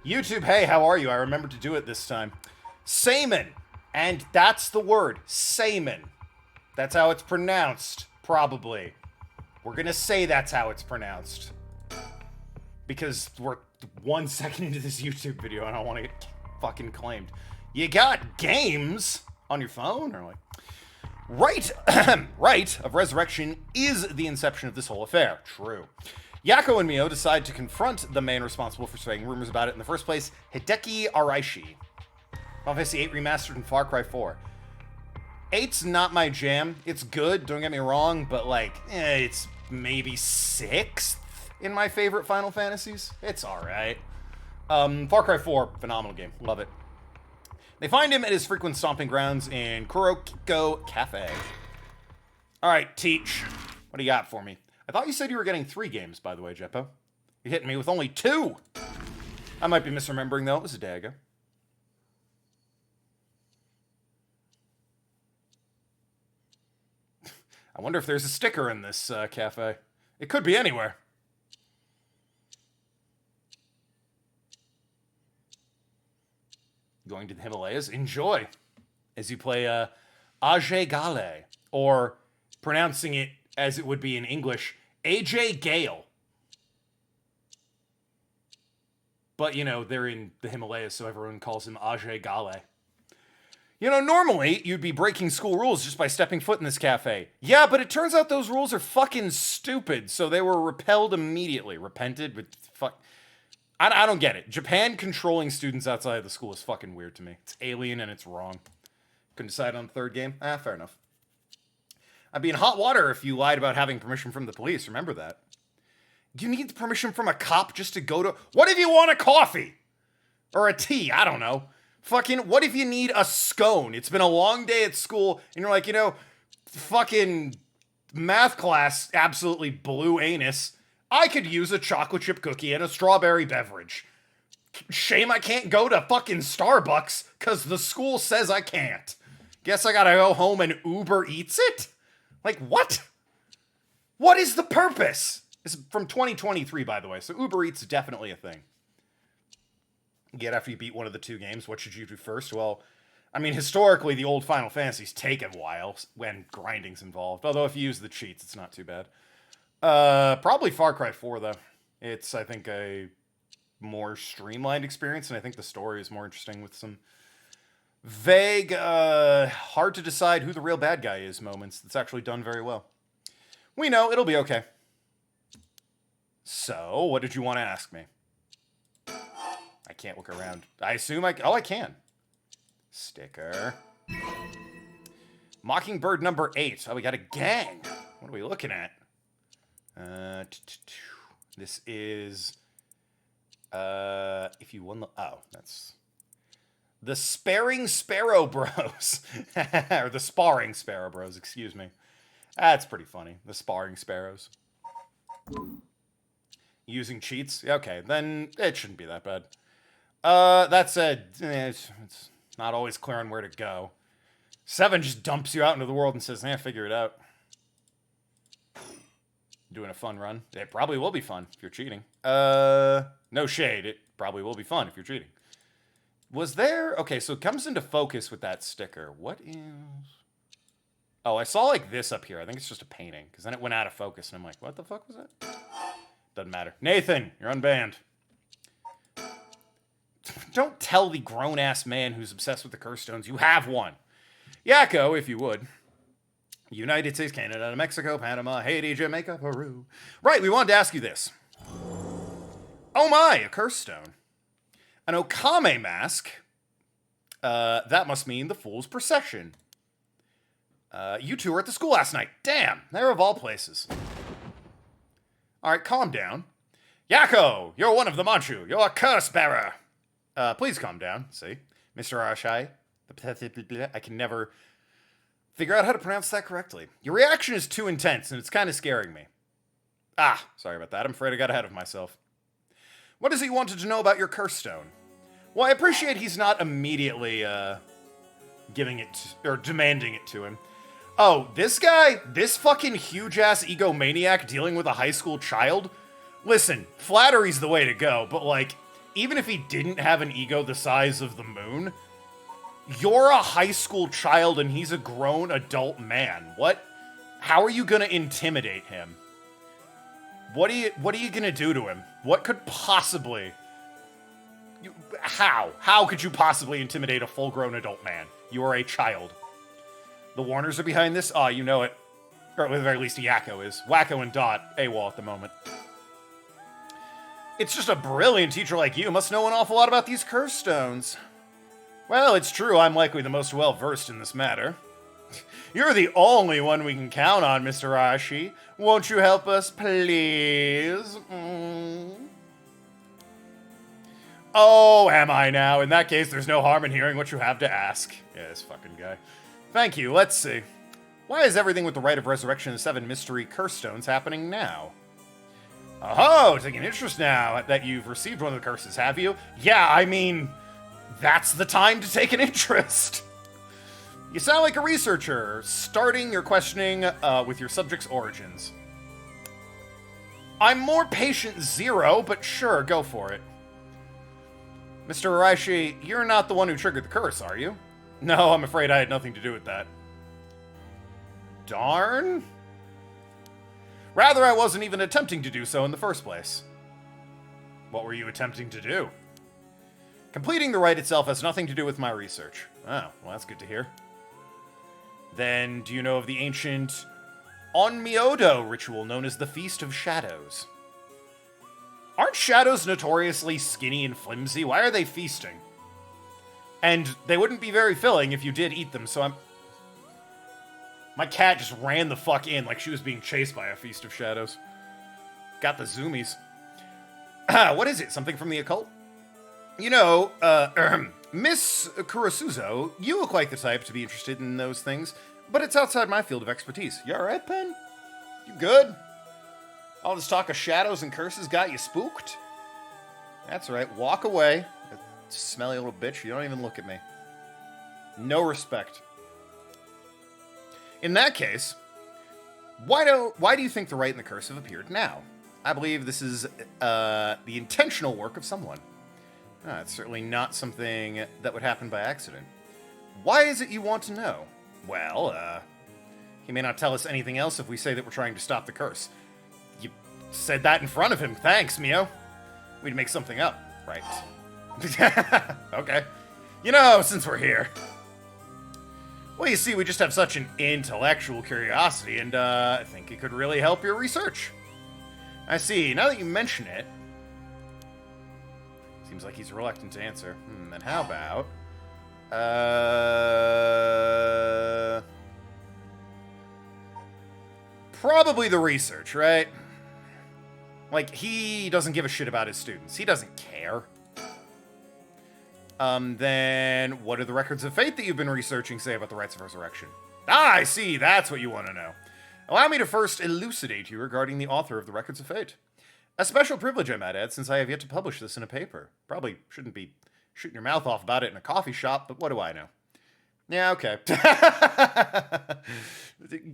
YouTube, hey, how are you? I remembered to do it this time. Saman. And that's the word. Saman. That's how it's pronounced, probably. We're gonna say that's how it's pronounced. Because we're 1 second into this YouTube video and I don't want to get fucking claimed. You got games on your phone? Or like... Rite of Resurrection is the inception of this whole affair. True. Yako and Mio decide to confront the man responsible for spreading rumors about it in the first place, Hideki Araishi. Final Fantasy VIII Remastered and Far Cry 4. 8's not my jam. It's good, don't get me wrong, but like, it's maybe 6th in my favorite Final Fantasies. It's alright. Far Cry 4, phenomenal game. Love it. They find him at his frequent stomping grounds in Kurokiko Cafe. Alright, Teach. What do you got for me? I thought you said you were getting 3 games, by the way, Jeppo. You're hitting me with only 2! I might be misremembering, though. It was a day ago. I wonder if there's a sticker in this cafe. It could be anywhere. Going to the Himalayas? Enjoy. As you play Ajay Gale. Or, pronouncing it as it would be in English, AJ Gale. But, you know, they're in the Himalayas, so everyone calls him Ajay Gale. You know, normally, you'd be breaking school rules just by stepping foot in this cafe. Yeah, but it turns out those rules are fucking stupid, so they were repelled immediately. Repented, but fuck... I don't get it. Japan controlling students outside of the school is fucking weird to me. It's alien and it's wrong. Couldn't decide on the 3rd game? Fair enough. I'd be in hot water if you lied about having permission from the police. Remember that. You need permission from a cop just to go to... What if you want a coffee? Or a tea? I don't know. Fucking, what if you need a scone? It's been a long day at school, and you're like, you know, fucking math class absolutely blew anus. I could use a chocolate chip cookie and a strawberry beverage. Shame I can't go to fucking Starbucks, because the school says I can't. Guess I gotta go home and Uber Eats it? Like, what? What is the purpose? It's from 2023, by the way, so Uber Eats is definitely a thing. Get after you beat one of the 2 games, what should you do first? Well, I mean, historically, the old Final Fantasies take a while when grinding's involved. Although if you use the cheats, it's not too bad. Probably Far Cry 4, though. It's, I think, a more streamlined experience, and I think the story is more interesting with some vague, hard to decide who the real bad guy is moments that's actually done very well. We know, it'll be okay. So, what did you want to ask me? I can't look around. I assume oh, I can. Sticker. Mockingbird number 8. Oh, we got a gang. What are we looking at? This is, if you won the, oh, that's the Sparring Sparrow Bros. Or the Sparring Sparrow Bros, excuse me. That's pretty funny. The Sparring Sparrows. Using cheats? Okay, then it shouldn't be that bad. That said, it's not always clear on where to go. 7 just dumps you out into the world and says, figure it out. Doing a fun run. It probably will be fun if you're cheating. No shade. It probably will be fun if you're cheating. Was there... Okay, so it comes into focus with that sticker. What is... Oh, I saw like this up here. I think it's just a painting. Because then it went out of focus and I'm like, what the fuck was that? Doesn't matter. Nathan, you're unbanned. Don't tell the grown-ass man who's obsessed with the curse stones you have one. Yako, if you would. United States, Canada, Mexico, Panama, Haiti, Jamaica, Peru. Right, we wanted to ask you this. Oh my, a curse stone. An Okame mask. That must mean the Fool's Procession. You two were at the school last night. Damn, they're of all places. Alright, calm down. Yako, you're one of the Manchu. You're a curse bearer. Please calm down. See? Mr. Arashai. I can never figure out how to pronounce that correctly. Your reaction is too intense, and it's kind of scaring me. Ah, sorry about that. I'm afraid I got ahead of myself. What is it you wanted to know about your curse stone? Well, I appreciate he's not immediately, giving it, or demanding it to him. Oh, this guy? This fucking huge-ass egomaniac dealing with a high school child? Listen, flattery's the way to go, but, like, even if he didn't have an ego the size of the moon, you're a high school child and he's a grown adult man. How are you gonna intimidate him? What are you gonna do to him? What could possibly... How could you possibly intimidate a full-grown adult man? You are a child. The Warners are behind this? Ah, you know it. Or at the very least, Yakko is. Wacko and Dot, AWOL at the moment. It's just a brilliant teacher like you must know an awful lot about these curse stones. Well, it's true I'm likely the most well-versed in this matter. You're the only one we can count on, Mr. Ashi. Won't you help us, please? Oh, am I now? In that case, there's no harm in hearing what you have to ask. Yeah, this fucking guy. Thank you, let's see. Why is everything with the Rite of Resurrection and the 7 mystery curse stones happening now? Oh, taking interest now that you've received one of the curses, have you? Yeah, I mean, that's the time to take an interest. You sound like a researcher, starting your questioning with your subject's origins. I'm more patient 0, but sure, go for it. Mr. Araishi, you're not the one who triggered the curse, are you? No, I'm afraid I had nothing to do with that. Darn. Rather, I wasn't even attempting to do so in the first place. What were you attempting to do? Completing the rite itself has nothing to do with my research. Oh, well, that's good to hear. Then, do you know of the ancient Onmyodo ritual known as the Feast of Shadows? Aren't shadows notoriously skinny and flimsy? Why are they feasting? And they wouldn't be very filling if you did eat them, so My cat just ran the fuck in like she was being chased by a Feast of Shadows. Got the zoomies. What is it? Something from the occult? You know, Miss Kurasuzo, you look like the type to be interested in those things, but it's outside my field of expertise. You alright, Pen? You good? All this talk of shadows and curses got you spooked? That's right, walk away. Smelly little bitch, you don't even look at me. No respect. In that case, why do you think the rite and the curse have appeared now? I believe this is the intentional work of someone. It's certainly not something that would happen by accident. Why is it you want to know? Well, he may not tell us anything else if we say that we're trying to stop the curse. You said that in front of him. Thanks, Mio. We'd make something up, right? Okay. You know, since we're here. Well, you see, we just have such an intellectual curiosity, and I think it could really help your research. I see. Now that you mention it, seems like he's reluctant to answer. Then how about... probably the research, right? Like, he doesn't give a shit about his students. He doesn't care. Then what are the records of fate that you've been researching say about the rites of resurrection? Ah, I see. That's what you want to know. Allow me to first elucidate you regarding the author of the records of fate. A special privilege, I might add, since I have yet to publish this in a paper. Probably shouldn't be shooting your mouth off about it in a coffee shop, but what do I know? Yeah, okay.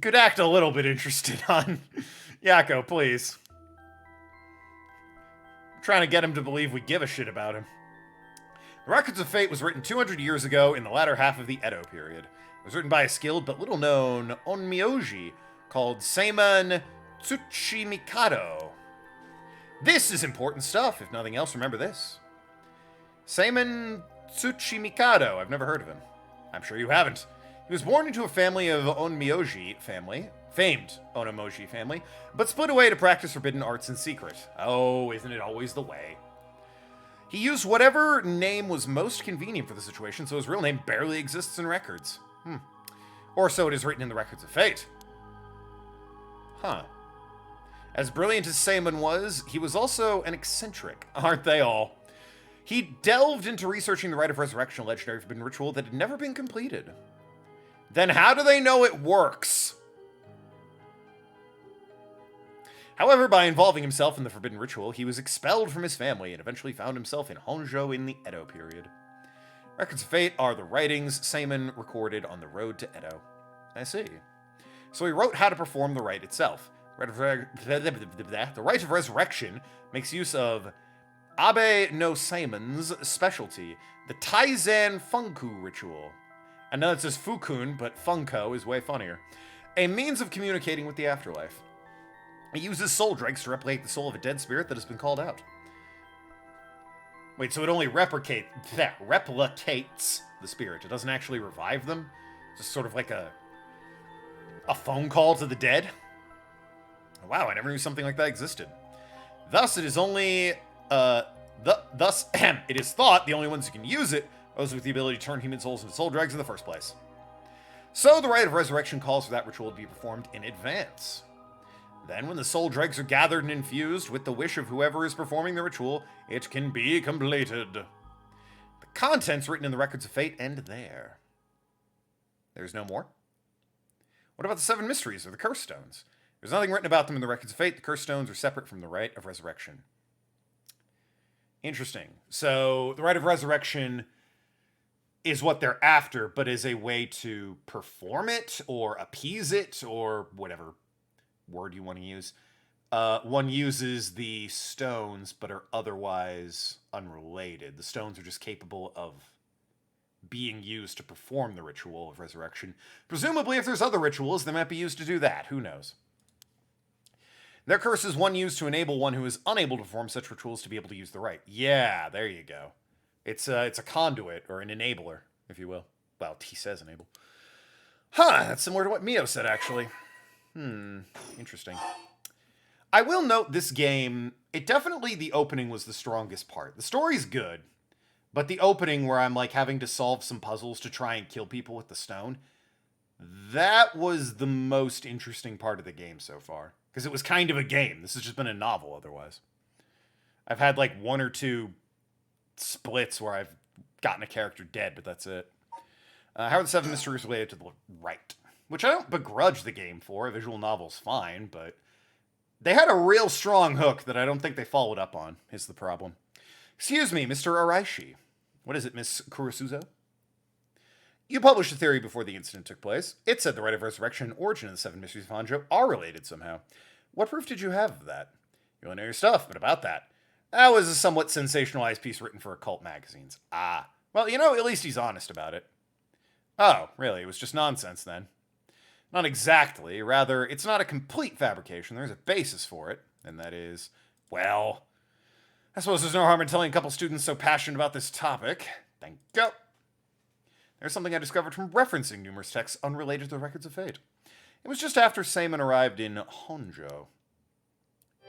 Could act a little bit interested on Yakko, please. I'm trying to get him to believe we give a shit about him. The Records of Fate was written 200 years ago in the latter half of the Edo period. It was written by a skilled but little-known onmyoji called Seimon Tsuchimikado. This is important stuff. If nothing else, remember this. Seimon Tsuchimikado. I've never heard of him. I'm sure you haven't. He was born into a family of famed Onomoji family, but split away to practice forbidden arts in secret. Oh, isn't it always the way? He used whatever name was most convenient for the situation, so his real name barely exists in records. Or so it is written in the Records of Fate. Huh. As brilliant as Seimon was, he was also an eccentric, aren't they all? He delved into researching the Rite of Resurrection, a legendary forbidden ritual that had never been completed. Then how do they know it works? However, by involving himself in the forbidden ritual, he was expelled from his family and eventually found himself in Honjo in the Edo period. Records of Fate are the writings Seimon recorded on the road to Edo. I see. So he wrote how to perform the rite itself. The Rite of Resurrection makes use of Abe no Saimon's specialty, the Taizan Funku ritual. I know it says Fukun, but Funko is way funnier. A means of communicating with the afterlife. It uses soul dregs to replicate the soul of a dead spirit that has been called out. Wait, so it only replicates the spirit. It doesn't actually revive them? It's just sort of like a phone call to the dead? Wow, I never knew something like that existed. Thus, it is only... it is thought the only ones who can use it are those with the ability to turn human souls into soul dregs in the first place. So, the rite of resurrection calls for that ritual to be performed in advance. Then, when the soul dregs are gathered and infused with the wish of whoever is performing the ritual, it can be completed. The contents written in the Records of Fate end there. There's no more? What about the 7 mysteries or the curse stones? There's nothing written about them in the Records of Fate. The curse stones are separate from the rite of resurrection. Interesting. So, the rite of resurrection is what they're after, but is a way to perform it, or appease it, or whatever word you want to use. One uses the stones, but are otherwise unrelated. The stones are just capable of being used to perform the ritual of resurrection. Presumably, if there's other rituals, they might be used to do that. Who knows? Their curse is one used to enable one who is unable to perform such rituals to be able to use the rite. Yeah, there you go. It's a conduit, or an enabler, if you will. Well, he says enable. Huh, that's similar to what Mio said, actually. Interesting. I will note this game, the opening was the strongest part. The story's good, but the opening where I'm like having to solve some puzzles to try and kill people with the stone, that was the most interesting part of the game so far. Because it was kind of a game. This has just been a novel otherwise. I've had like 1 or 2 splits where I've gotten a character dead, but that's it. How are the 7 mysteries related to the rite? Which I don't begrudge the game for. A visual novel's fine, but they had a real strong hook that I don't think they followed up on, is the problem. Excuse me, Mr. Araishi. What is it, Miss Kurosuzo? You published a theory before the incident took place. It said the Rite of Resurrection and origin of the 7 Mysteries of Hanjo are related somehow. What proof did you have of that? You only know your stuff, but about that. That was a somewhat sensationalized piece written for occult magazines. Ah. Well, at least he's honest about it. Oh, really? It was just nonsense then? Not exactly. Rather, it's not a complete fabrication. There's a basis for it. And that is, well, I suppose there's no harm in telling a couple students so passionate about this topic. Thank you. There's something I discovered from referencing numerous texts unrelated to the Records of Fate. It was just after Seimon arrived in Honjo.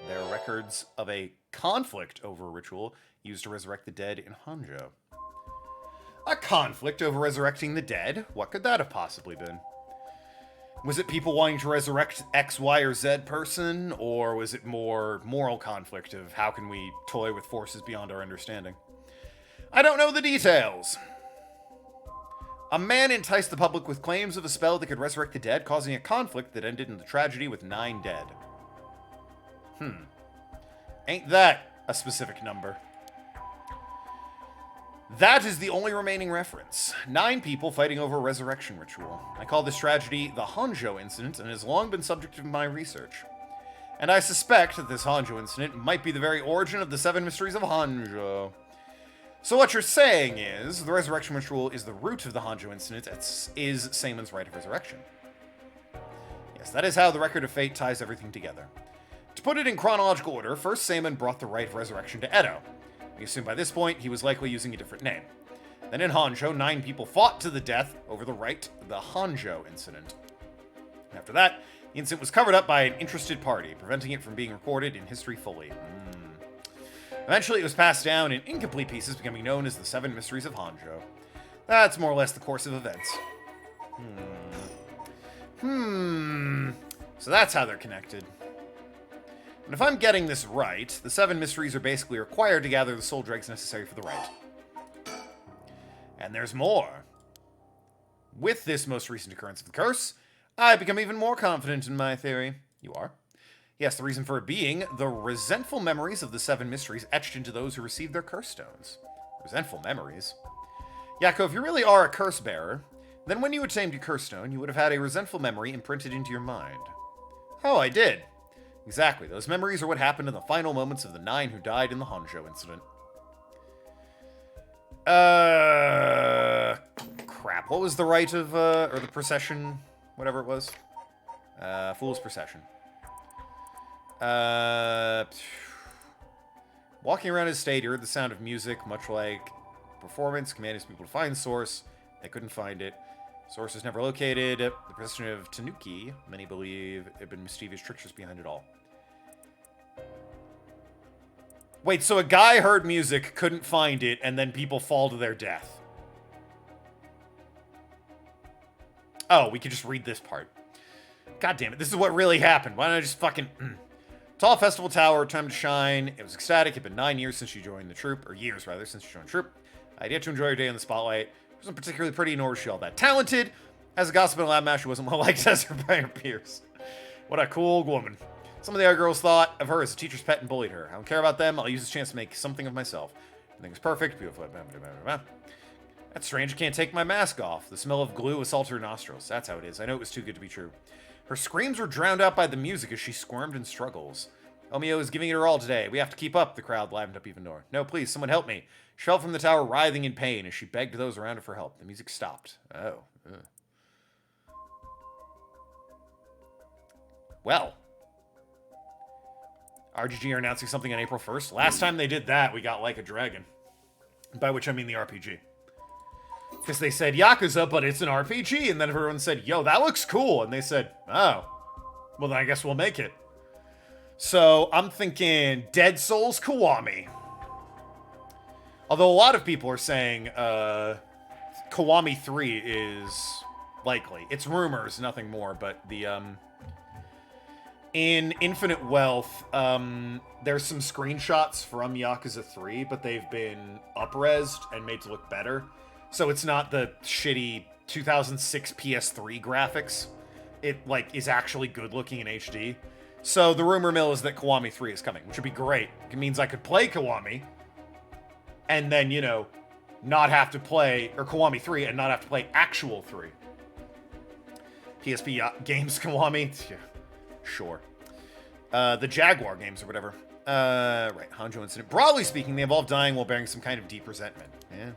There are records of a conflict over a ritual used to resurrect the dead in Honjo. A conflict over resurrecting the dead? What could that have possibly been? Was it people wanting to resurrect X, Y, or Z person? Or was it more moral conflict of how can we toy with forces beyond our understanding? I don't know the details. A man enticed the public with claims of a spell that could resurrect the dead, causing a conflict that ended in the tragedy with 9 dead. Ain't that a specific number? That is the only remaining reference. 9 people fighting over a resurrection ritual. I call this tragedy the Honjo incident, and it has long been subject of my research. And I suspect that this Honjo incident might be the very origin of the 7 mysteries of Honjo. So what you're saying is, the resurrection ritual is the root of the Honjo incident, is Seimon's rite of resurrection. Yes, that is how the Record of Fate ties everything together. To put it in chronological order, first Seimon brought the rite of resurrection to Edo. We assume by this point he was likely using a different name. Then in Honjo, 9 people fought to the death over the rite, the Honjo incident. After that, the incident was covered up by an interested party, preventing it from being recorded in history fully. Eventually, it was passed down in incomplete pieces, becoming known as the 7 Mysteries of Honjo. That's more or less the course of events. So that's how they're connected. And if I'm getting this right, the 7 mysteries are basically required to gather the soul dregs necessary for the rite. And there's more. With this most recent occurrence of the curse, I become even more confident in my theory. You are? Yes, the reason for it being the resentful memories of the 7 mysteries etched into those who received their curse stones. Resentful memories? Yako, if you really are a curse bearer, then when you attained your curse stone, you would have had a resentful memory imprinted into your mind. Oh, I did. Exactly, those memories are what happened in the final moments of the 9 who died in the Honjo incident. Crap. What was the rite of, or the procession, whatever it was? Fool's procession. Walking around his state, he heard the sound of music, much like performance, commanding his people to find the source. They couldn't find it. Source was never located. The procession of Tanuki, many believe, had been mischievous tricksters behind it all. Wait, so a guy heard music, couldn't find it, and then people fall to their death. Oh, we could just read this part. God damn it, this is what really happened. Why don't I just fucking... Tall festival tower, time to shine. It was ecstatic. It had been 9 years since you joined the troop, or years rather, since you joined the troop. I'd yet to enjoy your day in the spotlight. She wasn't particularly pretty, nor was she all that talented. As a gossip and lab master, she wasn't well liked as her by her peers. What a cool woman. Some of the other girls thought of her as a teacher's pet and bullied her. I don't care about them. I'll use this chance to make something of myself. Everything was perfect, beautiful. That's strange. I can't take my mask off. The smell of glue assaulted her nostrils. That's how it is. I know it was too good to be true. Her screams were drowned out by the music as she squirmed in struggles. Omeo is giving it her all today. We have to keep up, the crowd livened up even more. No, please, someone help me. She fell from the tower, writhing in pain as she begged those around her for help. The music stopped. Oh. Ugh. Well. RGG are announcing something on April 1st. Last time they did that, we got Like a Dragon. By which I mean the RPG. Because they said Yakuza, but it's an RPG. And then everyone said, yo, that looks cool. And they said, oh. Well, then I guess we'll make it. So, I'm thinking Dead Souls Kiwami. Although a lot of people are saying Kiwami 3 is likely. It's rumors, nothing more, but the in Infinite Wealth, there's some screenshots from Yakuza 3, but they've been up-resed and made to look better. So it's not the shitty 2006 PS3 graphics. It, like, is actually good-looking in HD. So the rumor mill is that Kiwami 3 is coming, which would be great. It means I could play Kiwami, and then, you know, not have to play, or Kiwami 3, and not have to play actual 3. PSP games Kiwami? Yeah, sure. The Jaguar games or whatever. Right, Hanjo incident. Broadly speaking, they involved dying while bearing some kind of deep resentment. Yeah.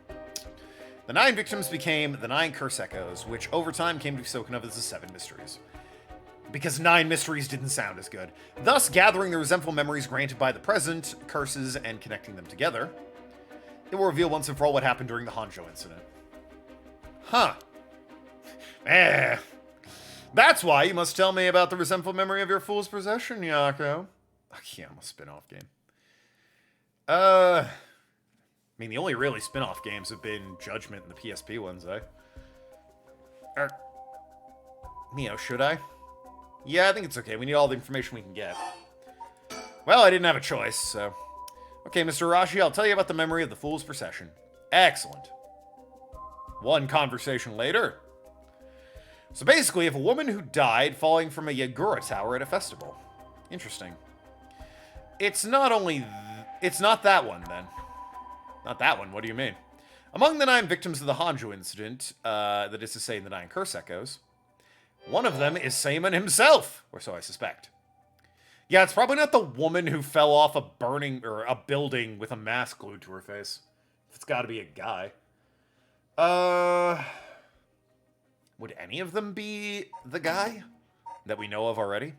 The 9 victims became the 9 curse echoes, which over time came to be spoken of as the 7 mysteries. Because 9 mysteries didn't sound as good. Thus, gathering the resentful memories granted by the present, curses, and connecting them together, it will reveal once and for all what happened during the Hanjo incident. Huh. That's why you must tell me about the resentful memory of your fool's possession, Yako. Yeah, I'm a spin-off game. I mean, the only really spin-off games have been Judgment and the PSP ones, eh? Mio, should I? Yeah, I think it's okay. We need all the information we can get. Well, I didn't have a choice, so... Okay, Mr. Arashi, I'll tell you about the memory of the Fool's Procession. Excellent. One conversation later. So basically, if a woman who died falling from a Yagura tower at a festival. Interesting. It's not only... It's not that one, then. Not that one, what do you mean? Among the 9 victims of the Hanjo incident, that is to say, the 9 curse echoes, one of them is Seimon himself, or so I suspect. Yeah, it's probably not the woman who fell off a building with a mask glued to her face. It's got to be a guy. Would any of them be the guy that we know of already?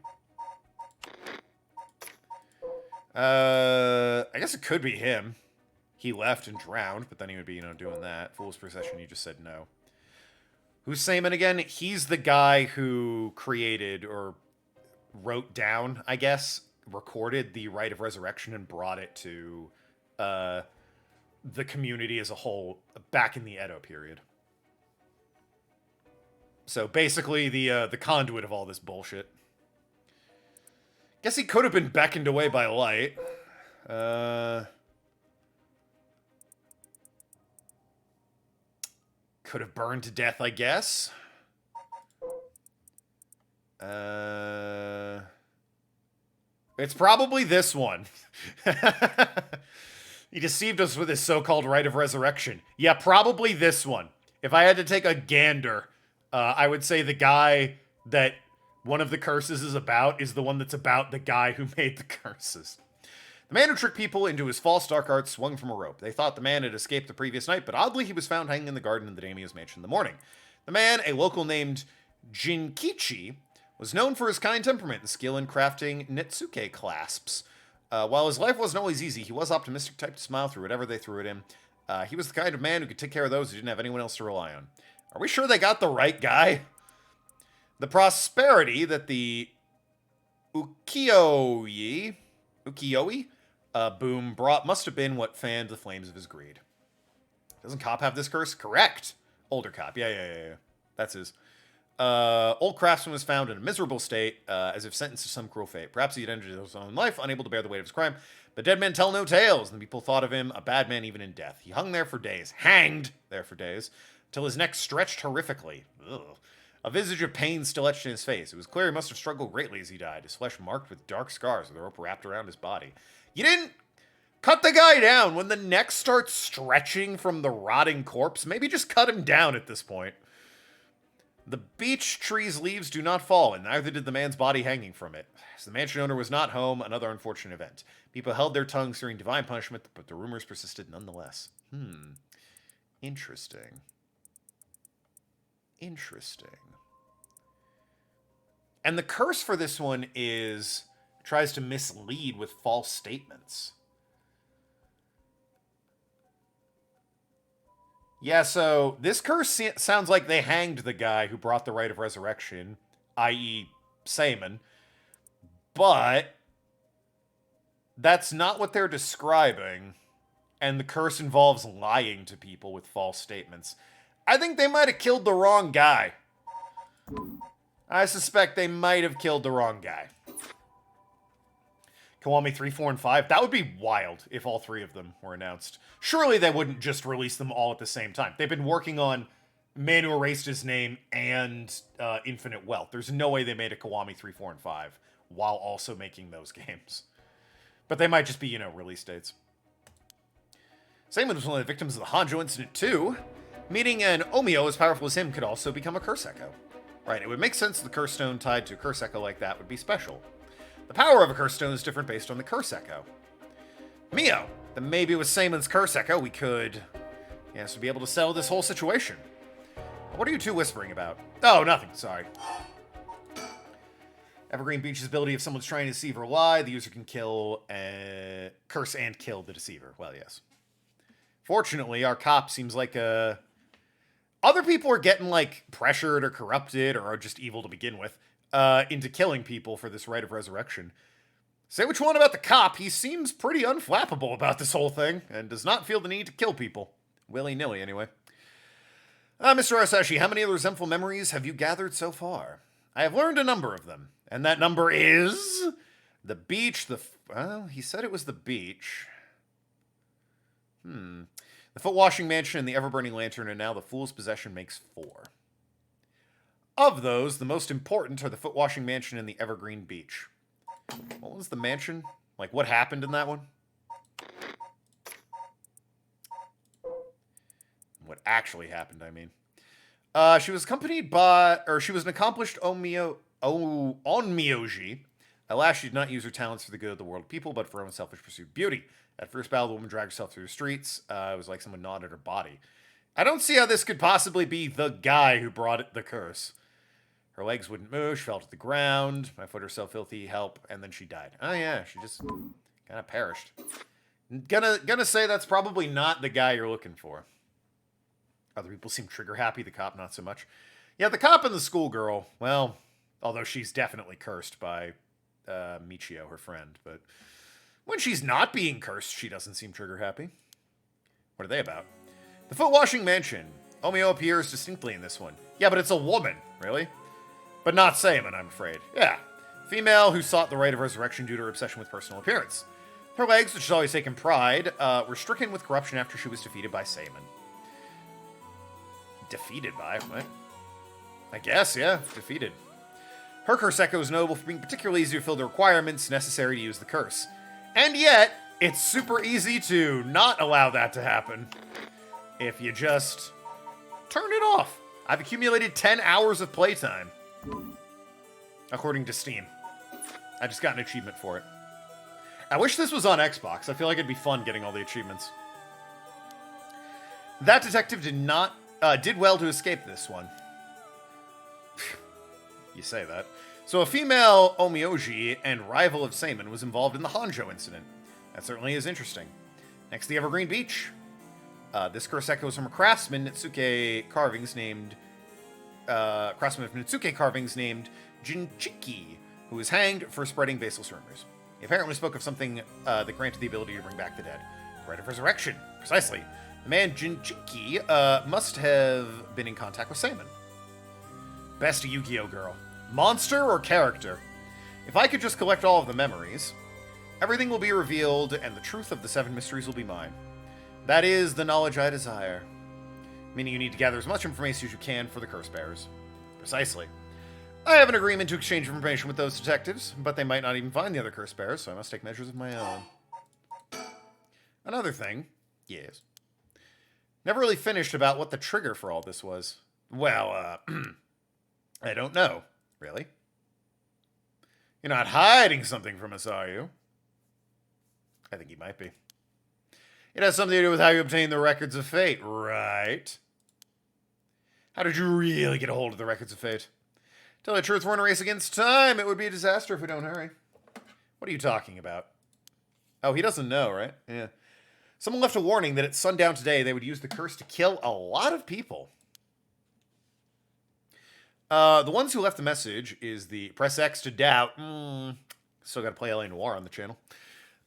I guess it could be him. He left and drowned, but then he would be, you know, doing that. Fool's Procession, you just said no. Who's Seimon again? He's the guy who created, or wrote down, I guess, recorded the Rite of Resurrection and brought it to the community as a whole back in the Edo period. So basically the conduit of all this bullshit. Guess he could have been beckoned away by light. Could have burned to death, I guess. It's probably this one. He deceived us with his so-called Rite of Resurrection. Yeah, probably this one. If I had to take a gander, I would say the guy that one of the curses is about is the one that's about the guy who made the curses. The man who tricked people into his false dark arts swung from a rope. They thought the man had escaped the previous night, but oddly he was found hanging in the garden of the daimyo's mansion in the morning. The man, a local named Jinkichi, was known for his kind temperament and skill in crafting Netsuke clasps. While his life wasn't always easy, he was optimistic type to smile through whatever they threw at him. He was the kind of man who could take care of those who didn't have anyone else to rely on. Are we sure they got the right guy? The prosperity that the ukiyo-e boom brought must have been what fanned the flames of his greed. Doesn't Cop have this curse? Correct. Older Cop. Yeah. That's his. Old craftsman was found in a miserable state, as if sentenced to some cruel fate. Perhaps he had ended his own life, unable to bear the weight of his crime. But dead men tell no tales, and the people thought of him a bad man even in death. He hanged there for days, till his neck stretched horrifically. Ugh. A visage of pain still etched in his face. It was clear he must have struggled greatly as he died, his flesh marked with dark scars with the rope wrapped around his body. You didn't cut the guy down when the neck starts stretching from the rotting corpse. Maybe just cut him down at this point. The beech tree's leaves do not fall, and neither did the man's body hanging from it. As the mansion owner was not home, another unfortunate event. People held their tongues fearing divine punishment, but the rumors persisted nonetheless. Interesting. And the curse for this one is tries to mislead with false statements. Yeah, so this curse sounds like they hanged the guy who brought the rite of resurrection, i.e. Saemon, but that's not what they're describing, and the curse involves lying to people with false statements. I think they might have killed the wrong guy. I suspect they might have killed the wrong guy. Kiwami 3, 4, and 5. That would be wild if all three of them were announced. Surely they wouldn't just release them all at the same time. They've been working on Man Who Erased His Name and Infinite Wealth. There's no way they made a Kiwami 3, 4, and 5 while also making those games. But they might just be, release dates. Saemon was one of the victims of the Hanjo Incident too. Meeting an Omio as powerful as him could also become a curse echo. Right, it would make sense that the curse stone tied to a curse echo like that would be special. The power of a curse stone is different based on the curse echo. Mio, then maybe with Saemon's curse echo we could, would be able to settle this whole situation. What are you two whispering about? Oh, nothing, sorry. Evergreen Beach's ability if someone's trying to deceive or lie, the user can curse and kill the deceiver. Well, yes. Fortunately, our cop seems like other people are getting, pressured or corrupted or are just evil to begin with, into killing people for this rite of resurrection. Say which one about the cop, he seems pretty unflappable about this whole thing, and does not feel the need to kill people. Willy-nilly, anyway. Mr. Arasashi, how many other resentful memories have you gathered so far? I have learned a number of them, and that number is... the beach, well, he said it was the beach. The foot-washing mansion and the ever-burning lantern, and now the fool's possession makes 4. Of those, the most important are the foot-washing mansion and the evergreen beach. What was the mansion? What happened in that one? What actually happened, I mean. She was accompanied by, she was an accomplished onmyoji. Alas, she did not use her talents for the good of the world of people, but for her own selfish pursuit of beauty. At first battle, the woman dragged herself through the streets. It was like someone gnawed at her body. I don't see how this could possibly be the guy who brought the curse. Her legs wouldn't move. She fell to the ground. My foot are so filthy. Help. And then she died. Oh, yeah. She just kind of perished. Gonna say that's probably not the guy you're looking for. Other people seem trigger happy. The cop, not so much. Yeah, the cop and the schoolgirl, well, although she's definitely cursed by Michio, her friend. But when she's not being cursed, she doesn't seem trigger happy. What are they about? The foot-washing mansion. Omio appears distinctly in this one. Yeah, but it's a woman. Really? But not Saemon, I'm afraid. Yeah. Female who sought the rite of resurrection due to her obsession with personal appearance. Her legs, which has always taken pride, were stricken with corruption after she was defeated by Saemon. Defeated by? What? I guess, yeah. Defeated. Her curse echo is notable for being particularly easy to fill the requirements necessary to use the curse. And yet, it's super easy to not allow that to happen. If you just turn it off. I've accumulated 10 hours of playtime. According to Steam. I just got an achievement for it. I wish this was on Xbox. I feel like it'd be fun getting all the achievements. That detective did well to escape this one. You say that. So a female Omioji and rival of Seimin was involved in the Hanjo incident. That certainly is interesting. Next, the Evergreen Beach. This curse echoes from a craftsman of Nitsuke carvings named Jinchiki, who was hanged for spreading baseless rumors. He apparently spoke of something that granted the ability to bring back the dead. The Rite of Resurrection. Precisely. The man Jinchiki must have been in contact with Seimin. Best Yu-Gi-Oh girl. Monster or character? If I could just collect all of the memories, everything will be revealed and the truth of the 7 mysteries will be mine. That is the knowledge I desire. Meaning you need to gather as much information as you can for the curse bearers. Precisely. I have an agreement to exchange information with those detectives, but they might not even find the other curse bearers, so I must take measures of my own. Another thing. Yes. Never really finished about what the trigger for all this was. Well, I don't know. Really? You're not hiding something from us, are you? I think he might be. It has something to do with how you obtain the Records of Fate, right? How did you really get a hold of the Records of Fate? Tell the truth, we're in a race against time. It would be a disaster if we don't hurry. What are you talking about? Oh, he doesn't know, right? Yeah. Someone left a warning that at sundown today they would use the curse to kill a lot of people. The ones who left the message is the Press X to Doubt. Still got to play LA Noire on the channel.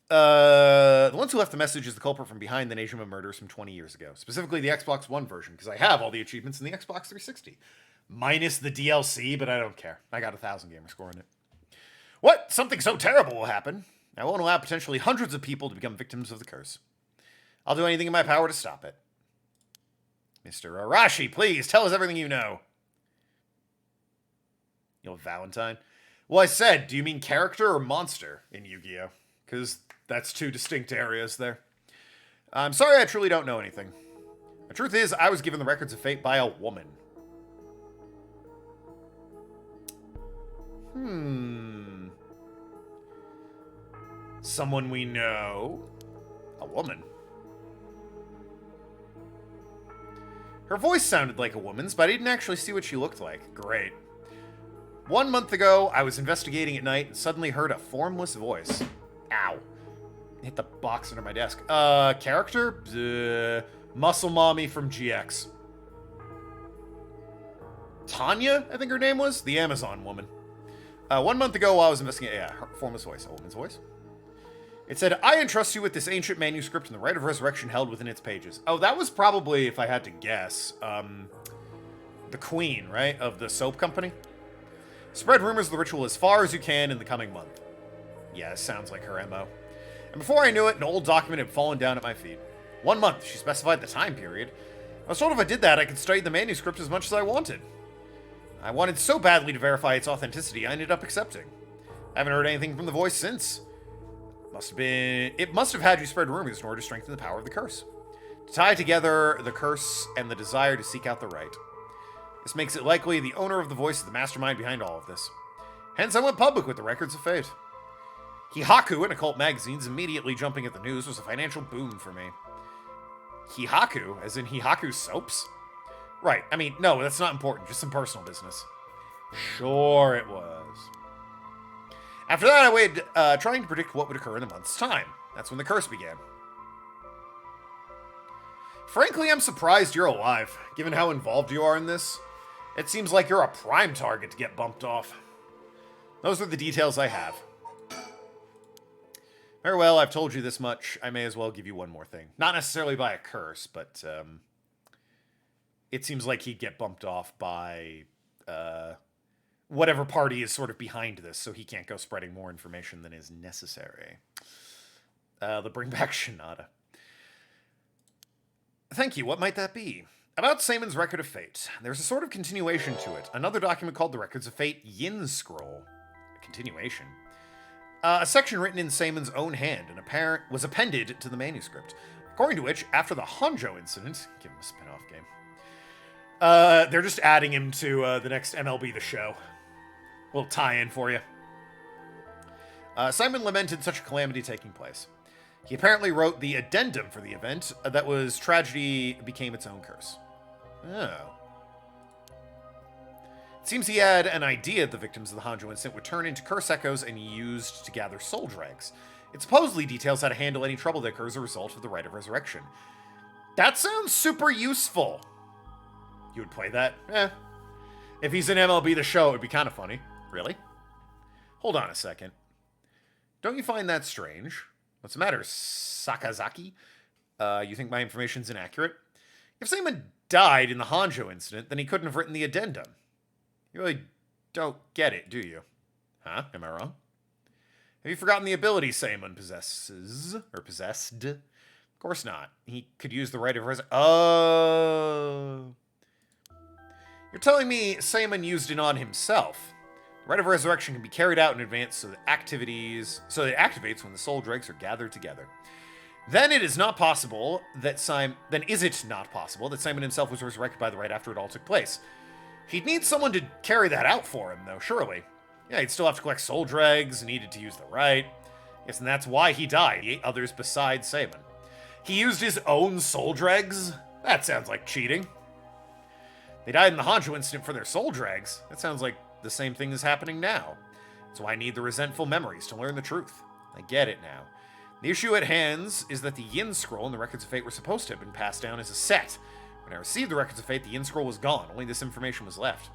The ones who left the message is the culprit from behind the Nejima murders from 20 years ago. Specifically the Xbox One version, because I have all the achievements in the Xbox 360. Minus the DLC, but I don't care. I got 1,000 gamer score in it. What? Something so terrible will happen. I won't allow potentially hundreds of people to become victims of the curse. I'll do anything in my power to stop it. Mr. Arashi, please, tell us everything you know. You know, Valentine? Well, I said, do you mean character or monster in Yu-Gi-Oh? Because that's 2 distinct areas there. I'm sorry, I truly don't know anything. The truth is, I was given the Records of Fate by a woman. Someone we know? A woman? Her voice sounded like a woman's, but I didn't actually see what she looked like. Great. 1 month ago, I was investigating at night and suddenly heard a formless voice. Ow. Hit the box under my desk. Character? Muscle Mommy from GX. Tanya, I think her name was? The Amazon woman. 1 month ago, while I was investigating... Yeah, her formless voice. A woman's voice. It said, I entrust you with this ancient manuscript and the Rite of Resurrection held within its pages. Oh, that was probably, if I had to guess, the queen, right? Of the soap company. Spread rumors of the ritual as far as you can in the coming month. Yeah, sounds like her MO. And before I knew it, an old document had fallen down at my feet. 1 month, she specified the time period. I was told if I did that, I could study the manuscript as much as I wanted. I wanted so badly to verify its authenticity, I ended up accepting. I haven't heard anything from the voice since. It must have had you spread rumors in order to strengthen the power of the curse. To tie together the curse and the desire to seek out the right. This makes it likely the owner of the voice is the mastermind behind all of this. Hence, I went public with the Records of Fate. Hihaku and occult magazines immediately jumping at the news was a financial boon for me. Hihaku? As in Hihaku soaps? Right, I mean, no, that's not important, just some personal business. Sure it was. After that, I waited, trying to predict what would occur in a month's time. That's when the curse began. Frankly, I'm surprised you're alive, given how involved you are in this. It seems like you're a prime target to get bumped off. Those are the details I have. Very well, I've told you this much. I may as well give you one more thing. Not necessarily by a curse, but it seems like he'd get bumped off by whatever party is sort of behind this, so he can't go spreading more information than is necessary. They'll bring back Shinada. Thank you, what might that be? About Seimon's Record of Fate. There's a sort of continuation to it. Another document called the Records of Fate Yin Scroll. A continuation. A section written in Seimon's own hand and was appended to the manuscript. According to which, after the Hanjo incident, give him a spin-off game, they're just adding him to the next MLB The Show. Little tie-in for you. Simon lamented such a calamity taking place. He apparently wrote the addendum for the event that was tragedy became its own curse. Oh. It seems he had an idea that the victims of the Hanjo incident would turn into curse echoes and used to gather soul dregs. It supposedly details how to handle any trouble that occurs as a result of the rite of resurrection. That sounds super useful. You would play that? Eh. If he's in MLB The Show, it would be kind of funny. Really? Hold on a second. Don't you find that strange? What's the matter, Sakazaki? You think my information's inaccurate? If Simon died in the Hanjo incident, then he couldn't have written the addendum. You really don't get it, do you? Huh? Am I wrong? Have you forgotten the ability Simon possesses? Or possessed? Of course not. He could use the rite of resurrection. Oh. You're telling me Simon used it on himself. The rite of resurrection can be carried out in advance so that it activates when the soul dregs are gathered together. Then it is not possible that Simon himself was resurrected by the rite after it all took place. He'd need someone to carry that out for him, though, surely. Yeah, he'd still have to collect soul dregs, needed to use the rite. Yes, and that's why he died. He ate others besides Simon. He used his own soul dregs? That sounds like cheating. They died in the Hanjo incident for their soul dregs. That sounds like the same thing is happening now. So I need the resentful memories to learn the truth. I get it now. The issue at hand is that the Yin Scroll and the Records of Fate were supposed to have been passed down as a set. When I received the Records of Fate, the Yin Scroll was gone. Only this information was left.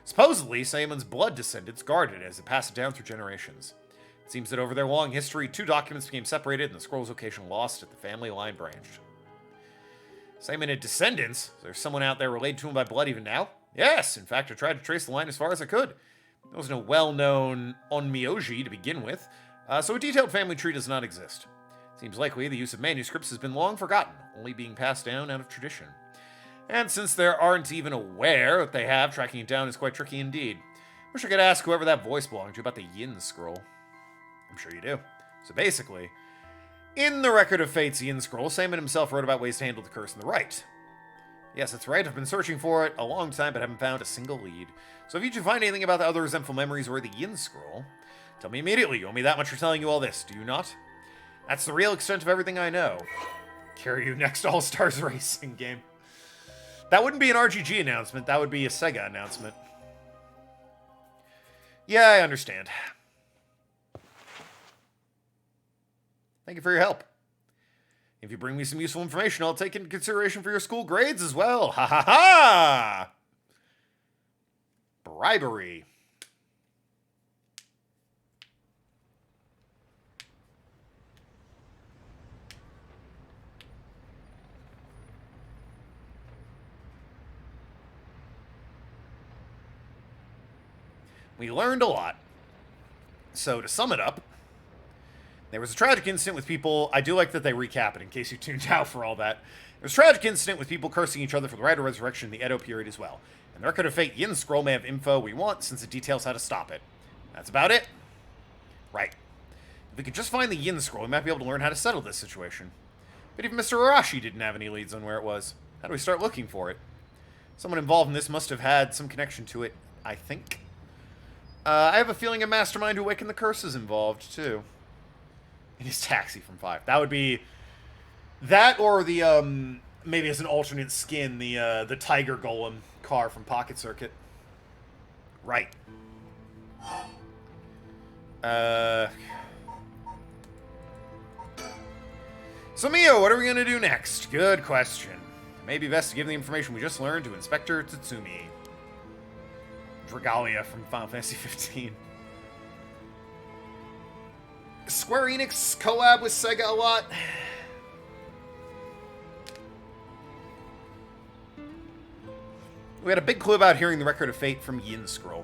Supposedly, Simon's blood descendants guarded it as it passed down through generations. It seems that over their long history, 2 documents became separated and the scroll's location lost at the family line branched. Simon had descendants? Is there someone out there related to him by blood even now? Yes, in fact, I tried to trace the line as far as I could. There was no well-known Onmyoji to begin with, so a detailed family tree does not exist. Seems likely the use of manuscripts has been long forgotten, only being passed down out of tradition. And since they aren't even aware that they have, tracking it down is quite tricky indeed. Wish I could ask whoever that voice belonged to about the Yin Scroll. I'm sure you do. So basically, in the Record of Fate's Yin Scroll, Simon himself wrote about ways to handle the curse and the rite. Yes, that's right, I've been searching for it a long time, but haven't found a single lead. So if you do find anything about the other resentful memories or the Yin Scroll, tell me immediately. You owe me that much for telling you all this, do you not? That's the real extent of everything I know. Carry you next All-Stars Racing game. That wouldn't be an RGG announcement, that would be a Sega announcement. Yeah, I understand. Thank you for your help. If you bring me some useful information, I'll take it into consideration for your school grades as well. Ha ha ha! Bribery. We learned a lot. So, to sum it up, there was a tragic incident with people... I do like that they recap it, in case you tuned out for all that. There was a tragic incident with people cursing each other for the Rite of Resurrection in the Edo period as well. And the Record of Fate Yin Scroll may have info we want, since it details how to stop it. That's about it? Right. If we could just find the Yin Scroll, we might be able to learn how to settle this situation. But even Mr. Arashi didn't have any leads on where it was. How do we start looking for it? Someone involved in this must have had some connection to it, I think. I have a feeling a mastermind who awakened the curse is involved, too. In his taxi from 5. That would be... That or the, maybe as an alternate skin, the Tiger Golem car from Pocket Circuit. Right. So, Mio, what are we going to do next? Good question. It may be best to give the information we just learned to Inspector Tsutsumi. Dragalia from Final Fantasy 15. Square Enix collab with Sega a lot. We had a big clue about hearing the Record of Fate from Yin Scroll.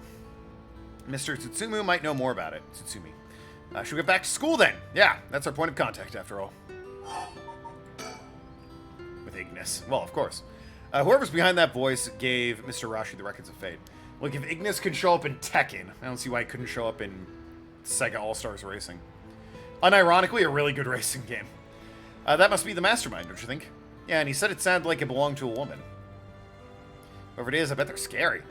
Mr. Tsutsumu might know more about it. Tsutsumi. Should we get back to school then? Yeah, that's our point of contact after all. With Ignis. Well, of course. Whoever's behind that voice gave Mr. Rashi the Records of Fate. Look, if Ignis could show up in Tekken, I don't see why he couldn't show up in Sega All-Stars Racing. Unironically, a really good racing game. That must be the mastermind, don't you think? Yeah, and he said it sounded like it belonged to a woman. Whoever it is, I bet they're scary.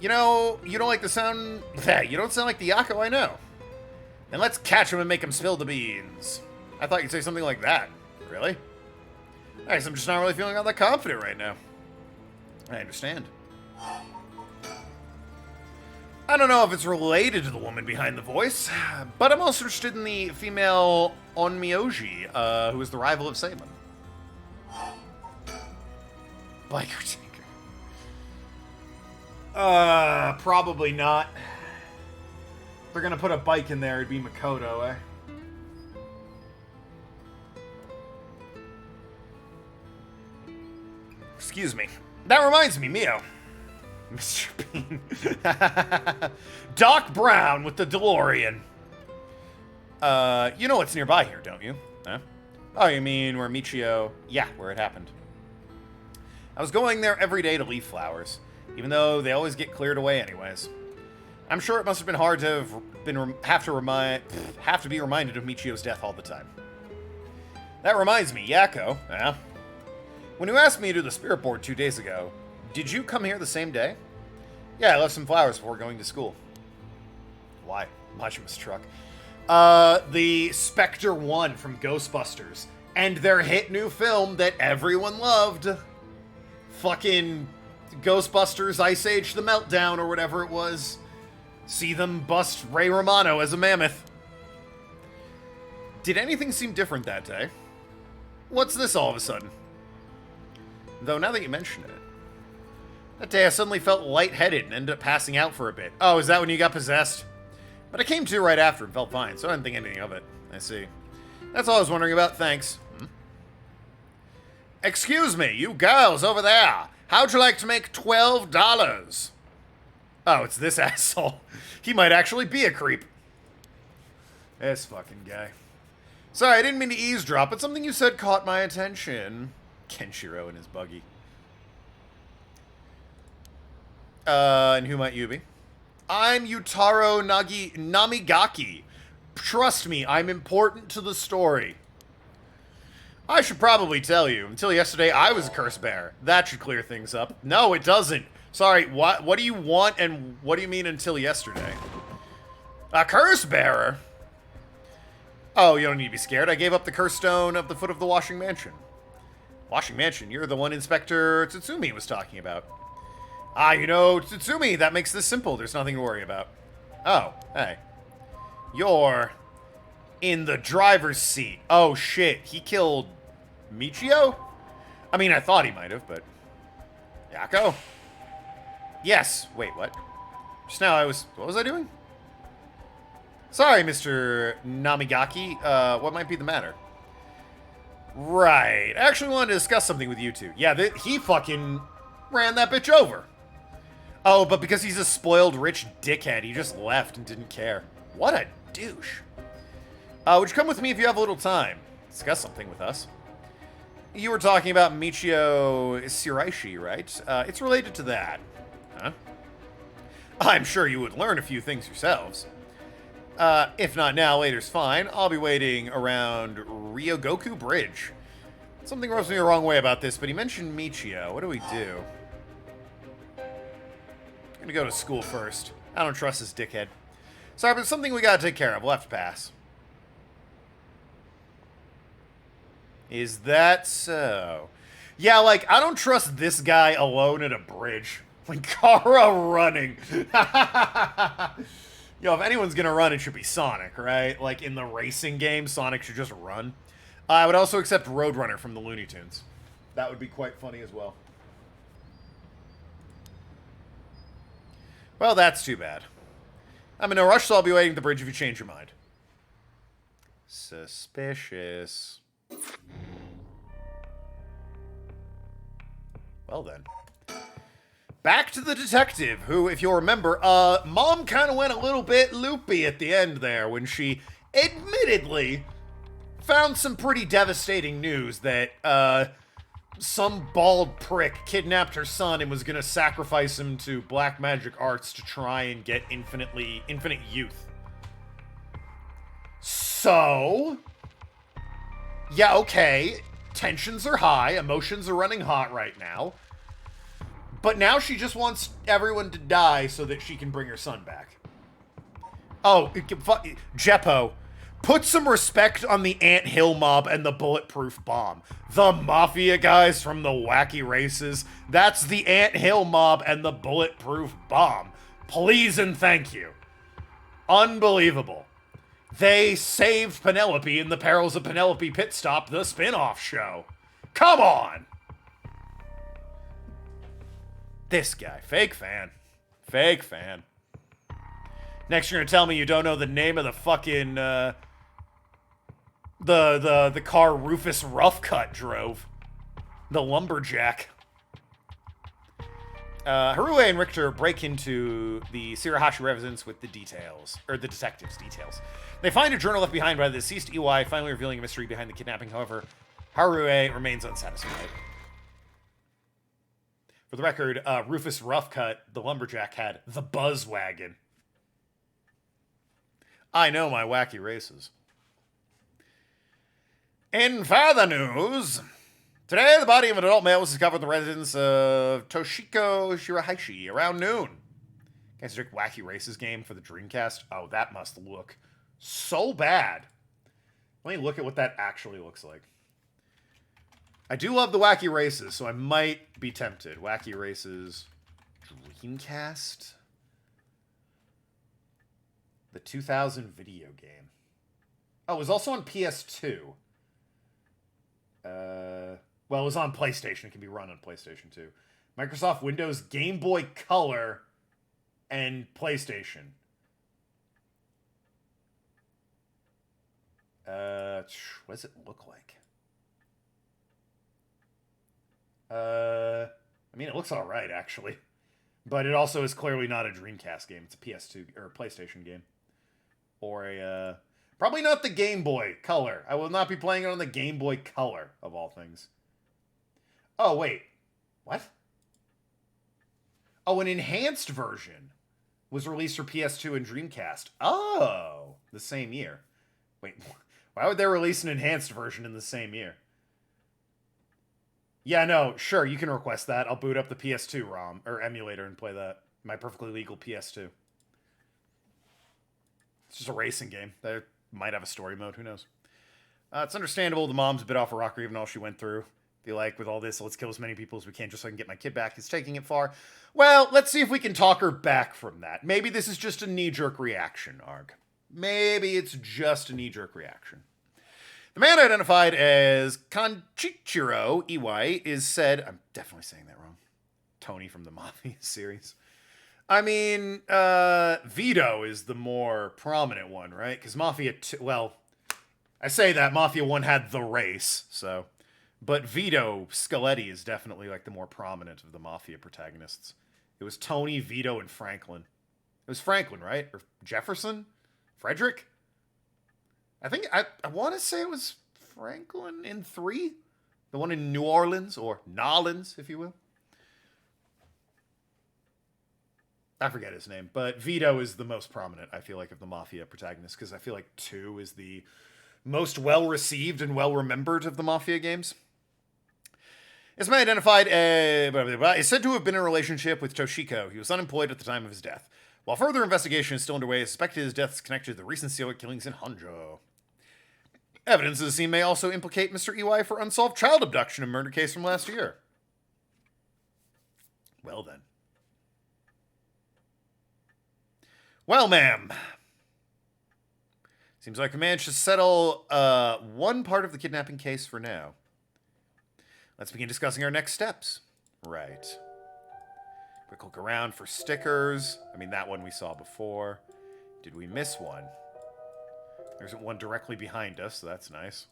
You know, you don't like the sound... You don't sound like the Yako I know. And let's catch him and make him spill the beans. I thought you'd say something like that. Really? I guess I'm just not really feeling all that confident right now. I understand. I don't know if it's related to the woman behind the voice, but I'm also interested in the female Onmyoji, who is the rival of Saban. Biker tanker. Probably not. If they're gonna put a bike in there, it'd be Makoto, eh? Excuse me. That reminds me, Mio. Mr. Bean. Doc Brown with the DeLorean. You know what's nearby here, don't you? Huh? Oh, you mean where Michio... Yeah, where it happened. I was going there every day to leave flowers, even though they always get cleared away anyways. I'm sure it must have been hard to have to be reminded of Michio's death all the time. That reminds me, Yakko. Yeah? When you asked me to do the spirit board 2 days ago, did you come here the same day? Yeah, I left some flowers before going to school. Why? Majima's truck. The Spectre 1 from Ghostbusters. And their hit new film that everyone loved. Fucking Ghostbusters Ice Age The Meltdown or whatever it was. See them bust Ray Romano as a mammoth. Did anything seem different that day? What's this all of a sudden? Though now that you mention it, that day I suddenly felt lightheaded and ended up passing out for a bit. Oh, is that when you got possessed? But I came to right after and felt fine, so I didn't think anything of it. I see. That's all I was wondering about, thanks. Excuse me, you girls over there. How'd you like to make $12? Oh, it's this asshole. He might actually be a creep. This fucking guy. Sorry, I didn't mean to eavesdrop, but something you said caught my attention. Kenshiro and his buggy. And who might you be? I'm Yutaro Namigaki. Trust me, I'm important to the story. I should probably tell you. Until yesterday, I was a curse bearer. That should clear things up. No, it doesn't. Sorry, what do you want and what do you mean until yesterday? A curse bearer? Oh, you don't need to be scared. I gave up the curse stone of the foot of the Washing Mansion. Washing Mansion? You're the one Inspector Tsutsumi was talking about. Ah, you know, Tsutsumi, that makes this simple. There's nothing to worry about. Oh, hey. You're in the driver's seat. Oh, shit. He killed Michio? I mean, I thought he might have, but... Yakko? Yes. Wait, what? Just now I was... What was I doing? Sorry, Mr. Namigaki. What might be the matter? Right. I actually wanted to discuss something with you two. Yeah, he fucking ran that bitch over. Oh, but because he's a spoiled rich dickhead, he just left and didn't care. What a douche. Would you come with me if you have a little time? Discuss something with us. You were talking about Michio Shiraishi, right? It's related to that. Huh? I'm sure you would learn a few things yourselves. If not now, later's fine. I'll be waiting around Ryogoku Bridge. Something rubs me the wrong way about this, but he mentioned Michio. What do we do? I'm gonna go to school first. I don't trust this dickhead. Sorry, but it's something we gotta take care of. We'll have to pass. Is that so? Yeah, like, I don't trust this guy alone at a bridge. Like, Kara running. Yo, if anyone's gonna run, it should be Sonic, right? Like, in the racing game, Sonic should just run. I would also accept Roadrunner from the Looney Tunes. That would be quite funny as well. Well, that's too bad. I'm in no rush, so I'll be waiting at the bridge if you change your mind. Suspicious. Well then. Back to the detective, who, if you'll remember, Mom kind of went a little bit loopy at the end there when she admittedly found some pretty devastating news that, some bald prick kidnapped her son and was gonna sacrifice him to black magic arts to try and get infinite youth. So... yeah, okay, tensions are high, emotions are running hot right now. But now she just wants everyone to die so that she can bring her son back. Oh, Jeppo. Put some respect on the Ant Hill mob and the bulletproof bomb. The Mafia guys from the wacky races. That's the Ant Hill mob and the bulletproof bomb. Please and thank you. Unbelievable. They saved Penelope in the Perils of Penelope Pit Stop, the spin-off show. Come on! This guy. Fake fan. Fake fan. Next you're gonna tell me you don't know the name of the fucking, the car Rufus Roughcut drove. The lumberjack. Harue and Richter break into the Shirahashi residence with the details, or the detectives' details. They find a journal left behind by the deceased EY, finally revealing a mystery behind the kidnapping. However, Harue remains unsatisfied. For the record, Rufus Roughcut, the lumberjack, had the buzz wagon. I know my wacky races. In further news, today the body of an adult male was discovered in the residence of Toshiko Shirahashi around noon. Guys, drink Wacky Races game for the Dreamcast. Oh, that must look so bad. Let me look at what that actually looks like. I do love the Wacky Races, so I might be tempted. Wacky Races Dreamcast? The 2000 video game. Oh, it was also on PS2. Well, it was on PlayStation. It can be run on PlayStation 2. Microsoft Windows, Game Boy Color, and PlayStation. What does it look like? I mean, it looks alright, actually. But it also is clearly not a Dreamcast game. It's a PS2 or a PlayStation game. Or a, probably not the Game Boy Color. I will not be playing it on the Game Boy Color, of all things. Oh, wait. What? Oh, an enhanced version was released for PS2 and Dreamcast. Oh, the same year. Wait, why would they release an enhanced version in the same year? Yeah, no, sure, you can request that. I'll boot up the PS2 ROM, or emulator, and play that. My perfectly legal PS2. It's just a racing game. They might have a story mode, who knows. It's understandable the mom's a bit off a rocker, even all she went through. Be like, with all this, let's kill as many people as we can just so I can get my kid back. It's taking it far. Well, let's see if we can talk her back from that. Maybe this is just a knee-jerk reaction, Arg. Maybe it's just a knee-jerk reaction. The man identified as Kanchichiro Iwai is said... I'm definitely saying that wrong. Tony from the Mafia series. I mean, Vito is the more prominent one, right? Because Mafia 2... Well, I say that. Mafia 1 had the race, so... But Vito Scaletti is definitely like the more prominent of the Mafia protagonists. It was Tony, Vito, and Franklin. It was Franklin, right? Or Jefferson? Frederick? I think, I want to say it was Franklin in 3? The one in New Orleans, or Nolans, if you will. I forget his name, but Vito is the most prominent, I feel like, of the Mafia protagonists, because I feel like 2 is the most well-received and well-remembered of the Mafia games. This man identified is said to have been in a relationship with Toshiko. He was unemployed at the time of his death. While further investigation is still underway, it's suspected his death is connected to the recent serial killings in Honjo. Evidence of the scene may also implicate Mr. Iwai for unsolved child abduction and murder case from last year. Well then. Well, ma'am. Seems like we managed to settle one part of the kidnapping case for now. Let's begin discussing our next steps. Right. Quick look around for stickers. I mean, that one we saw before. Did we miss one? There's one directly behind us, so that's nice.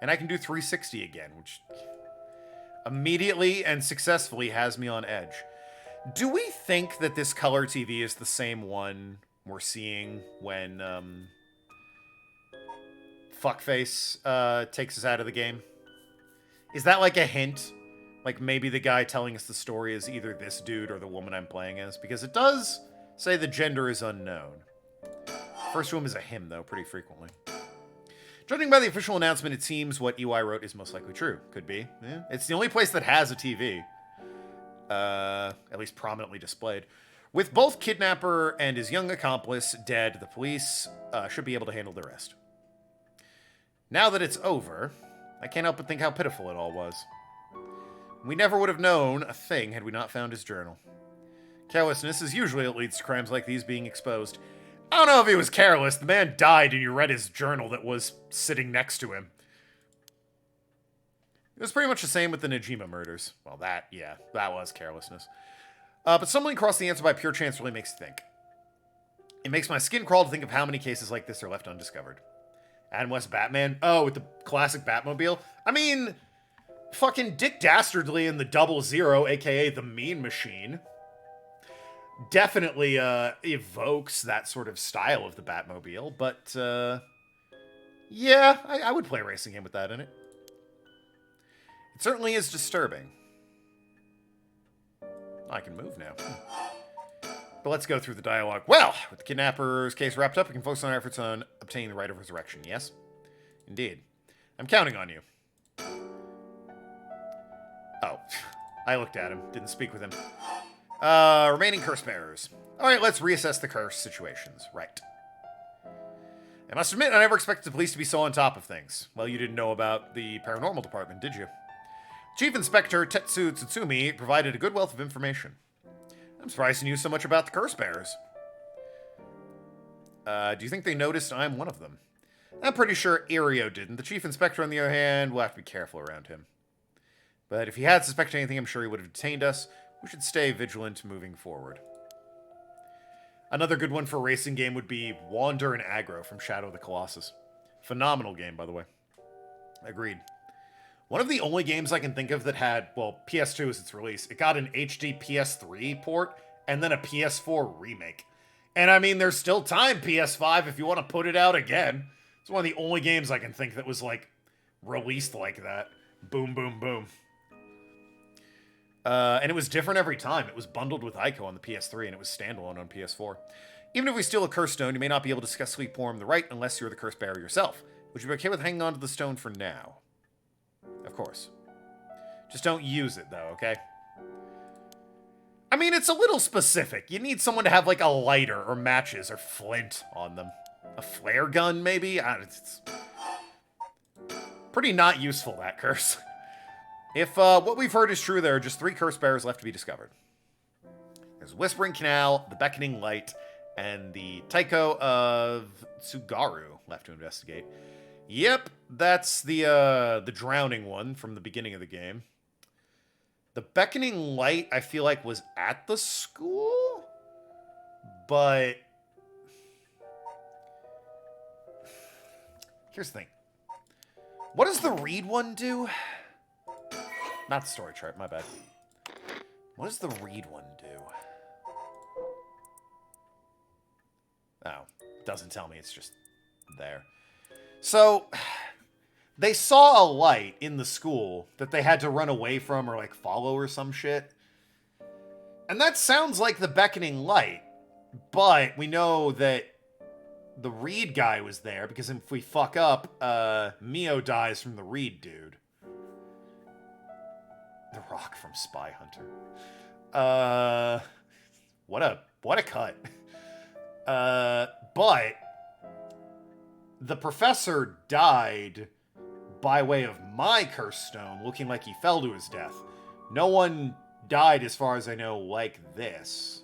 And I can do 360 again, which immediately and successfully has me on edge. Do we think that this color TV is the same one we're seeing when Fuckface takes us out of the game? Is that like a hint? Like maybe the guy telling us the story is either this dude or the woman I'm playing as? Because it does say the gender is unknown. First room is a him, though, pretty frequently. Judging by the official announcement, it seems what EY wrote is most likely true. Could be. Yeah. It's the only place that has a TV. At least prominently displayed. With both kidnapper and his young accomplice dead, the police should be able to handle the rest. Now that it's over, I can't help but think how pitiful it all was. We never would have known a thing had we not found his journal. Carelessness is usually what leads to crimes like these being exposed. I don't know if he was careless. The man died and you read his journal that was sitting next to him. It was pretty much the same with the Najima murders. Well, that was carelessness. But stumbling across the answer by pure chance really makes you think. It makes my skin crawl to think of how many cases like this are left undiscovered. Adam West Batman? Oh, with the classic Batmobile? I mean, fucking Dick Dastardly in the 00, aka the Mean Machine, definitely evokes that sort of style of the Batmobile, but yeah, I would play a racing game with that in it. It certainly is disturbing. I can move now. But let's go through the dialogue. Well, with the kidnapper's case wrapped up, we can focus on our efforts on obtaining the right of resurrection. Yes? Indeed. I'm counting on you. Oh. I looked at him. Didn't speak with him. Remaining curse bearers. Alright, let's reassess the curse situations. Right. I must admit, I never expected the police to be so on top of things. Well, you didn't know about the paranormal department, did you? Chief Inspector Tetsu Tsutsumi provided a good wealth of information. I'm surprised he knew so much about the curse bearers. Do you think they noticed I'm one of them? I'm pretty sure Irio didn't. The Chief Inspector, on the other hand, will have to be careful around him. But if he had suspected anything, I'm sure he would have detained us. We should stay vigilant moving forward. Another good one for a racing game would be Wander and Aggro from Shadow of the Colossus. Phenomenal game, by the way. Agreed. One of the only games I can think of that had, well, PS2 was its release. It got an HD PS3 port and then a PS4 remake. And I mean, there's still time, PS5, if you want to put it out again. It's one of the only games I can think that was, like, released like that. Boom, boom, boom. And it was different every time. It was bundled with Ico on the PS3, and it was standalone on PS4. Even if we steal a curse stone, you may not be able to successfully perform the rite unless you're the curse bearer yourself. Would you be okay with hanging on to the stone for now? Of course. Just don't use it, though, okay? I mean, it's a little specific. You need someone to have, like, a lighter or matches or flint on them. A flare gun, maybe? It's pretty not useful, that curse. If what we've heard is true, there are just 3 curse bearers left to be discovered. There's Whispering Canal, the Beckoning Light, and the Taiko of Tsugaru left to investigate. Yep, that's the drowning one from the beginning of the game. The Beckoning Light, I feel like, was at the school, but here's the thing. What does the Reed one do? Not the story chart, my bad. What does the Reed one do? Oh, doesn't tell me, it's just there. So, they saw a light in the school that they had to run away from or, like, follow or some shit. And that sounds like the Beckoning Light, but we know that the Reed guy was there, because if we fuck up, Mio dies from the Reed dude. The Rock from Spy Hunter. What a cut. But the professor died by way of my curse stone, looking like he fell to his death. No one died, as far as I know, like this.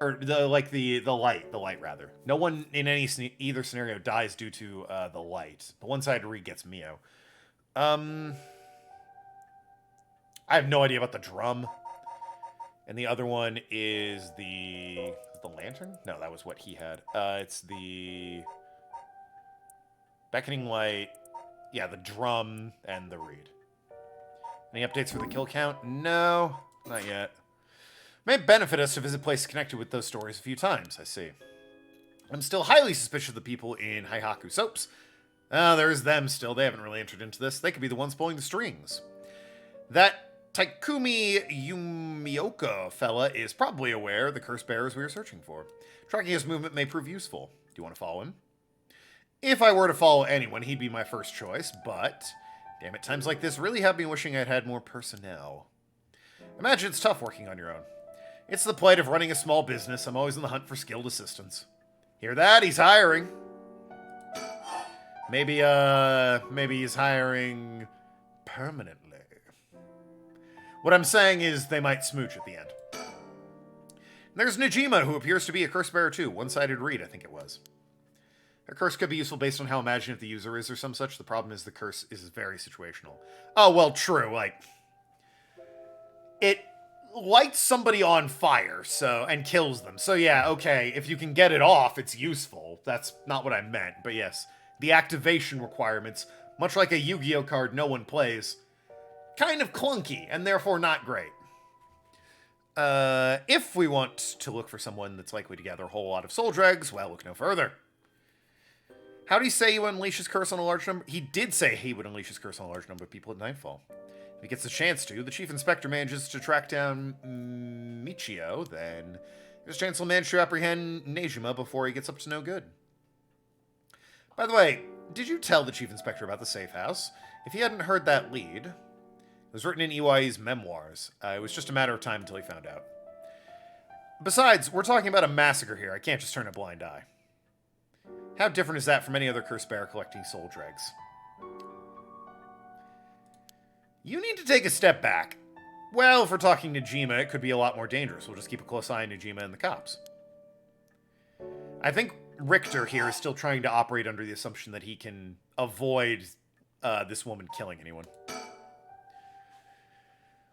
Or the light rather. No one in either scenario dies due to the light. The one side Reed gets Mio. I have no idea about the drum. And the other one is the lantern? No, that was what he had. It's the Beckoning Light. Yeah, the drum and the Reed. Any updates for the kill count? No, not yet. May benefit us to visit places connected with those stories a few times, I see. I'm still highly suspicious of the people in Haihaku Soaps. There's them still. They haven't really entered into this. They could be the ones pulling the strings. That Taikumi Yumioka fella is probably aware of the curse bearers we are searching for. Tracking his movement may prove useful. Do you want to follow him? If I were to follow anyone, he'd be my first choice, but damn it, times like this really have me wishing I'd had more personnel. Imagine it's tough working on your own. It's the plight of running a small business. I'm always on the hunt for skilled assistants. Hear that? He's hiring. Maybe he's hiring permanently. What I'm saying is they might smooch at the end. There's Najima, who appears to be a curse bearer too. One-sided read, I think it was. A curse could be useful based on how imaginative the user is or some such. The problem is the curse is very situational. Oh, well, true. Like, it lights somebody on fire, and kills them. So yeah, okay, if you can get it off, it's useful. That's not what I meant, but yes. The activation requirements, much like a Yu-Gi-Oh card no one plays, kind of clunky, and therefore not great. If we want to look for someone that's likely to gather a whole lot of soul dregs, well, look no further. How do you say you unleash his curse on a large number? He did say he would unleash his curse on a large number of people at nightfall. If he gets the chance to, the Chief Inspector manages to track down Michio, then there's a chance he'll manage to apprehend Nejima before he gets up to no good. By the way, did you tell the Chief Inspector about the safe house? If he hadn't heard that lead, it was written in Iwai's memoirs. It was just a matter of time until he found out. Besides, we're talking about a massacre here. I can't just turn a blind eye. How different is that from any other curse bearer collecting soul dregs? You need to take a step back. Well, if we're talking Najima, it could be a lot more dangerous. We'll just keep a close eye on Najima and the cops. I think Richter here is still trying to operate under the assumption that he can avoid this woman killing anyone.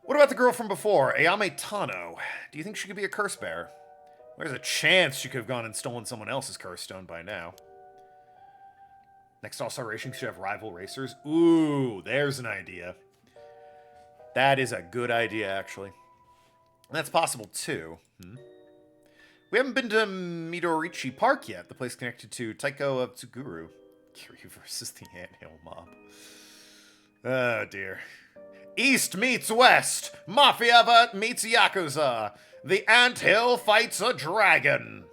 What about the girl from before, Ayame Tano? Do you think she could be a curse bearer? There's a chance she could have gone and stolen someone else's curse stone by now. Next All-Star Racing should have rival racers. Ooh, there's an idea. That is a good idea, actually. That's possible, too. We haven't been to Midorichi Park yet, the place connected to Taiko of Tsuguru. Kiryu versus the Anthill Mob. Oh, dear. East meets West. Mafia meets Yakuza. The Anthill fights a dragon.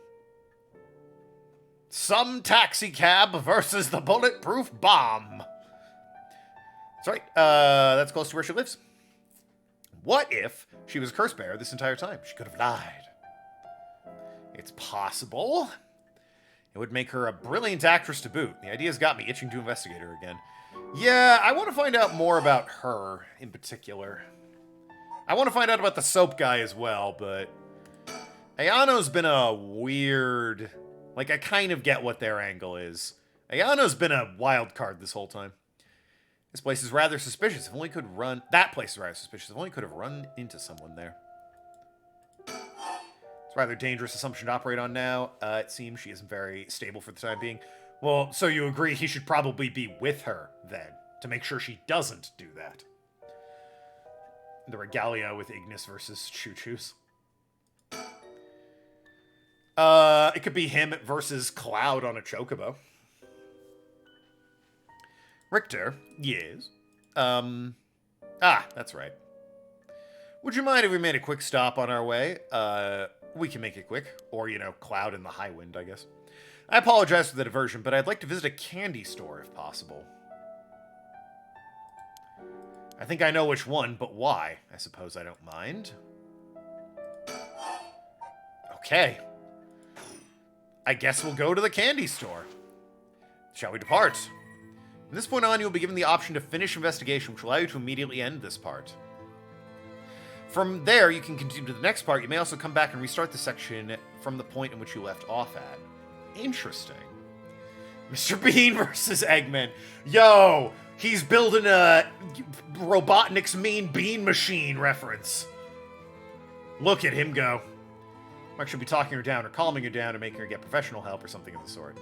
Some taxi cab versus the bulletproof bomb. That's right. That's close to where she lives. What if she was a curse bearer this entire time? She could have lied. It's possible. It would make her a brilliant actress to boot. The idea's got me itching to investigate her again. Yeah, I want to find out more about her in particular. I want to find out about the soap guy as well, but Ayano's been a weird... Like, I kind of get what their angle is. Ayano's been a wild card this whole time. This place is rather suspicious. If only could run... That place is rather suspicious. If only could have run into someone there. It's a rather dangerous assumption to operate on now. It seems she isn't very stable for the time being. Well, so you agree he should probably be with her, then, to make sure she doesn't do that. The regalia with Ignis versus Choo-Choos. It could be him versus Cloud on a chocobo. Richter, yes. That's right. Would you mind if we made a quick stop on our way? We can make it quick. Or, Cloud in the high wind, I guess. I apologize for the diversion, but I'd like to visit a candy store if possible. I think I know which one, but why? I suppose I don't mind. Okay. I guess we'll go to the candy store. Shall we depart? From this point on, you will be given the option to finish investigation, which will allow you to immediately end this part. From there, you can continue to the next part. You may also come back and restart the section from the point in which you left off at. Interesting. Mr. Bean versus Eggman. Yo, he's building a Robotnik's Mean Bean Machine reference. Look at him go. Mark should be talking her down or calming her down or making her get professional help or something of the sort.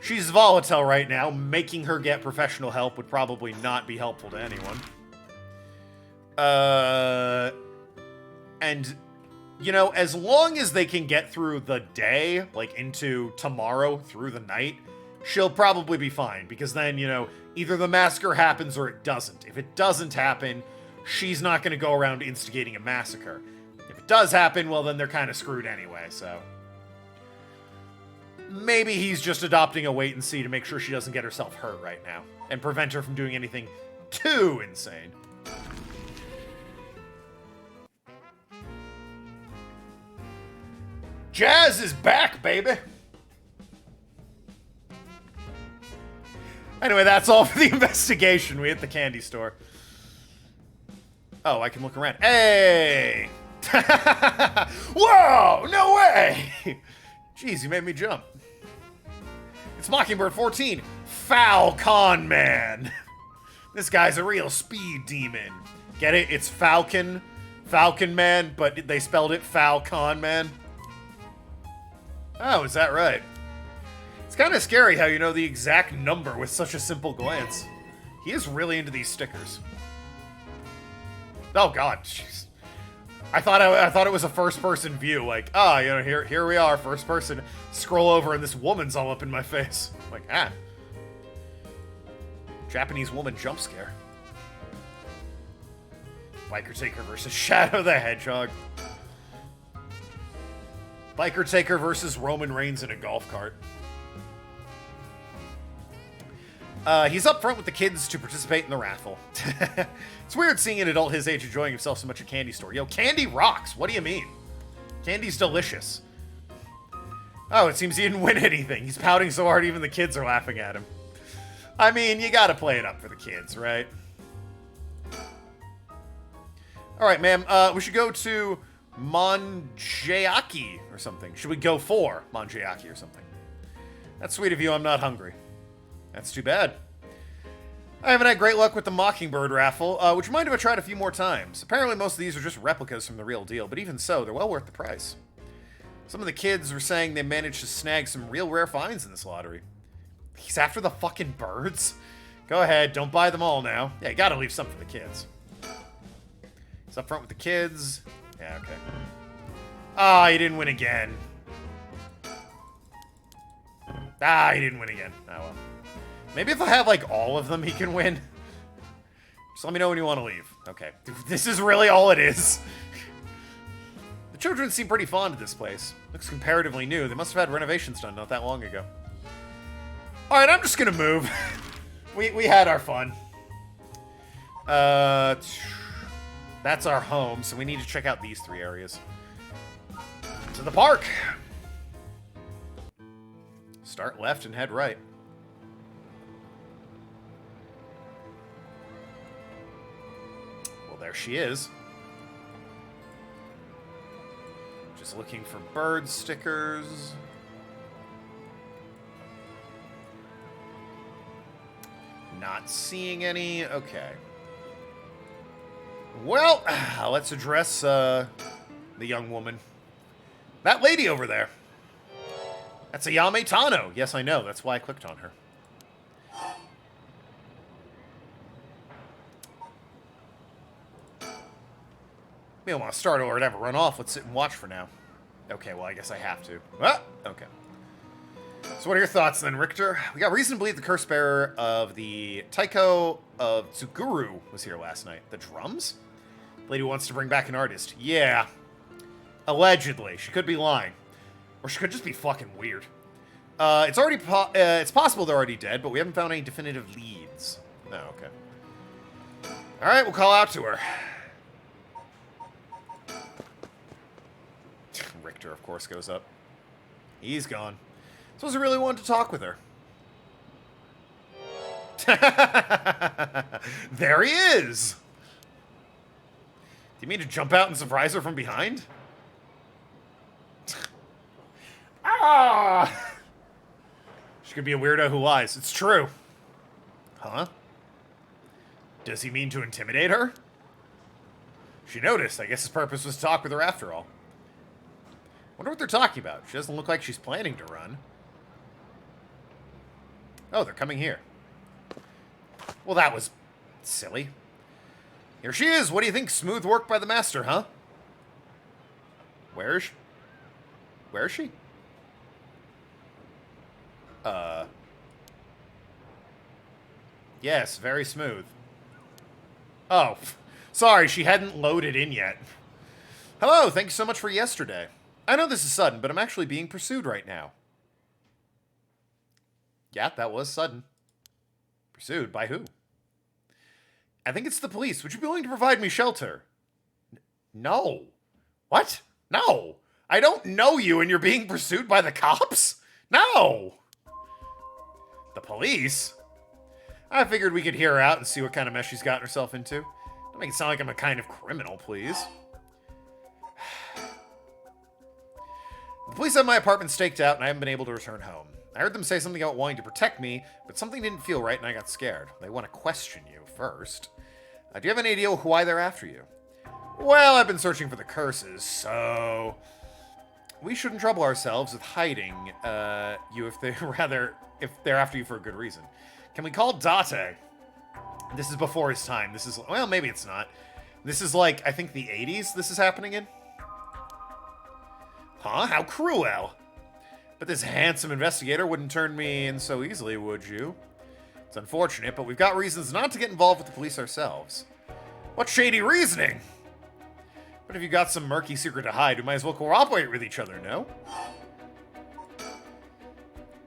She's volatile right now. Making her get professional help would probably not be helpful to anyone. And, as long as they can get through the day, like into tomorrow through the night, she'll probably be fine. Because then, either the massacre happens or it doesn't. If it doesn't happen, she's not going to go around instigating a massacre. If it does happen, well, then they're kind of screwed anyway, so... Maybe he's just adopting a wait and see to make sure she doesn't get herself hurt right now. And prevent her from doing anything too insane. Jazz is back, baby! Anyway, that's all for the investigation. We hit the candy store. Oh, I can look around. Hey! Whoa! No way! Jeez, you made me jump. It's Mockingbird 14. Foul Con Man. This guy's a real speed demon. Get it? It's Falcon Man, but they spelled it Foul Con Man. Oh, is that right? It's kind of scary how you know the exact number with such a simple glance. He is really into these stickers. Oh God, jeez. I thought it was a first-person view. Like, you know, here we are, first person. Scroll over, and this woman's all up in my face. I'm like, Japanese woman jump scare. Biker Taker versus Shadow the Hedgehog. Biker Taker versus Roman Reigns in a golf cart. He's up front with the kids to participate in the raffle. It's weird seeing an adult his age enjoying himself so much at a candy store. Yo, candy rocks. What do you mean? Candy's delicious. Oh, it seems he didn't win anything. He's pouting so hard even the kids are laughing at him. I mean, you gotta play it up for the kids, right? Alright, ma'am. We should go to Manjayaki or something. Should we go for Manjayaki or something? That's sweet of you. I'm not hungry. That's too bad. I haven't had great luck with the Mockingbird raffle, which might have tried a few more times. Apparently most of these are just replicas from the real deal, but even so, they're well worth the price. Some of the kids were saying they managed to snag some real rare finds in this lottery. He's after the fucking birds? Go ahead, don't buy them all now. Yeah, you gotta leave some for the kids. He's up front with the kids. Yeah, okay. Ah, he didn't win again. Ah, he didn't win again. Oh well. Maybe if I have, like, all of them, he can win. Just let me know when you want to leave. Okay. This is really all it is. The children seem pretty fond of this place. Looks comparatively new. They must have had renovations done not that long ago. Alright, I'm just gonna move. We had our fun. That's our home, so we need to check out these 3 areas. To the park! Start left and head right. Well, there she is. Just looking for bird stickers. Not seeing any. Okay. Well, let's address the young woman. That lady over there. That's Ayame Tano. Yes, I know. That's why I clicked on her. We don't want to start or ever run off. Let's sit and watch for now. Okay, well, I guess I have to. Ah, okay. So what are your thoughts then, Richter? We got reason to believe the curse bearer of the Taiko of Tsuguru was here last night. The drums? The lady wants to bring back an artist. Yeah. Allegedly. She could be lying. Or she could just be fucking weird. It's already it's possible they're already dead, but we haven't found any definitive leads. No, okay. Alright, we'll call out to her. Richter, of course, goes up. He's gone. Suppose I really wanted to talk with her. There he is! Do you mean to jump out and surprise her from behind? Ah! She could be a weirdo who lies. It's true. Huh? Does he mean to intimidate her? She noticed. I guess his purpose was to talk with her after all. Wonder what they're talking about. She doesn't look like she's planning to run. Oh, they're coming here. Well, that was silly. Here she is. What do you think? Smooth work by the master, huh? Where is she? Where is she? Yes, very smooth. Oh, sorry, she hadn't loaded in yet. Hello, thank you so much for yesterday. I know this is sudden, but I'm actually being pursued right now. Yeah, that was sudden. Pursued by who? I think it's the police. Would you be willing to provide me shelter? No. What? No. I don't know you and you're being pursued by the cops? No! The police? I figured we could hear her out and see what kind of mess she's gotten herself into. Don't make it sound like I'm a kind of criminal, please. The police have my apartment staked out and I haven't been able to return home. I heard them say something about wanting to protect me, but something didn't feel right and I got scared. They want to question you first. Do you have any idea why they're after you? Well, I've been searching for the curses, so... we shouldn't trouble ourselves with hiding you if they're after you for a good reason. Can we call Date? This is before his time. This is... well, maybe it's not. This is like, I think the 80s this is happening in? Huh? How cruel. But this handsome investigator wouldn't turn me in so easily, would you? It's unfortunate, but we've got reasons not to get involved with the police ourselves. What shady reasoning? But if you got some murky secret to hide, we might as well cooperate with each other, no?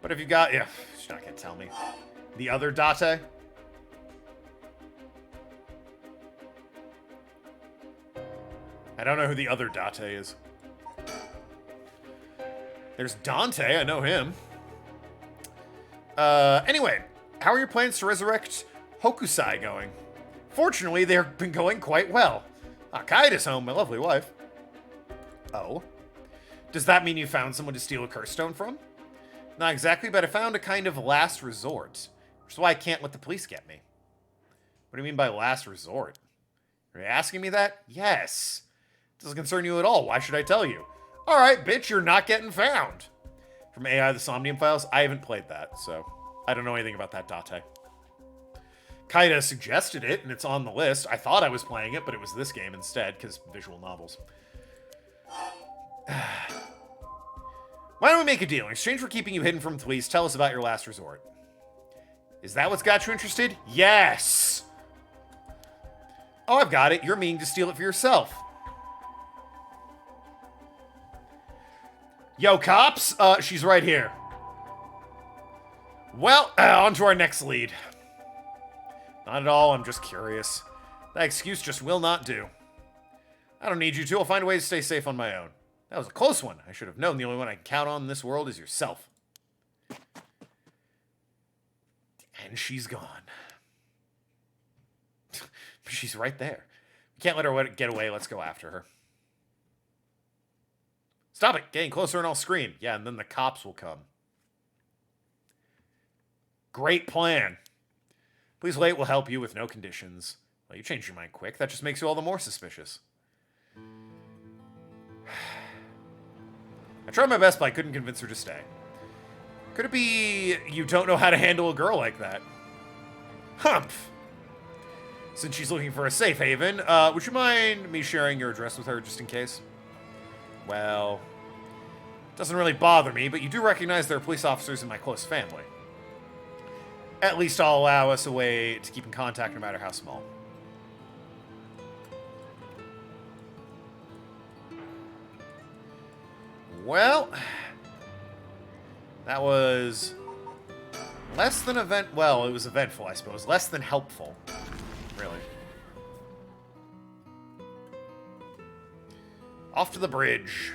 But if you got... yeah, she's not gonna tell me. The other Date? I don't know who the other Date is. There's Dante, I know him. Anyway, how are your plans to resurrect Hokusai going? Fortunately, they've been going quite well. Kaida's home, my lovely wife. Oh? Does that mean you found someone to steal a curse stone from? Not exactly, but I found a kind of last resort. Which is why I can't let the police get me. What do you mean by last resort? Are you asking me that? Yes. It doesn't concern you at all. Why should I tell you? Alright, bitch, you're not getting found. From AI the Somnium Files, I haven't played that, so I don't know anything about that Date. Kaida suggested it, and it's on the list. I thought I was playing it, but it was this game instead, because visual novels. Why don't we make a deal? In exchange for keeping you hidden from police, tell us about your last resort. Is that what's got you interested? Yes! Oh, I've got it. You're meaning to steal it for yourself. Yo, cops! She's right here. Well, on to our next lead. Not at all, I'm just curious. That excuse just will not do. I don't need you to. I'll find a way to stay safe on my own. That was a close one. I should have known the only one I can count on in this world is yourself. And she's gone. She's right there. We can't let her get away. Let's go after her. Stop it. Getting closer and I'll scream. Yeah, and then the cops will come. Great plan. Please wait, we'll help you with no conditions. Well, you changed your mind quick. That just makes you all the more suspicious. I tried my best, but I couldn't convince her to stay. Could it be you don't know how to handle a girl like that? Humph. Since she's looking for a safe haven, would you mind me sharing your address with her just in case? Well, it doesn't really bother me, but you do recognize there are police officers in my close family. At least I'll allow us a way to keep in contact no matter how small. Well, that was less than well, it was eventful, I suppose. Less than helpful, really. Off to the bridge.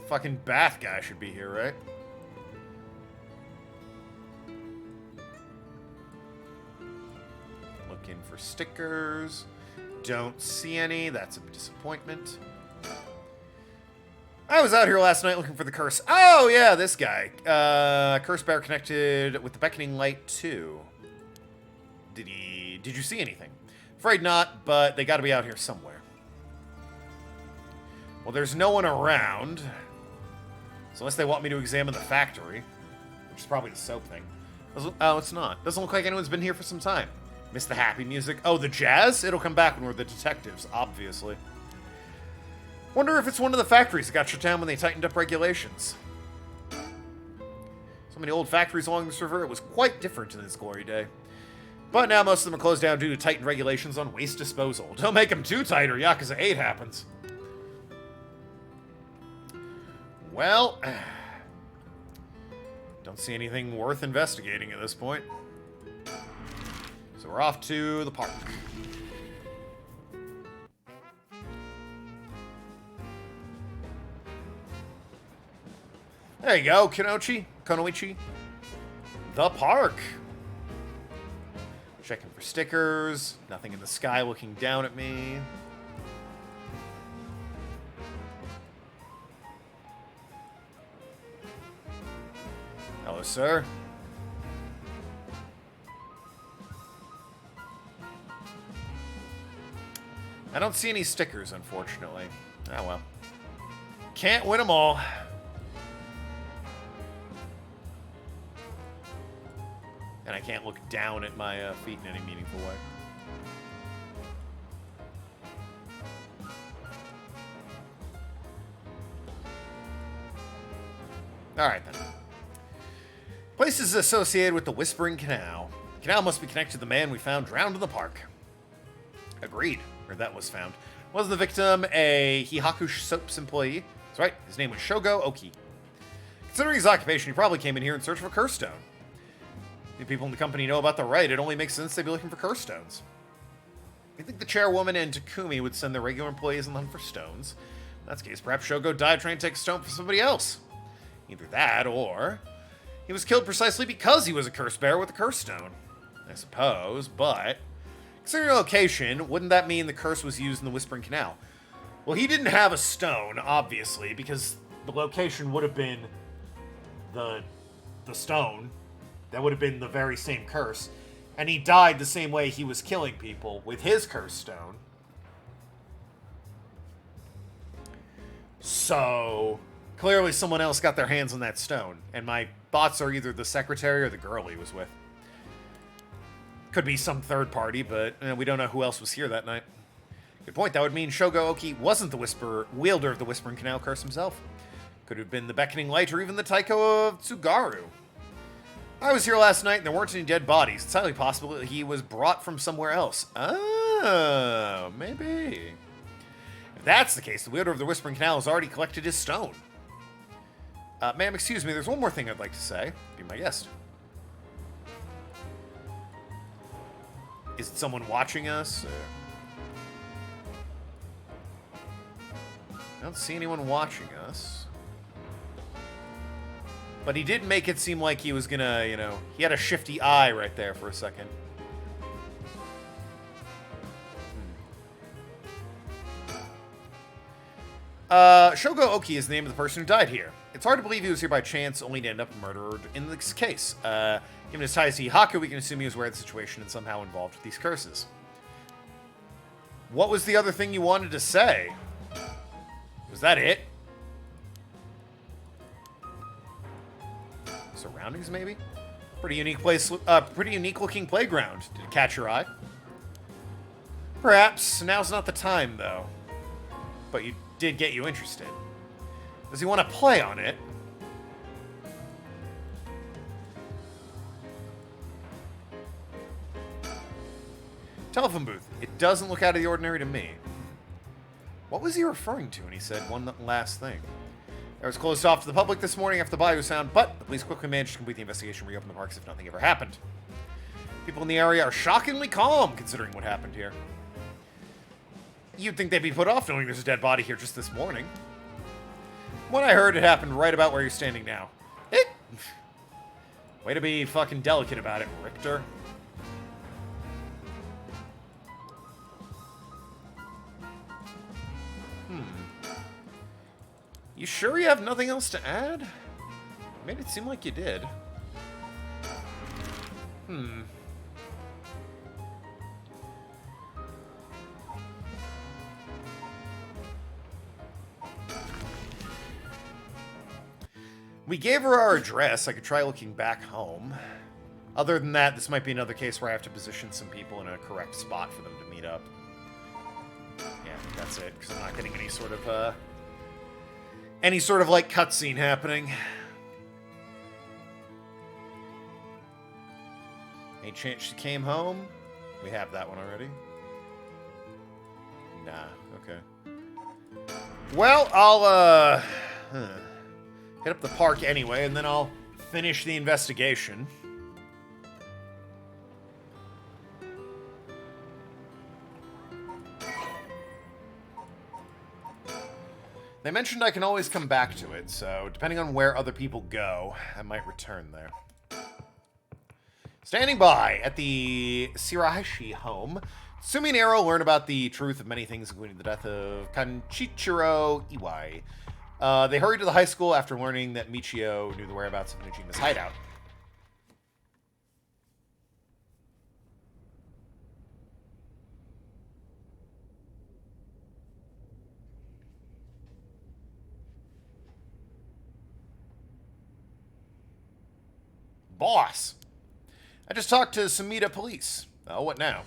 Fucking bath guy should be here, right? Looking for stickers. Don't see any. That's a disappointment. I was out here last night looking for the curse. Oh, yeah, this guy. Curse bear connected with the beckoning light, too. Did you see anything? Afraid not, but they gotta be out here somewhere. Well, there's no one around. So unless they want me to examine the factory, which is probably the soap thing. Oh, it's not. Doesn't look like anyone's been here for some time. Miss the happy music. Oh, the jazz? It'll come back when we're the detectives, obviously. Wonder if it's one of the factories that got shut down when they tightened up regulations. So many old factories along this river, it was quite different in its glory day. But now most of them are closed down due to tightened regulations on waste disposal. Don't make them too tight or Yakuza 8 happens. Well, don't see anything worth investigating at this point. So we're off to the park. There you go, Konoichi. The park. Checking for stickers. Nothing in the sky looking down at me. Hello, sir. I don't see any stickers, unfortunately. Oh, well. Can't win them all. And I can't look down at my feet in any meaningful way. Alright, then. Place is associated with the Whispering Canal. The canal must be connected to the man we found drowned in the park. Agreed. Or that was found. Was the victim a Hihaku Soaps employee? That's right. His name was Shogo Oki. Considering his occupation, he probably came in here in search of a curse stone. If people in the company know about the right, it only makes sense they'd be looking for curse stones. I think the chairwoman and Takumi would send their regular employees on the hunt for stones. In that case, perhaps Shogo died trying to take a stone for somebody else. Either that, or he was killed precisely because he was a curse bearer with a curse stone. I suppose, but considering the location, wouldn't that mean the curse was used in the Whispering Canal? Well, he didn't have a stone, obviously, because the location would have been the stone. That would have been the very same curse. And he died the same way he was killing people, with his curse stone. So, clearly someone else got their hands on that stone. And my thoughts are either the secretary or the girl he was with. Could be some third party, but we don't know who else was here that night. Good point. That would mean Shogo Oki wasn't the wielder of the Whispering Canal curse himself. Could have been the Beckoning Light or even the Taiko of Tsugaru. I was here last night and there weren't any dead bodies. It's highly possible that he was brought from somewhere else. Oh, maybe. If that's the case, the wielder of the Whispering Canal has already collected his stone. Ma'am, excuse me, there's one more thing I'd like to say. Be my guest. Is it someone watching us? I don't see anyone watching us. But he did make it seem like he was gonna, he had a shifty eye right there for a second. Shogo Oki is the name of the person who died here. It's hard to believe he was here by chance, only to end up murdered in this case. Given his ties to Hihaku, we can assume he was aware of the situation and somehow involved with these curses. What was the other thing you wanted to say? Was that it? Surroundings, maybe? Pretty unique place, pretty unique looking playground. Did it catch your eye? Perhaps. Now's not the time, though. But you did get you interested. Does he want to play on it? Telephone booth. It doesn't look out of the ordinary to me. What was he referring to when he said one last thing? It was closed off to the public this morning after the body was found, but the police quickly managed to complete the investigation and reopen the park as if nothing ever happened. People in the area are shockingly calm considering what happened here. You'd think they'd be put off knowing there's a dead body here just this morning. When I heard, it happened right about where you're standing now. Way to be fucking delicate about it, Richter. You sure you have nothing else to add? Made it seem like you did. We gave her our address. I could try looking back home. Other than that, this might be another case where I have to position some people in a correct spot for them to meet up. Yeah, that's it, because I'm not getting any sort of like cutscene happening. Any chance she came home? We have that one already. Nah, okay. Well, I'll hit up the park anyway, and then I'll finish the investigation. They mentioned I can always come back to it, so depending on where other people go, I might return there. Standing by at the Shirahashi home, Sumi and Ero learn about the truth of many things, including the death of Kanchichiro Iwai. They hurry to the high school after learning that Michio knew the whereabouts of Nijima's hideout. Boss! I just talked to Sumida police. Oh, what now?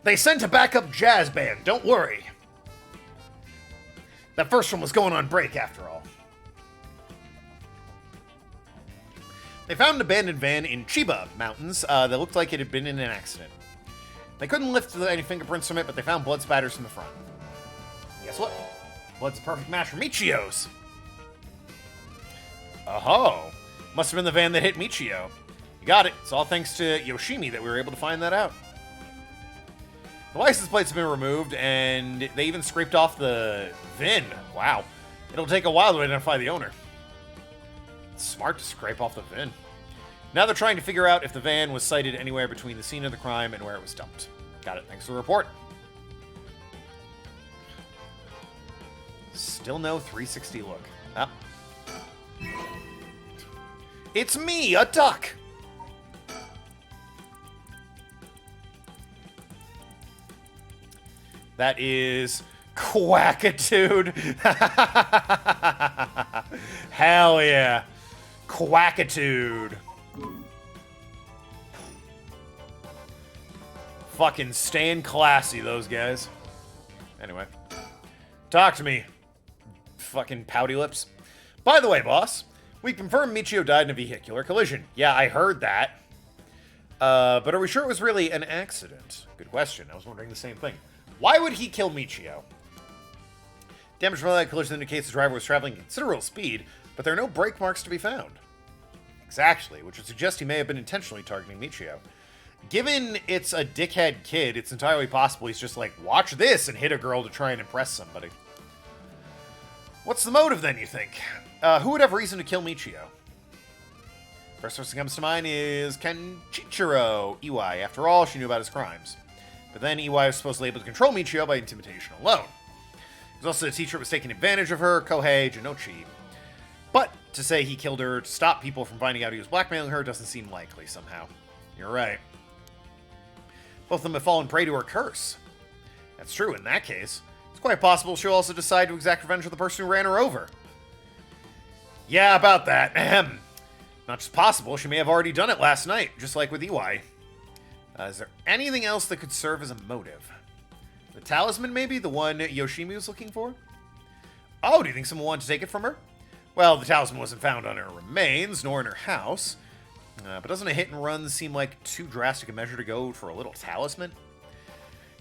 They sent a backup jazz band, don't worry. That first one was going on break, after all. They found an abandoned van in Chiba Mountains that looked like it had been in an accident. They couldn't lift any fingerprints from it, but they found blood spatters from the front. Guess what? Blood's a perfect match for Michio's. Oh, must have been the van that hit Michio. You got it. It's all thanks to Yoshimi that we were able to find that out. The license plates have been removed, and they even scraped off the VIN. Wow. It'll take a while to identify the owner. It's smart to scrape off the VIN. Now they're trying to figure out if the van was sighted anywhere between the scene of the crime and where it was dumped. Got it. Thanks for the report. Still no 360 look. Oh. It's me, a duck! That is Quackitude. Hell yeah. Quackitude. Fucking staying classy, those guys. Anyway. Talk to me. Fucking pouty lips. By the way, boss, we confirmed Michio died in a vehicular collision. Yeah, I heard that. But are we sure it was really an accident? Good question. I was wondering the same thing. Why would he kill Michio? Damage from that collision indicates the driver was traveling at considerable speed, but there are no brake marks to be found. Exactly, which would suggest he may have been intentionally targeting Michio. Given it's a dickhead kid, it's entirely possible he's just like, watch this, and hit a girl to try and impress somebody. What's the motive then, you think? Who would have reason to kill Michio? First person that comes to mind is Kanchichiro Iwai. After all, she knew about his crimes. But then Iwai was supposedly able to control Michio by intimidation alone. He was also a teacher that was taking advantage of her, Kohei Jinochi. But to say he killed her to stop people from finding out he was blackmailing her doesn't seem likely somehow. You're right. Both of them have fallen prey to her curse. That's true in that case. It's quite possible she'll also decide to exact revenge on the person who ran her over. Yeah, about that. Ahem. Not just possible, she may have already done it last night, just like with Iwai. Is there anything else that could serve as a motive? The talisman, maybe? The one Yoshimi was looking for? Oh, do you think someone wanted to take it from her? Well, the talisman wasn't found on her remains, nor in her house. But doesn't a hit and run seem like too drastic a measure to go for a little talisman?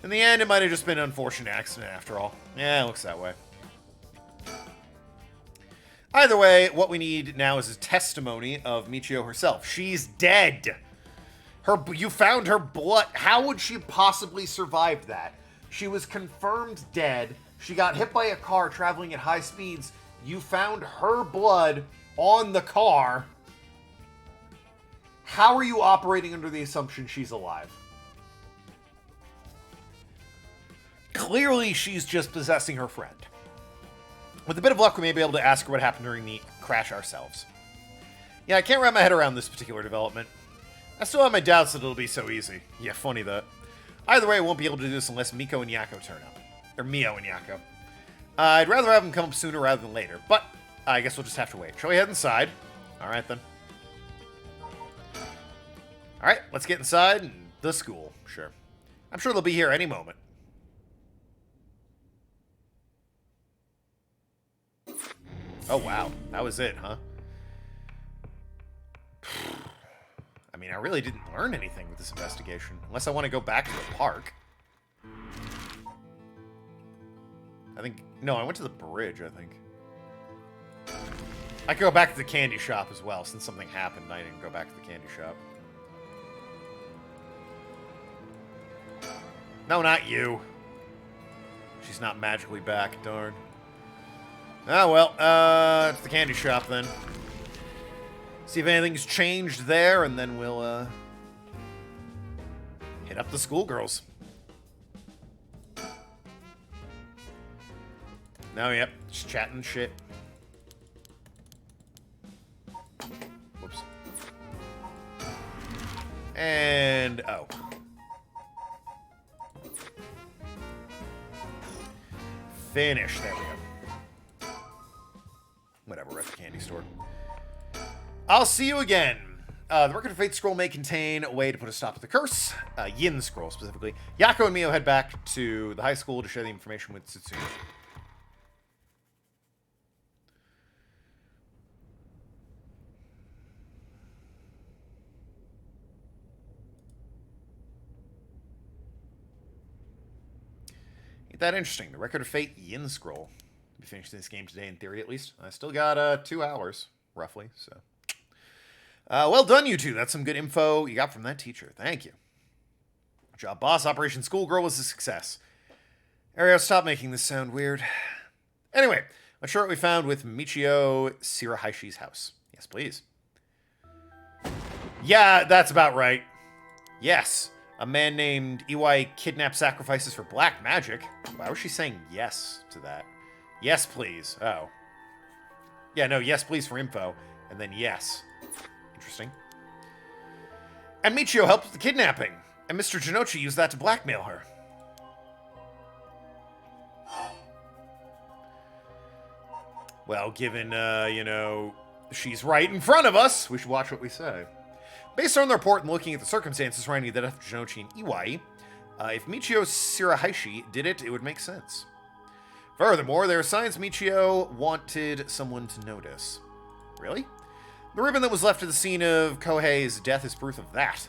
In the end, it might have just been an unfortunate accident after all. Yeah, it looks that way. Either way, what we need now is a testimony of Michio herself. She's dead! You found her blood. How would she possibly survive that? She was confirmed dead. She got hit by a car traveling at high speeds. You found her blood on the car. How are you operating under the assumption she's alive? Clearly, she's just possessing her friend. With a bit of luck, we may be able to ask her what happened during the crash ourselves. Yeah, I can't wrap my head around this particular development. I still have my doubts that it'll be so easy. Yeah, funny that. Either way, I won't be able to do this unless Miko and Yako turn up. Or Mio and Yako. I'd rather have them come up sooner rather than later, but I guess we'll just have to wait. Shall we head inside? Alright then. Alright, let's get inside and the school. Sure. I'm sure they'll be here any moment. Oh wow, that was it, huh? I mean, I really didn't learn anything with this investigation. Unless I want to go back to the park. I think... No, I went to the bridge, I think. I could go back to the candy shop as well. Since something happened, I didn't go back to the candy shop. No, not you. She's not magically back, darn. Oh, well, it's the candy shop then. See if anything's changed there, and then we'll, hit up the schoolgirls. No, yep, just chatting shit. Whoops. And, oh. Finish, there we go. Whatever, we're at the candy store. I'll see you again. The Record of Fate scroll may contain a way to put a stop to the curse. Yin scroll, specifically. Yako and Mio head back to the high school to share the information with Tsutsumi. Ain't that interesting? The Record of Fate Yin scroll. I'll be finishing this game today, in theory, at least. I still got 2 hours, roughly, so... well done, you two. That's some good info you got from that teacher. Thank you. Good job, boss. Operation Schoolgirl was a success. Ario, stop making this sound weird. Anyway, let's show what we found with Michio Shirahaishi's house. Yes, please. Yeah, that's about right. Yes. A man named Iwai kidnapped sacrifices for black magic. Why was she saying yes to that? Yes, please. Oh. Yeah, no, yes, please for info. And then yes. Interesting. And Michio helped with the kidnapping. And Mr. Jinochi used that to blackmail her. Well, given, you know, she's right in front of us, we should watch what we say. Based on the report and looking at the circumstances surrounding the death of Jinochi and Iwai, if Michio Shirahaishi did it, it would make sense. Furthermore, there are signs Michio wanted someone to notice. Really? The ribbon that was left at the scene of Kohei's death is proof of that.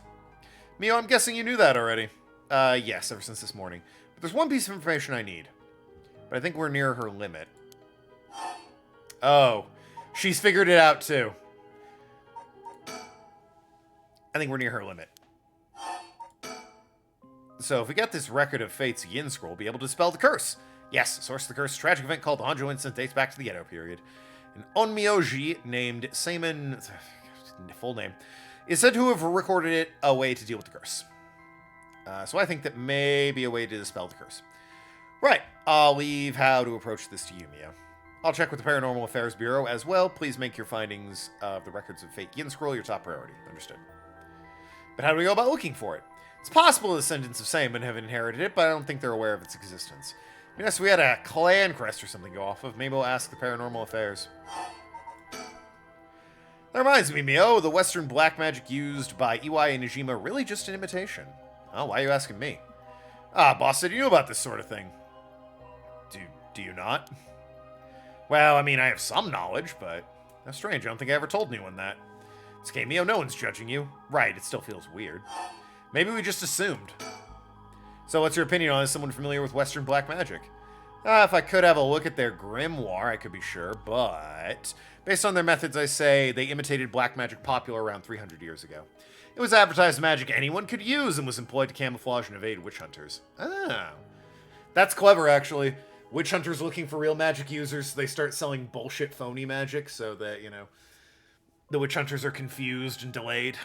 Mio, I'm guessing you knew that already. Yes, ever since this morning. But there's one piece of information I need. But I think we're near her limit. Oh, she's figured it out too. I think we're near her limit. So if we get this Record of Fate's Yin scroll, we'll be able to dispel the curse. Yes, the source of the curse, a tragic event called the Hanjo Incident, dates back to the Edo period. An onmyoji named Seiman, full name, is said to have recorded a way to deal with the curse. So I think that may be a way to dispel the curse. Right, I'll leave how to approach this to you, Mio. I'll check with the Paranormal Affairs Bureau as well. Please make your findings of the Records of Fate Yin scroll your top priority. Understood. But how do we go about looking for it? It's possible the descendants of Seiman have inherited it, but I don't think they're aware of its existence. I mean, if we had a clan crest or something to go off of, maybe we'll ask the Paranormal Affairs. That reminds me, Mio, the Western black magic used by Iwai and Nijima really just an imitation. Oh, why are you asking me? Ah, boss said you knew about this sort of thing. Do you not? Well, I mean, I have some knowledge, but that's strange. I don't think I ever told anyone that. It's okay, Mio, no one's judging you. Right, it still feels weird. Maybe we just assumed. So what's your opinion on it? Is someone familiar with Western black magic? If I could have a look at their grimoire, I could be sure, but based on their methods, I say they imitated black magic popular around 300 years ago. It was advertised magic anyone could use and was employed to camouflage and evade witch hunters. Oh. That's clever, actually. Witch hunters looking for real magic users, so they start selling bullshit phony magic so that, you know, the witch hunters are confused and delayed.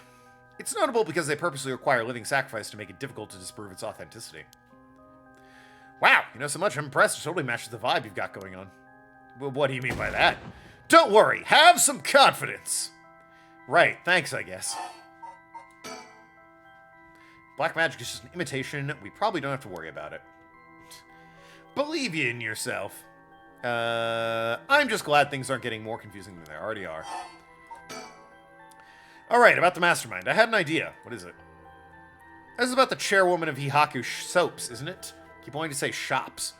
It's notable because they purposely require living sacrifice to make it difficult to disprove its authenticity. Wow, you know so much, I'm impressed. It totally matches the vibe you've got going on. Well, what do you mean by that? Don't worry, have some confidence. Right, thanks, I guess. Black magic is just an imitation. We probably don't have to worry about it. Believe you in yourself. I'm just glad things aren't getting more confusing than they already are. Alright, about the mastermind. I had an idea. What is it? This is about the chairwoman of Hihaku Soaps, isn't it? Keep wanting to say shops.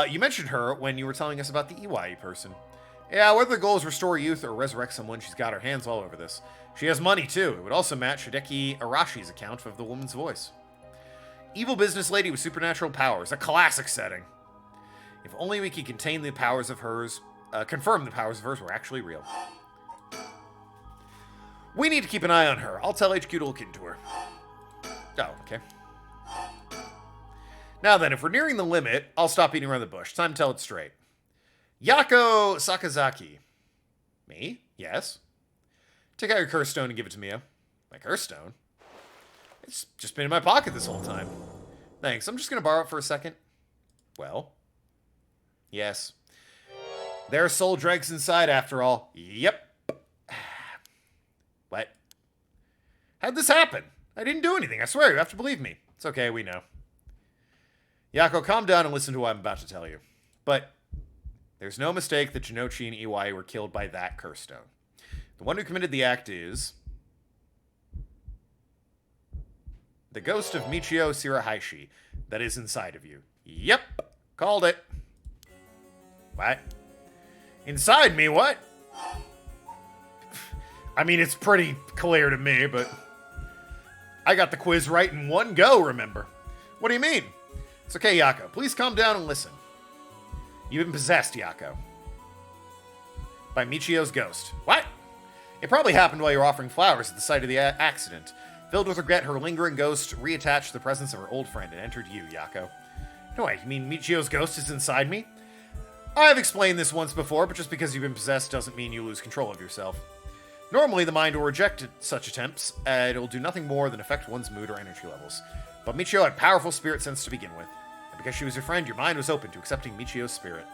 You mentioned her when you were telling us about the Iwai person. Yeah, whether the goal is restore youth or resurrect someone, she's got her hands all over this. She has money, too. It would also match Hideki Arashi's account of the woman's voice. Evil business lady with supernatural powers. A classic setting. If only we could contain the powers of hers, confirm the powers of hers were actually real. We need to keep an eye on her. I'll tell HQ to look into her. Oh, okay. Now then, if we're nearing the limit, I'll stop beating around the bush. Time to tell it straight. Yako Sakazaki. Me? Yes. Take out your curse stone and give it to Mia. My curse stone? It's just been in my pocket this whole time. Thanks. I'm just going to borrow it for a second. Well? Yes. There are soul dregs inside after all. Yep. What? How'd this happen? I didn't do anything. I swear, you have to believe me. It's okay, we know. Yako, calm down and listen to what I'm about to tell you. But there's no mistake that Jinochi and Iwai were killed by that curse stone. The one who committed the act is the ghost of Michio Shirahaishi that is inside of you. Yep. Called it. What? Inside me, what? I mean, it's pretty clear to me, but I got the quiz right in one go, remember? What do you mean? It's okay, Yako. Please calm down and listen. You've been possessed, Yako. By Michio's ghost. What? It probably happened while you were offering flowers at the site of the accident. Filled with regret, her lingering ghost reattached to the presence of her old friend and entered you, Yako. No way, you mean Michio's ghost is inside me? I've explained this once before, but just because you've been possessed doesn't mean you lose control of yourself. Normally, the mind will reject such attempts, and it'll do nothing more than affect one's mood or energy levels. But Michio had powerful spirit sense to begin with. And because she was your friend, your mind was open to accepting Michio's spirit.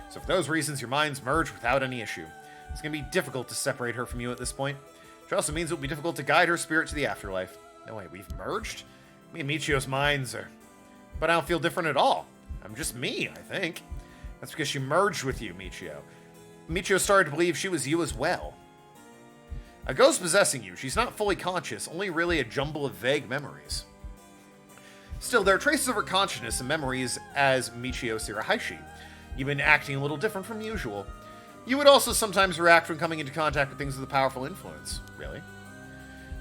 So for those reasons, your minds merge without any issue. It's going to be difficult to separate her from you at this point. Which also means it will be difficult to guide her spirit to the afterlife. No way, we've merged? Me and Michio's minds are... But I don't feel different at all. I'm just me, I think. That's because she merged with you, Michio. Michio started to believe she was you as well. A ghost possessing you, she's not fully conscious, only really a jumble of vague memories. Still, there are traces of her consciousness and memories as Michio Shirahaishi. You've been acting a little different from usual. You would also sometimes react when coming into contact with things with a powerful influence. Really?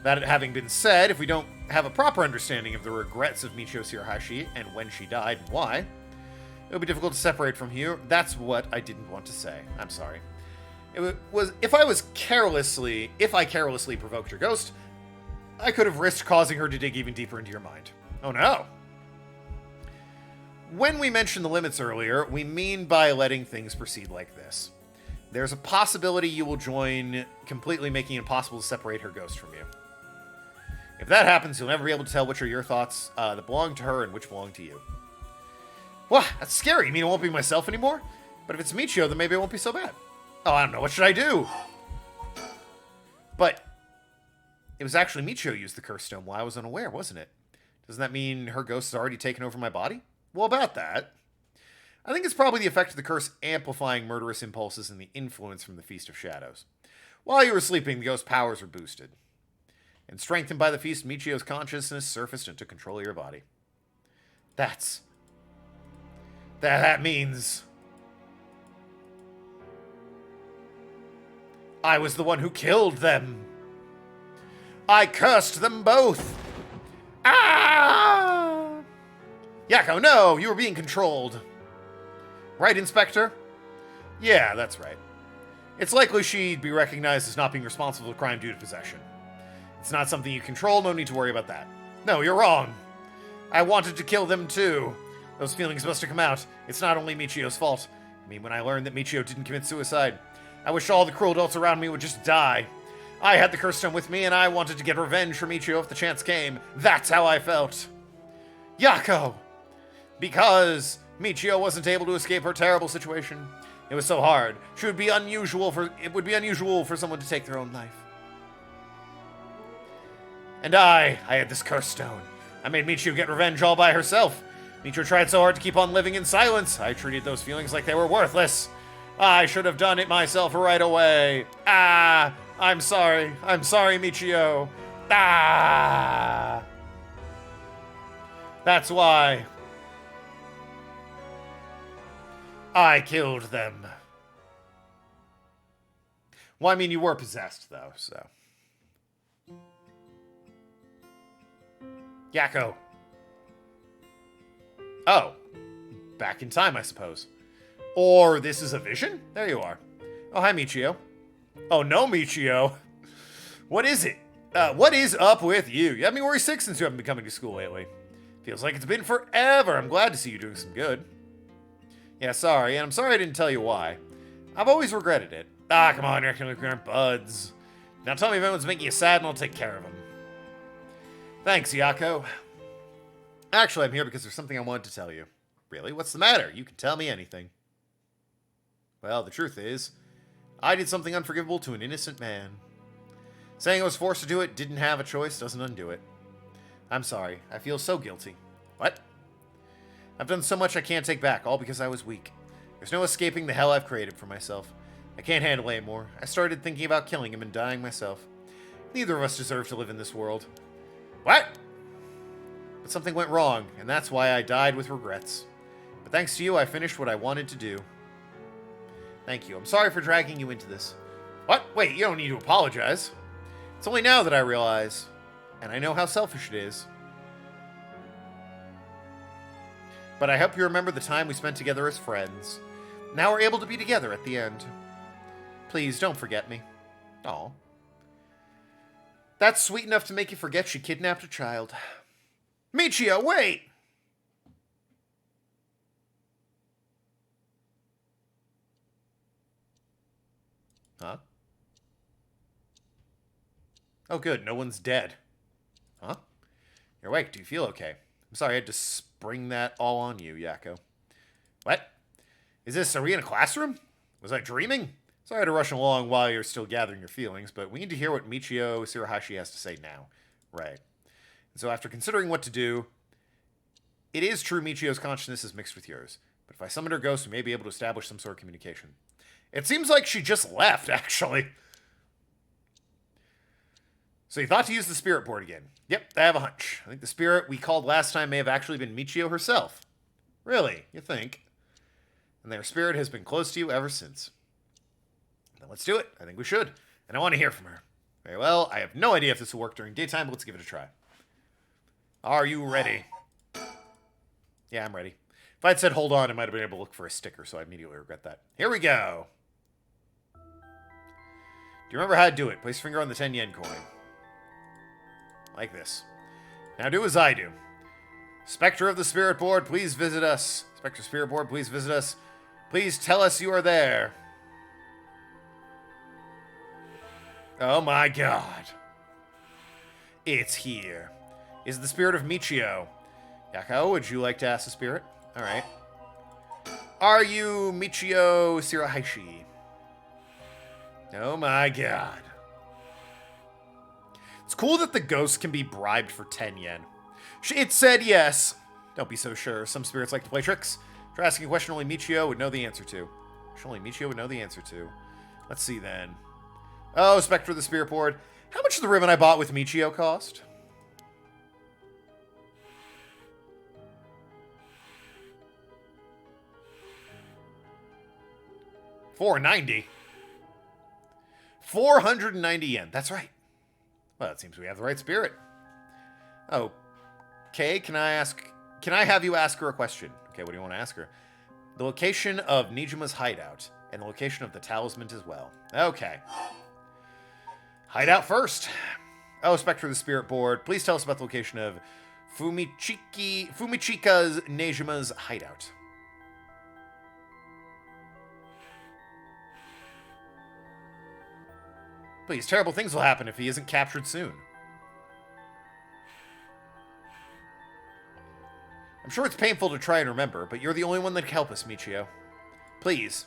That having been said, if we don't have a proper understanding of the regrets of Michio Shirahaishi and when she died and why, it'll be difficult to separate from you. That's what I didn't want to say. I'm sorry. If I carelessly provoked your ghost, I could have risked causing her to dig even deeper into your mind. Oh no. When we mentioned the limits earlier, we mean by letting things proceed like this. There's a possibility you will join, completely making it impossible to separate her ghost from you. If that happens, you'll never be able to tell which are your thoughts that belong to her and which belong to you. Wow, that's scary. You mean it won't be myself anymore? But if it's Michio, then maybe it won't be so bad. Oh, I don't know. What should I do? But it was actually Michio who used the curse stone while I was unaware, wasn't it? Doesn't that mean her ghost has already taken over my body? Well, about that. I think it's probably the effect of the curse amplifying murderous impulses and the influence from the Feast of Shadows. While you were sleeping, the ghost's powers were boosted. And strengthened by the feast, Michio's consciousness surfaced and took control of your body. That means... I was the one who killed them. I cursed them both. Ah! Yako, no! You were being controlled. Right, Inspector? Yeah, that's right. It's likely she'd be recognized as not being responsible for crime due to possession. It's not something you control, no need to worry about that. No, you're wrong. I wanted to kill them too. Those feelings must have come out. It's not only Michio's fault. I mean, when I learned that Michio didn't commit suicide, I wish all the cruel adults around me would just die. I had the curse stone with me, and I wanted to get revenge for Michio if the chance came. That's how I felt. Yako! Because Michio wasn't able to escape her terrible situation. It was so hard. It would be unusual for someone to take their own life. And I had this curse stone. I made Michio get revenge all by herself. Michio tried so hard to keep on living in silence. I treated those feelings like they were worthless. I should have done it myself right away. Ah, I'm sorry. I'm sorry, Michio. Ah. That's why I killed them. Well, I mean, you were possessed, though, so. Yako. Oh. Back in time, I suppose. Or this is a vision? There you are. Oh, hi, Michio. Oh, no, Michio. What is it? What is up with you? You have me worry sick since you haven't been coming to school lately. Feels like it's been forever. I'm glad to see you doing some good. Yeah, sorry, and I'm sorry I didn't tell you why. I've always regretted it. Ah, come on, you're acting like we aren't buds. Now tell me if anyone's making you sad and I'll take care of them. Thanks, Yako. Actually, I'm here because there's something I wanted to tell you. Really? What's the matter? You can tell me anything. Well, the truth is, I did something unforgivable to an innocent man. Saying I was forced to do it, didn't have a choice, doesn't undo it. I'm sorry. I feel so guilty. What? I've done so much I can't take back, all because I was weak. There's no escaping the hell I've created for myself. I can't handle it anymore. I started thinking about killing him and dying myself. Neither of us deserve to live in this world. What? But something went wrong, and that's why I died with regrets. But thanks to you, I finished what I wanted to do. Thank you. I'm sorry for dragging you into this. What? Wait, you don't need to apologize. It's only now that I realize, and I know how selfish it is. But I hope you remember the time we spent together as friends. Now we're able to be together at the end. Please, don't forget me. Aw. That's sweet enough to make you forget she kidnapped a child. Michio, wait! Huh? Oh, good. No one's dead. Huh? You're awake. Do you feel okay? I'm sorry I had to spring that all on you, Yako. What? Is this, are we in a classroom? Was I dreaming? Sorry to rush along while you're still gathering your feelings, but we need to hear what Michio Shirahashi has to say now. Right. And so after considering what to do, it is true Michio's consciousness is mixed with yours. But if I summon her ghost, we may be able to establish some sort of communication. It seems like she just left, actually. So you thought to use the spirit board again. Yep, I have a hunch. I think the spirit we called last time may have actually been Michio herself. Really? You think? And their spirit has been close to you ever since. Then let's do it. I think we should. And I want to hear from her. Very well. I have no idea if this will work during daytime, but let's give it a try. Are you ready? Yeah, I'm ready. If I'd said hold on, I might have been able to look for a sticker, so I immediately regret that. Here we go. Do you remember how to do it? Place your finger on the 10 yen coin. Like this. Now do as I do. Spectre of the Spirit Board, please visit us. Spectre Spirit Board, please visit us. Please tell us you are there. Oh my god. It's here. Is the spirit of Michio. Yako, would you like to ask the spirit? Alright. Are you Michio Shirahashi? Oh my god. It's cool that the ghost can be bribed for 10 yen. It said yes. Don't be so sure. Some spirits like to play tricks. Try asking a question only Michio would know the answer to. Only Michio would know the answer to. Let's see then. Oh, Spectre of the Spirit Board. How much did the ribbon I bought with Michio cost? $490. 490 yen. That's right. Well, it seems we have the right spirit. Okay, can I have you ask her a question? Okay, what do you want to ask her? The location of Nijima's hideout, and the location of the talisman as well. Okay. Hideout first. Oh, Spectre of the Spirit Board, please tell us about the location of Fumichika's Nijima's hideout. Please, terrible things will happen if he isn't captured soon. I'm sure it's painful to try and remember, but you're the only one that can help us, Michio. Please.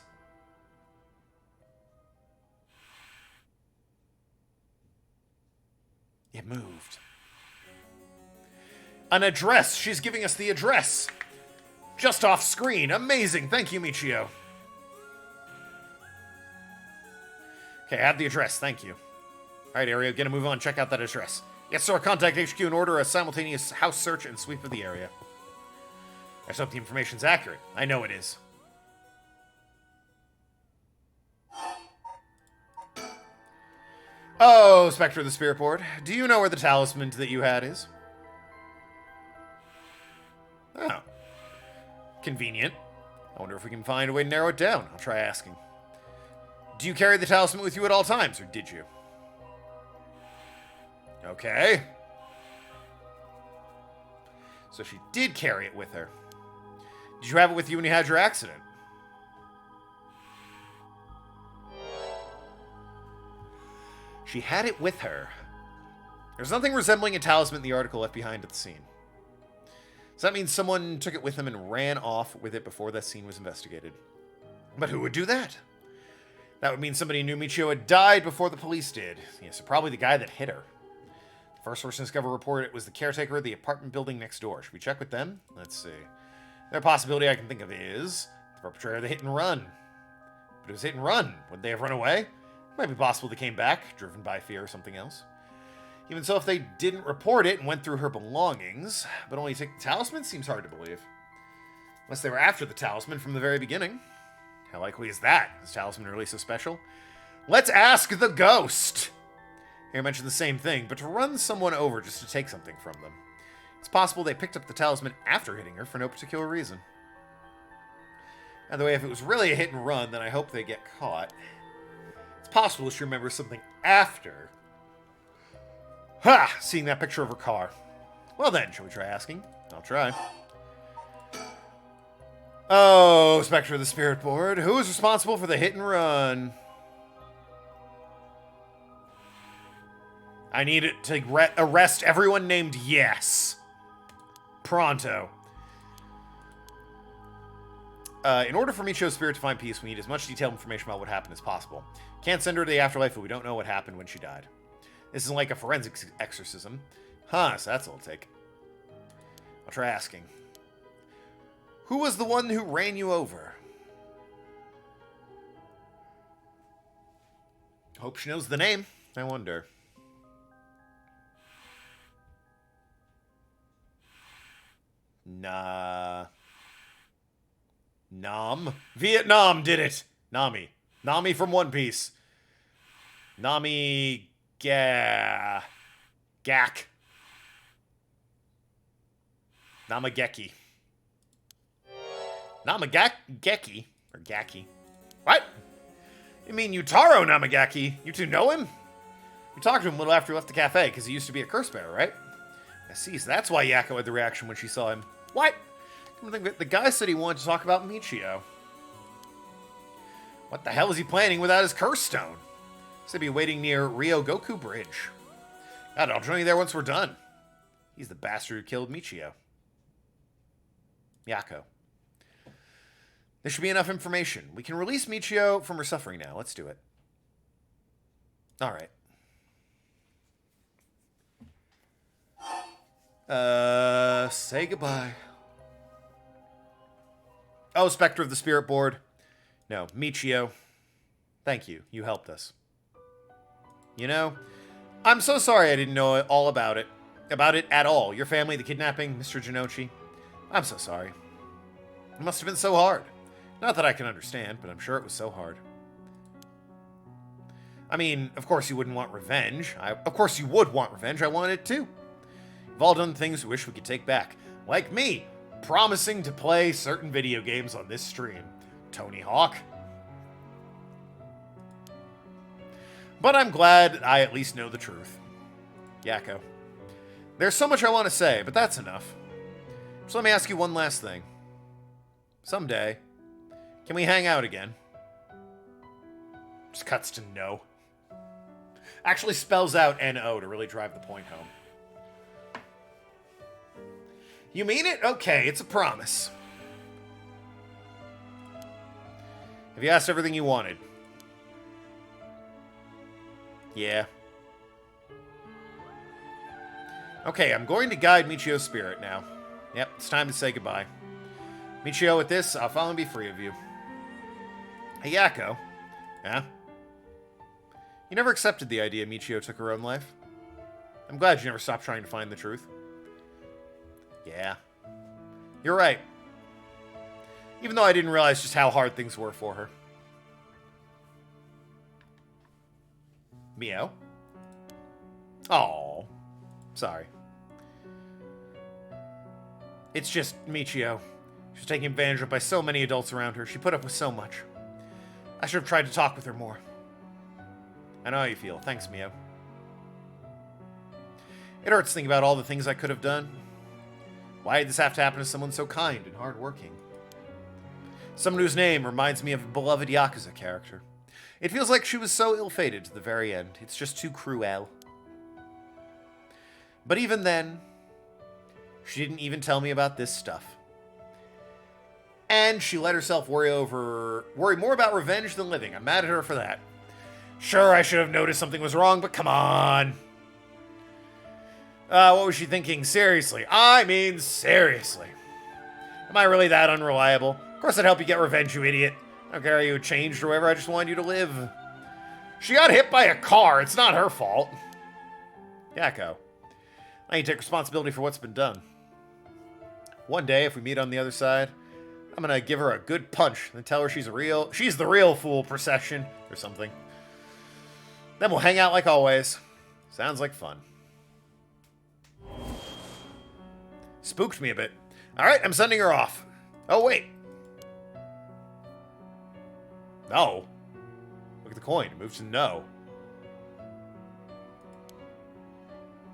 It moved. An address! She's giving us the address! Just off screen. Amazing. Thank you, Michio. Okay, I have the address. Thank you. Alright, Area, get a move on. Check out that address. Yes, sir. Contact HQ and order a simultaneous house search and sweep of the area. I just hope the information's accurate. I know it is. Oh, Spectre of the Spirit Board. Do you know where the talisman that you had is? Oh. Convenient. I wonder if we can find a way to narrow it down. I'll try asking. Do you carry the talisman with you at all times, or did you? So she did carry it with her. Did you have it with you when you had your accident? She had it with her. There's nothing resembling a talisman in the article left behind at the scene. So that means someone took it with them and ran off with it before that scene was investigated. But who would do that? That would mean somebody knew Michio had died before the police did. Yeah, so probably the guy that hit her. The first person to discover reported it was the caretaker of the apartment building next door. Should we check with them? Let's see. Another possibility I can think of is the perpetrator of the hit and run. But it was hit and run. Would they have run away? It might be possible they came back, driven by fear or something else. Even so, if they didn't report it and went through her belongings, but only take the talisman, seems hard to believe. Unless they were after the talisman from the very beginning. How likely is that? Is the talisman really so special? Let's ask the ghost! Here I mentioned the same thing, but to run someone over just to take something from them. It's possible they picked up the talisman after hitting her for no particular reason. By the way, if it was really a hit and run, then I hope they get caught. It's possible she remembers something after. Ha! Seeing that picture of her car. Well then, shall we try asking? I'll try. Oh, Spectre of the Spirit Board. Who is responsible for the hit and run? I need it to arrest everyone named Yes. Pronto. In order for Michio's spirit to find peace, we need as much detailed information about what happened as possible. Can't send her to the afterlife if we don't know what happened when she died. This isn't like a forensic exorcism. Huh, so that's all it'll take. I'll try asking. Who was the one who ran you over? Hope she knows the name. I wonder. Nah. Nam? Vietnam did it! Nami. Nami from One Piece. Nami... Gak. Namageki. Namageki? Or Gaki? What? You mean Yutaro Namagaki? You two know him? We talked to him a little after he left the cafe, because he used to be a curse bearer, right? I see, so that's why Yako had the reaction when she saw him. What? Come to think of it, the guy said he wanted to talk about Michio. What the hell is he planning without his curse stone? He said he'd be waiting near Ryogoku Bridge. God, I'll join you there once we're done. He's the bastard who killed Michio. Yako. There should be enough information. We can release Michio from her suffering now. Let's do it. Alright. Say goodbye. Oh, Spectre of the Spirit Board. No, Michio. Thank you. You helped us. You know, I'm so sorry I didn't know all about it. About it at all. Your family, the kidnapping, Mr. Jinochi. I'm so sorry. It must have been so hard. Not that I can understand, but I'm sure it was so hard. I mean, of course you wouldn't want revenge. Of course you would want revenge. I wanted it too. We've all done things we wish we could take back. Like me, promising to play certain video games on this stream. Tony Hawk. But I'm glad I at least know the truth. Yako. There's so much I want to say, but that's enough. So let me ask you one last thing. Someday, can we hang out again? Just cuts to no. Actually spells out N-O to really drive the point home. You mean it? Okay, it's a promise. Have you asked everything you wanted? Yeah. Okay, I'm going to guide Michio's spirit now. Yep, it's time to say goodbye. Michio, with this, I'll finally be free of you. Hey, Yako. Yeah? You never accepted the idea Michio took her own life? I'm glad you never stopped trying to find the truth. Yeah. You're right. Even though I didn't realize just how hard things were for her. Mio? Oh, sorry. It's just Michio. She's taking advantage of by so many adults around her. She put up with so much. I should have tried to talk with her more. I know how you feel. Thanks, Mio. It hurts thinking about all the things I could have done. Why did this have to happen to someone so kind and hardworking? Someone whose name reminds me of a beloved Yakuza character. It feels like she was so ill-fated to the very end. It's just too cruel. But even then, she didn't even tell me about this stuff. And she let herself worry more about revenge than living. I'm mad at her for that. Sure, I should have noticed something was wrong, but come on. What was she thinking? Seriously. I mean, seriously. Am I really that unreliable? Of course I'd help you get revenge, you idiot. I don't care how you changed or whatever, I just wanted you to live. She got hit by a car, it's not her fault. Yakko. I need to take responsibility for what's been done. One day, if we meet on the other side, I'm gonna give her a good punch and tell her she's the real fool procession or something. Then we'll hang out like always. Sounds like fun. Spooked me a bit. Alright, I'm sending her off. Oh, wait. No. Look at the coin. It moves to no.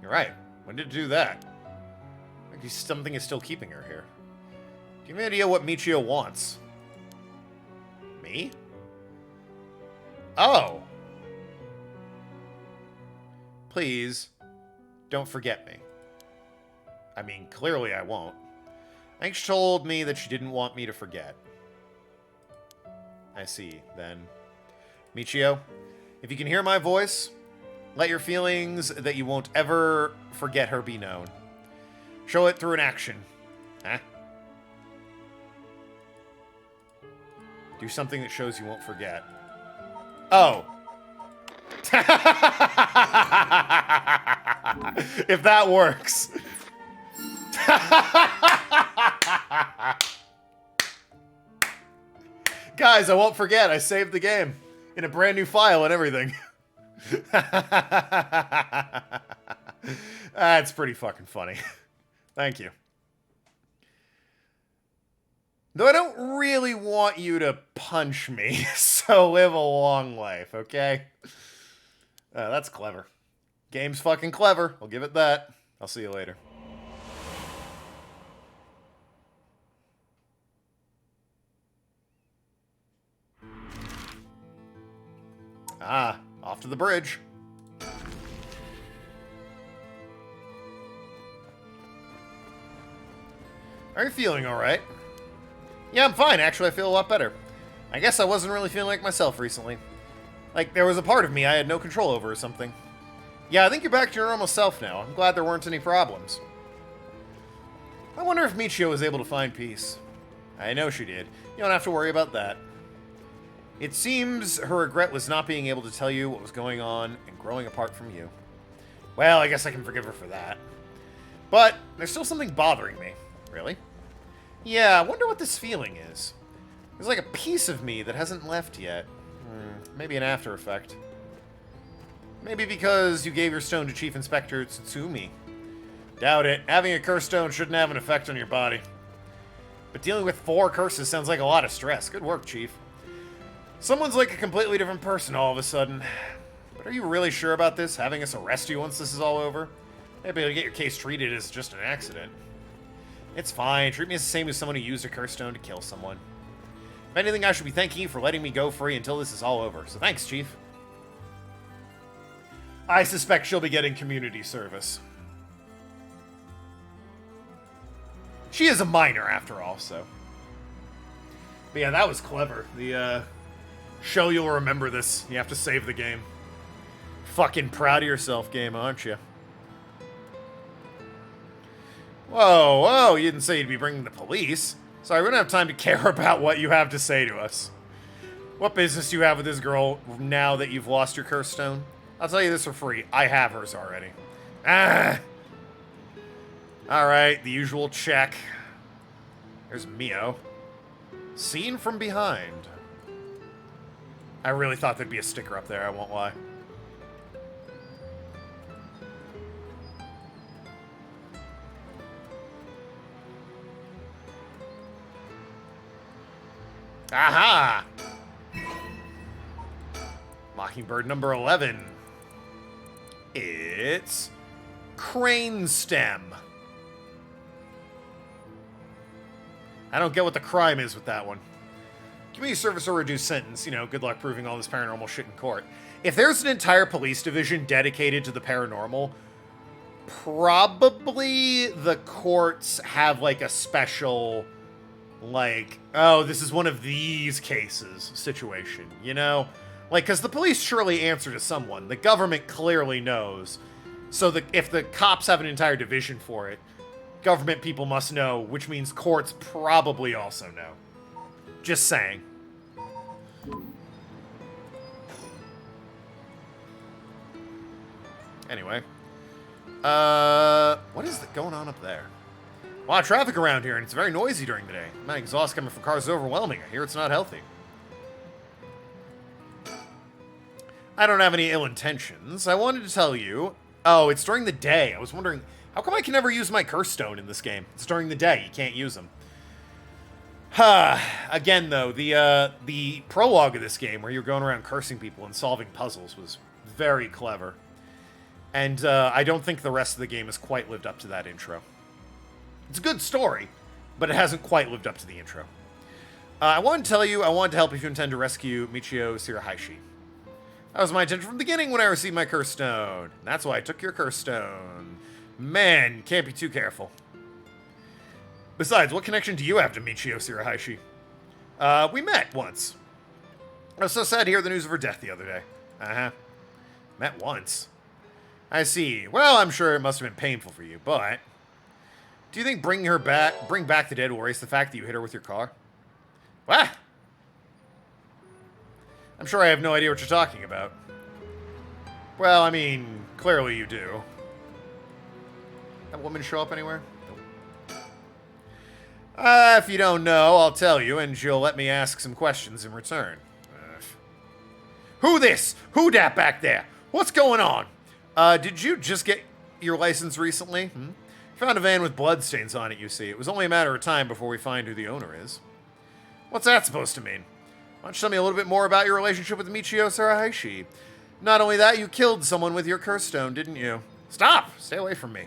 You're right. When did it do that? Like something is still keeping her here. Do you have any idea what Michio wants? Me? Oh. Please, don't forget me. I mean, clearly I won't. I think she told me that she didn't want me to forget. I see, then. Michio, if you can hear my voice, let your feelings that you won't ever forget her be known. Show it through an action. Huh? Do something that shows you won't forget. Oh. If that works. Guys, I won't forget. I saved the game in a brand new file and everything. That's pretty fucking funny. Thank you. Though I don't really want you to punch me, so live a long life, okay? That's clever. Game's fucking clever. I'll give it that. I'll see you later. Ah, off to the bridge. Are you feeling alright? Yeah, I'm fine. Actually, I feel a lot better. I guess I wasn't really feeling like myself recently. Like, there was a part of me I had no control over or something. Yeah, I think you're back to your normal self now. I'm glad there weren't any problems. I wonder if Michio was able to find peace. I know she did. You don't have to worry about that. It seems her regret was not being able to tell you what was going on and growing apart from you. Well, I guess I can forgive her for that. But there's still something bothering me. Really? Yeah, I wonder what this feeling is. There's like a piece of me that hasn't left yet. Maybe an after effect. Maybe because you gave your stone to Chief Inspector Tsutsumi. Doubt it. Having a curse stone shouldn't have an effect on your body. But dealing with 4 curses sounds like a lot of stress. Good work, Chief. Someone's like a completely different person all of a sudden. But are you really sure about this? Having us arrest you once this is all over? Maybe you'll get your case treated as just an accident. It's fine. Treat me as the same as someone who used a curse stone to kill someone. If anything, I should be thanking you for letting me go free until this is all over. So thanks, Chief. I suspect she'll be getting community service. She is a minor, after all, so. But yeah, that was clever. The, show you'll remember this. You have to save the game. Fucking proud of yourself game, aren't you? Whoa, whoa, you didn't say you'd be bringing the police. Sorry, we don't have time to care about what you have to say to us. What business do you have with this girl now that you've lost your curse stone? I'll tell you this for free. I have hers already. Ah! Alright, the usual check. There's Mio. Seen from behind. I really thought there'd be a sticker up there, I won't lie. Aha! Mockingbird number 11. It's Crane Stem. I don't get what the crime is with that one. Community service or reduced sentence. You know, good luck proving all this paranormal shit in court. If there's an entire police division dedicated to the paranormal, probably the courts have, like, a special, like, oh, this is one of these cases situation, you know? Like, because the police surely answer to someone. The government clearly knows. So if the cops have an entire division for it, government people must know, which means courts probably also know. Just saying. Anyway. What is going on up there? A lot of traffic around here, and it's very noisy during the day. My exhaust coming from cars is overwhelming. I hear it's not healthy. I don't have any ill intentions. I wanted to tell you... Oh, it's during the day. I was wondering, how come I can never use my curse stone in this game? It's during the day. You can't use them. Again, though, the prologue of this game, where you're going around cursing people and solving puzzles, was very clever. And I don't think the rest of the game has quite lived up to that intro. It's a good story, but it hasn't quite lived up to the intro. I wanted to tell you, I wanted to help if you intend to rescue Michio Shirahaishi. That was my intention from the beginning when I received my curse stone. That's why I took your curse stone. Man, can't be too careful. Besides, what connection do you have to Michio Shirahaishi? We met once. I was so sad to hear the news of her death the other day. Uh-huh. Met once. I see. Well, I'm sure it must have been painful for you, but... Do you think bring back the dead will erase the fact that you hit her with your car? What? I'm sure I have no idea what you're talking about. Well, I mean, clearly you do. That woman show up anywhere? Nope. If you don't know, I'll tell you, and she'll let me ask some questions in return. Who this? Who dat back there? What's going on? Did you just get your license recently? Found a van with bloodstains on it, you see. It was only a matter of time before we find who the owner is. What's that supposed to mean? Why don't you tell me a little bit more about your relationship with Michio Shirahaishi? Not only that, you killed someone with your curse stone, didn't you? Stop! Stay away from me.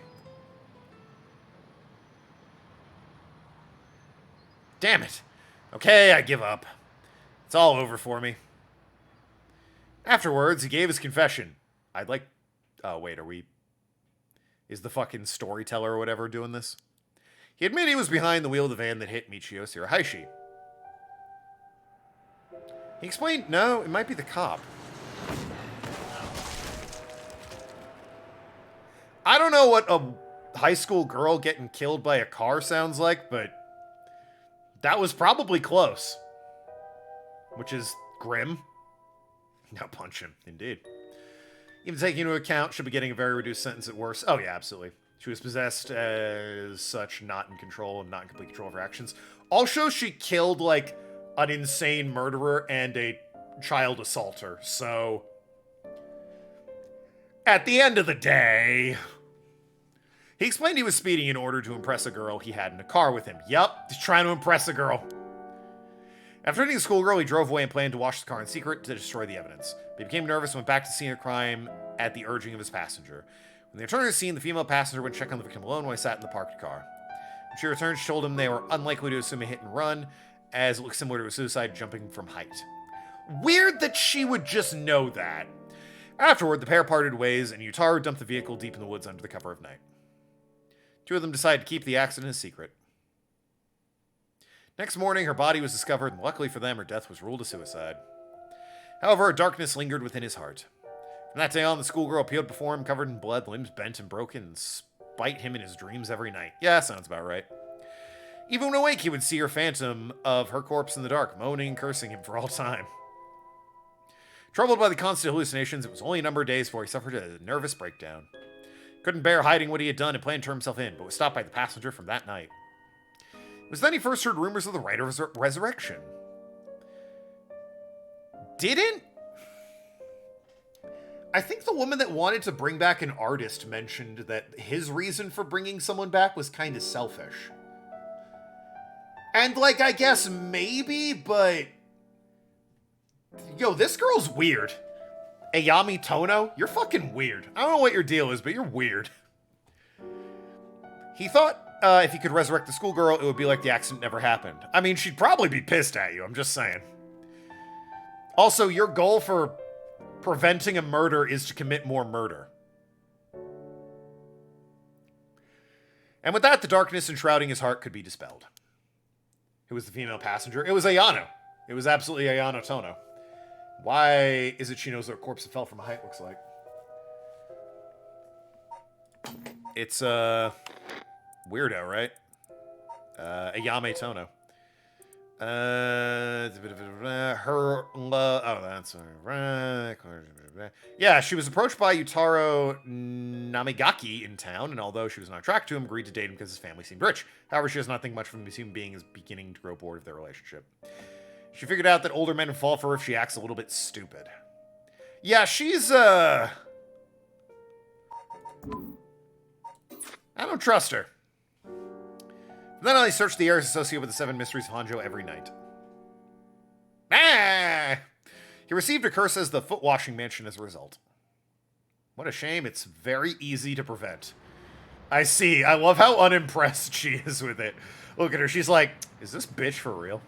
Damn it. Okay, I give up. It's all over for me. Afterwards, he gave his confession. I'd like... Oh, wait, are we... Is the fucking storyteller or whatever doing this? He admitted he was behind the wheel of the van that hit Michio Shirahaishi. He explained, no, it might be the cop. I don't know what a high school girl getting killed by a car sounds like, but that was probably close. Which is grim. Now punch him, indeed. Even taking into account, she'll be getting a very reduced sentence at worst. Oh, yeah, absolutely. She was possessed as such, not in control and not in complete control of her actions. Also, she killed, like, an insane murderer and a child assaulter. So, at the end of the day, he explained he was speeding in order to impress a girl he had in a car with him. Yup, he's trying to impress a girl. After hitting a schoolgirl, he drove away and planned to wash the car in secret to destroy the evidence. But he became nervous and went back to the scene of the crime at the urging of his passenger. When they returned to the scene, the female passenger went to check on the victim alone while he sat in the parked car. When she returned, she told him they were unlikely to assume a hit and run, as it looked similar to a suicide jumping from height. Weird that she would just know that. Afterward, the pair parted ways, and Yutaru dumped the vehicle deep in the woods under the cover of night. Two of them decided to keep the accident a secret. Next morning, her body was discovered, and luckily for them, her death was ruled a suicide. However, a darkness lingered within his heart. From that day on, the schoolgirl appeared before him, covered in blood, limbs bent and broken, and spite him in his dreams every night. Yeah, sounds about right. Even when awake, he would see her phantom of her corpse in the dark, moaning and cursing him for all time. Troubled by the constant hallucinations, it was only a number of days before he suffered a nervous breakdown. Couldn't bear hiding what he had done and planned to turn himself in, but was stopped by the passenger from that night. It was then he first heard rumors of the rite of resurrection. Didn't? I think the woman that wanted to bring back an artist mentioned that his reason for bringing someone back was kind of selfish. And, like, I guess maybe, but... Yo, this girl's weird. Ayami Tono, you're fucking weird. I don't know what your deal is, but you're weird. He thought if you could resurrect the schoolgirl, it would be like the accident never happened. I mean, she'd probably be pissed at you, I'm just saying. Also, your goal for preventing a murder is to commit more murder. And with that, the darkness enshrouding his heart could be dispelled. Who was the female passenger? It was Ayano. It was absolutely Ayano Tono. Why is it she knows that a corpse that fell from a height looks like? It's weirdo, right? Ayame Tono. Yeah, she was approached by Yutaro Namigaki in town, and although she was not attracted to him, agreed to date him because his family seemed rich. However, she does not think much of him as human being is beginning to grow bored of their relationship. She figured out that older men fall for her if she acts a little bit stupid. Yeah, she's, I don't trust her. Then I searched the areas associated with the 7 mysteries of Hanjo every night. Ah! He received a curse as the foot washing mansion as a result. What a shame. It's very easy to prevent. I see. I love how unimpressed she is with it. Look at her. She's like, is this bitch for real?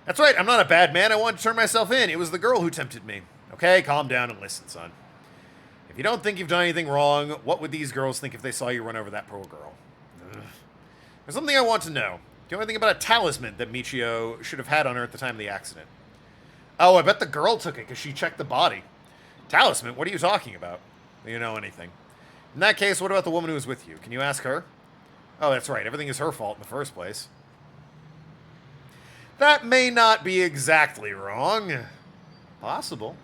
That's right. I'm not a bad man. I wanted to turn myself in. It was the girl who tempted me. Okay, calm down and listen, son. If you don't think you've done anything wrong, what would these girls think if they saw you run over that poor girl? Ugh. There's something I want to know. Do you know anything about a talisman that Michio should have had on her at the time of the accident? Oh, I bet the girl took it because she checked the body. Talisman? What are you talking about? Do you know anything? In that case, what about the woman who was with you? Can you ask her? Oh, that's right. Everything is her fault in the first place. That may not be exactly wrong. Possible.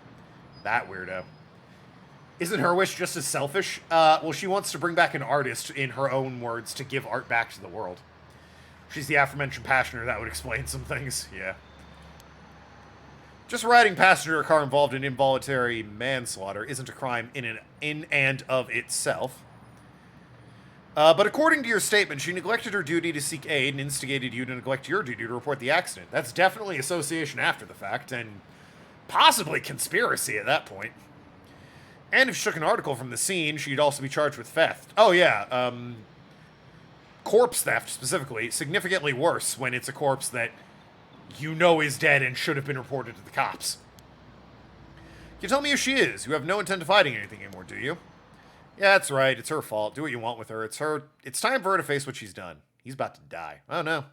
That weirdo. Isn't her wish just as selfish? Well, she wants to bring back an artist, in her own words, to give art back to the world. She's the aforementioned passenger. That would explain some things. Yeah. Just riding passenger a car involved in involuntary manslaughter isn't a crime in and of itself. But according to your statement, she neglected her duty to seek aid and instigated you to neglect your duty to report the accident. That's definitely association after the fact, and possibly conspiracy at that point. And if she took an article from the scene, she'd also be charged with theft. Oh, yeah. Corpse theft, specifically. Significantly worse when it's a corpse that you know is dead and should have been reported to the cops. You tell me who she is. You have no intent of hiding anything anymore, do you? Yeah, that's right. It's her fault. Do what you want with her. It's time for her to face what she's done. He's about to die. Oh, no.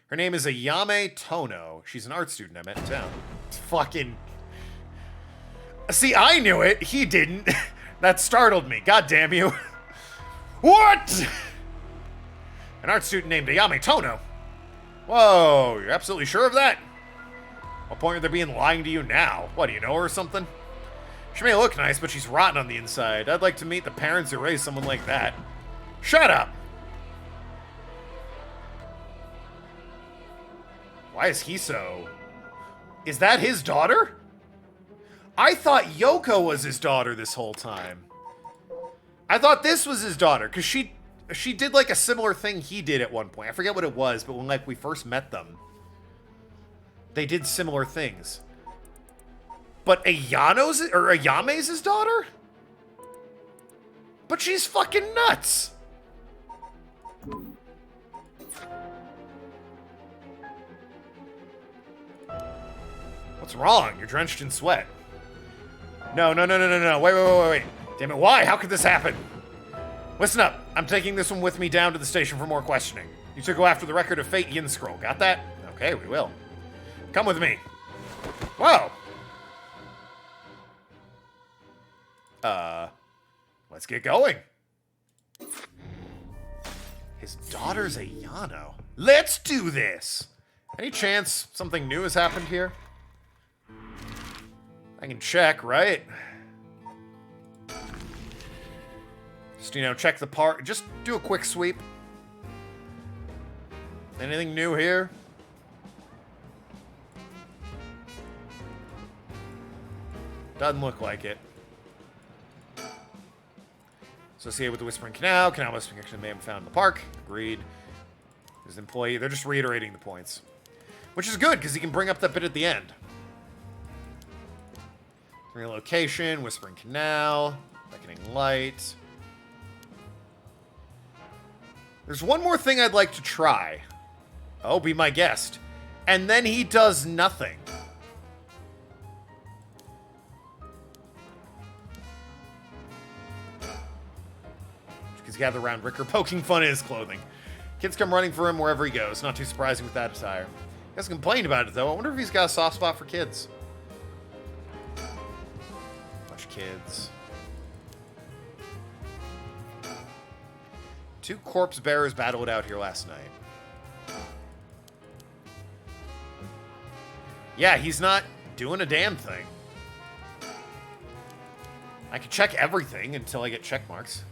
Her name is Ayame Tono. She's an art student I met in town. It's fucking... See, I knew it. He didn't. That startled me. God damn you. What? An art student named Ayame Tono. Whoa, you're absolutely sure of that? What point are there being lying to you now? What, do you know her or something? She may look nice, but she's rotten on the inside. I'd like to meet the parents who raised someone like that. Shut up! Why is he so... Is that his daughter? I thought Yoko was his daughter this whole time. I thought this was his daughter, because she did, like, a similar thing he did at one point. I forget what it was, but when, like, we first met them, they did similar things. But Ayame's his daughter? But she's fucking nuts! What's wrong? You're drenched in sweat. No. Wait. Damn it, why? How could this happen? Listen up. I'm taking this one with me down to the station for more questioning. You to go after the record of fate Yin Scroll. Got that? Okay, we will. Come with me. Whoa! Let's get going. His daughter's Ayano. Let's do this! Any chance something new has happened here? I can check, right? Just, you know, check the part. Just do a quick sweep. Anything new here? Doesn't look like it. Associated with the Whispering Canal. Canal Whispering Connection may have been found in the park. Agreed. There's an employee. They're just reiterating the points. Which is good, because he can bring up that bit at the end. Relocation, Whispering Canal, Beckoning Light. There's one more thing I'd like to try. Oh, be my guest. And then he does nothing. Because he gathered around Ricker, poking fun at his clothing. Kids come running for him wherever he goes. Not too surprising with that attire. He hasn't complained about it, though. I wonder if he's got a soft spot for kids. Bunch of kids. 2 corpse bearers battled it out here last night. Yeah, he's not doing a damn thing. I can check everything until I get check marks.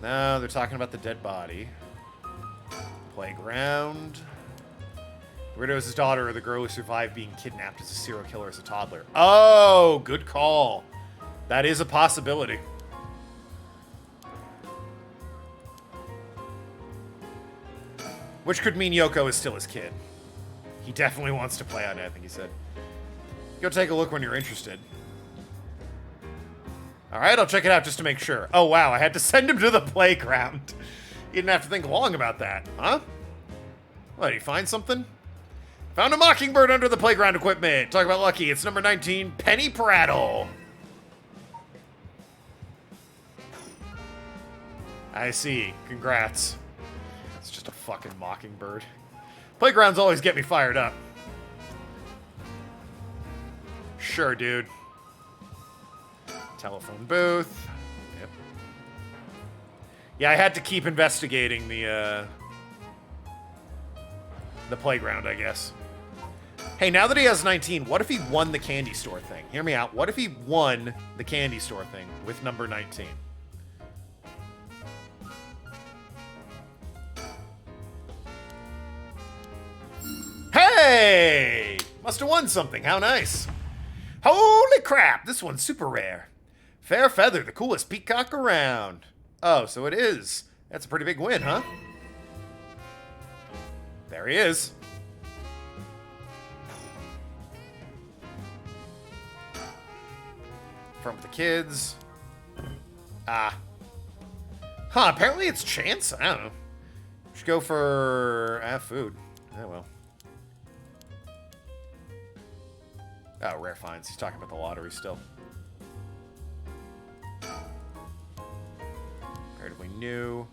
No, they're talking about the dead body. Playground. The widow is his daughter, or the girl who survived being kidnapped as a serial killer as a toddler. Oh, good call. That is a possibility. Which could mean Yoko is still his kid. He definitely wants to play on it, I think he said. Go take a look when you're interested. Alright, I'll check it out just to make sure. Oh, wow, I had to send him to the playground. You didn't have to think long about that, huh? What, did you find something? Found a mockingbird under the playground equipment. Talk about lucky. It's number 19, Penny Prattle. I see. Congrats. It's just a fucking mockingbird. Playgrounds always get me fired up. Sure, dude. Telephone booth. Yep. Yeah, I had to keep investigating the playground, I guess. Hey, now that he has 19, what if he won the candy store thing? Hear me out. What if he won the candy store thing with number 19? Hey! Must have won something. How nice. Holy crap, this one's super rare. Fair feather, the coolest peacock around. Oh, so it is. That's a pretty big win, huh? There he is. Front with the kids. Ah. Huh, apparently it's chance. I don't know. Should go for food. Oh, well. Oh, rare finds. He's talking about the lottery still. Comparatively new.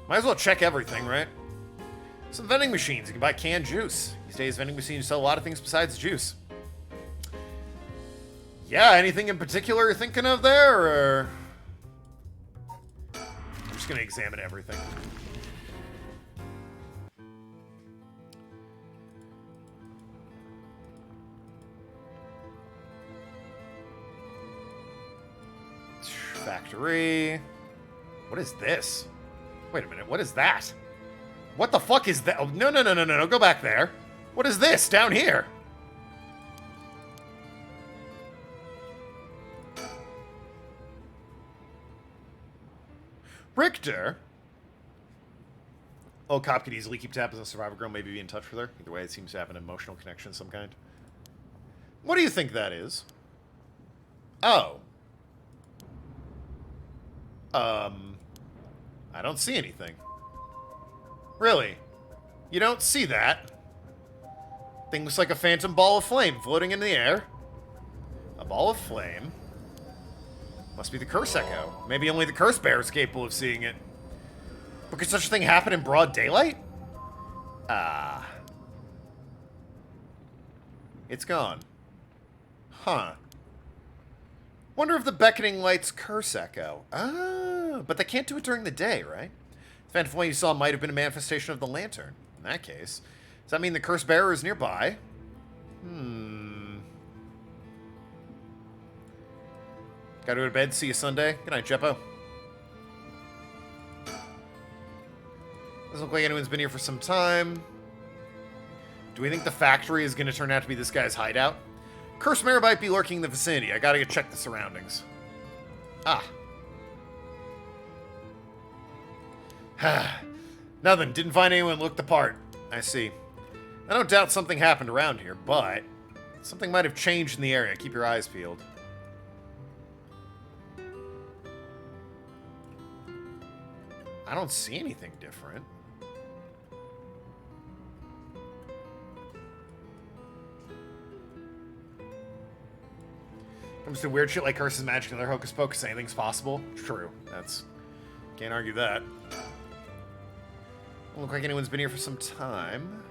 Might as well check everything, right? Some vending machines. You can buy canned juice. These days, vending machines sell a lot of things besides juice. Yeah, anything in particular you're thinking of there, or...? I'm just gonna examine everything. Factory. What is this? Wait a minute, what is that? What the fuck is that? Oh, no, no, no, no, no, go back there. What is this down here? Richter? Oh, cop could easily keep tabs on the survivor girl, maybe be in touch with her. Either way, it seems to have an emotional connection of some kind. What do you think that is? Oh. I don't see anything. Really? You don't see that? Thing looks like a phantom ball of flame floating in the air. A ball of flame? Must be the curse echo. Maybe only the curse bear is capable of seeing it. But could such a thing happen in broad daylight? Ah. It's gone. Huh. Wonder if the beckoning light's curse echo. Ah, but they can't do it during the day, right? The phantom flame you saw might have been a manifestation of the lantern. In that case, does that mean the curse bearer is nearby? Gotta go to bed. See you Sunday. Good night, Jeppo. Doesn't look like anyone's been here for some time. Do we think the factory is going to turn out to be this guy's hideout? Curse mare might be lurking in the vicinity. I gotta go check the surroundings. Ah. Nothing. Didn't find anyone looked the part. I see. I don't doubt something happened around here, but something might have changed in the area. Keep your eyes peeled. I don't see anything different. Comes to weird shit like curses, magic, and other hocus pocus, anything's possible. True. That's... Can't argue that. Doesn't look like anyone's been here for some time.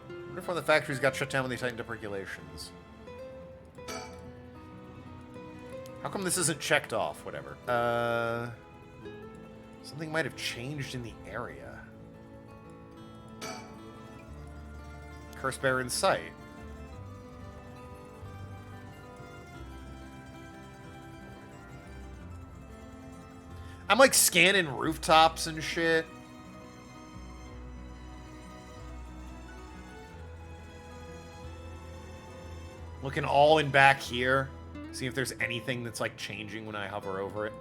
I wonder if one of the factories got shut down when they tightened up regulations. How come this isn't checked off? Whatever. Something might have changed in the area. Curse bear in sight. I'm like scanning rooftops and shit. Looking all in back here. See if there's anything that's like changing when I hover over it.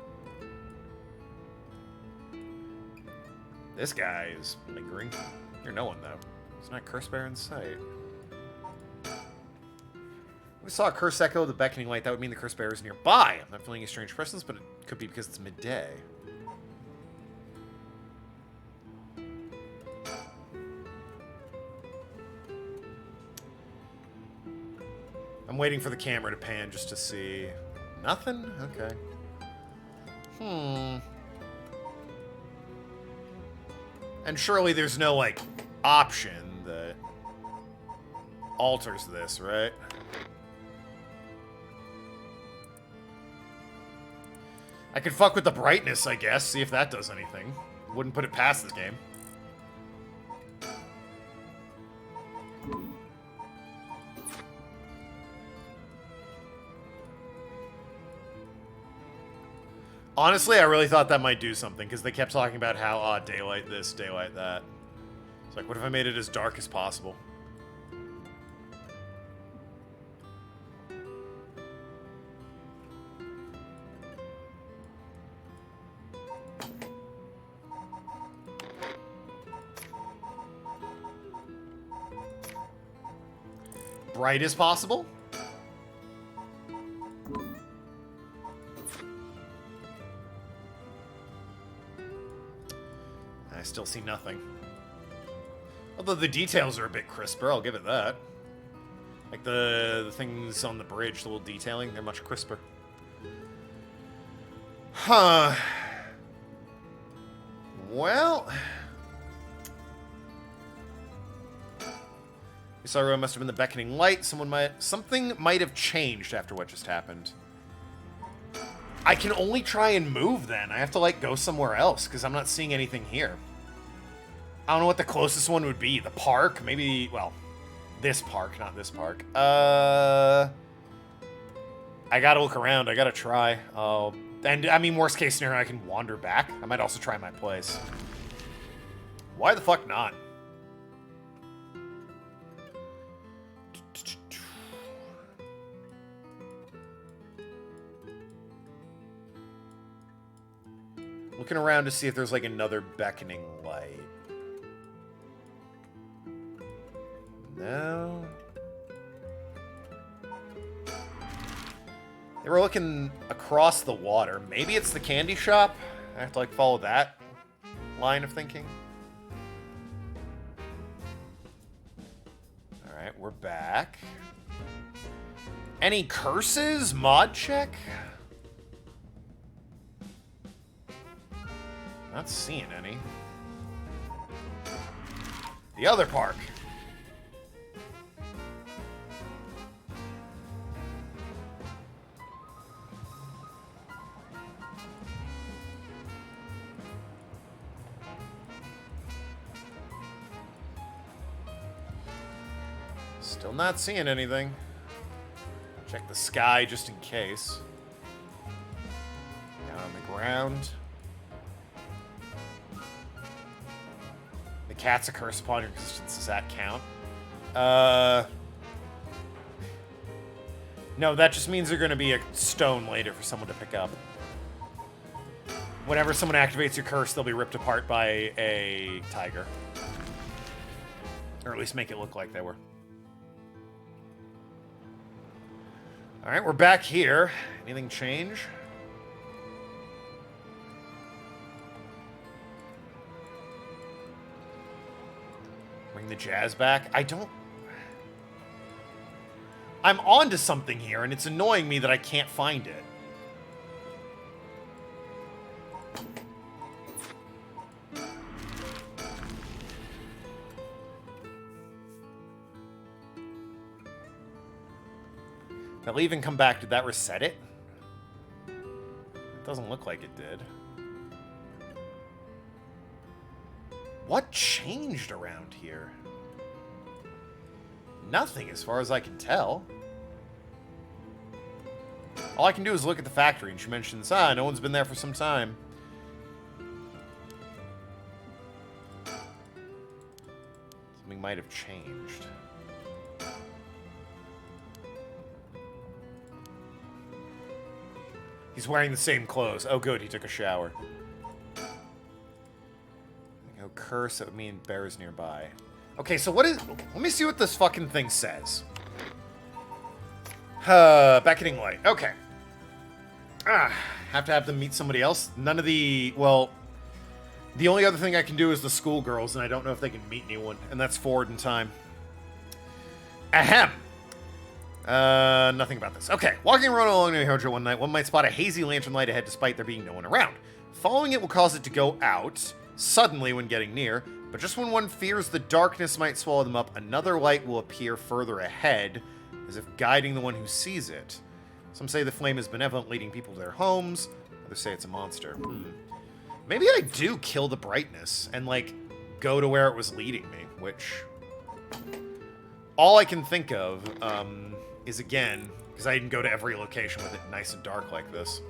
This guy is lingering. You're no one though. It's not curse bear in sight. We saw a curse echo of the beckoning light. That would mean the curse bear is nearby. I'm not feeling a strange presence, but it could be because it's midday. I'm waiting for the camera to pan just to see. Nothing? Okay. And surely there's no, like, option that alters this, right? I could fuck with the brightness, I guess, see if that does anything. Wouldn't put it past this game. Honestly, I really thought that might do something, because they kept talking about how, daylight this, daylight that. It's like, what if I made it as dark as possible? Bright as possible? I still see nothing. Although the details are a bit crisper, I'll give it that. Like the things on the bridge, the little detailing, they're much crisper. Huh. Well... Sorry, must have been the beckoning light. Something might have changed after what just happened. I can only try and move then. I have to, like, go somewhere else, because I'm not seeing anything here. I don't know what the closest one would be. The park? Maybe, well, this park, not this park. I gotta look around. I gotta try. And, I mean, worst case scenario, I can wander back. I might also try my place. Why the fuck not? Looking around to see if there's, like, another beckoning light. No. They were looking across the water. Maybe it's the candy shop? I have to, like, follow that line of thinking. Alright, we're back. Any curses? Mod check? Not seeing any. The other park. Still not seeing anything. Check the sky just in case. Down on the ground. The cat's a curse upon your existence. Does that count? No, that just means there's going to be a stone later for someone to pick up. Whenever someone activates your curse, they'll be ripped apart by a tiger. Or at least make it look like they were. Alright, we're back here. Anything change? Bring the jazz back. I'm onto something here, and it's annoying me that I can't find it. That'll even come back. Did that reset it? It doesn't look like it did. What changed around here? Nothing, as far as I can tell. All I can do is look at the factory, and she mentions, no one's been there for some time. Something might have changed. He's wearing the same clothes. Oh, good, he took a shower. No curse, that would mean bears nearby. Okay, so what is... Let me see what this fucking thing says. Beckoning light. Okay. Have to have them meet somebody else. None of the... Well, the only other thing I can do is the schoolgirls, and I don't know if they can meet anyone, and that's forward in time. Ahem. Nothing about this. Okay. Walking around along New Hojo one night, one might spot a hazy lantern light ahead despite there being no one around. Following it will cause it to go out suddenly when getting near, but just when one fears the darkness might swallow them up, another light will appear further ahead, as if guiding the one who sees it. Some say the flame is benevolent, leading people to their homes. Others say it's a monster. Maybe I do kill the brightness and, like, go to where it was leading me, which... All I can think of, is, again, because I didn't go to every location with it nice and dark like this.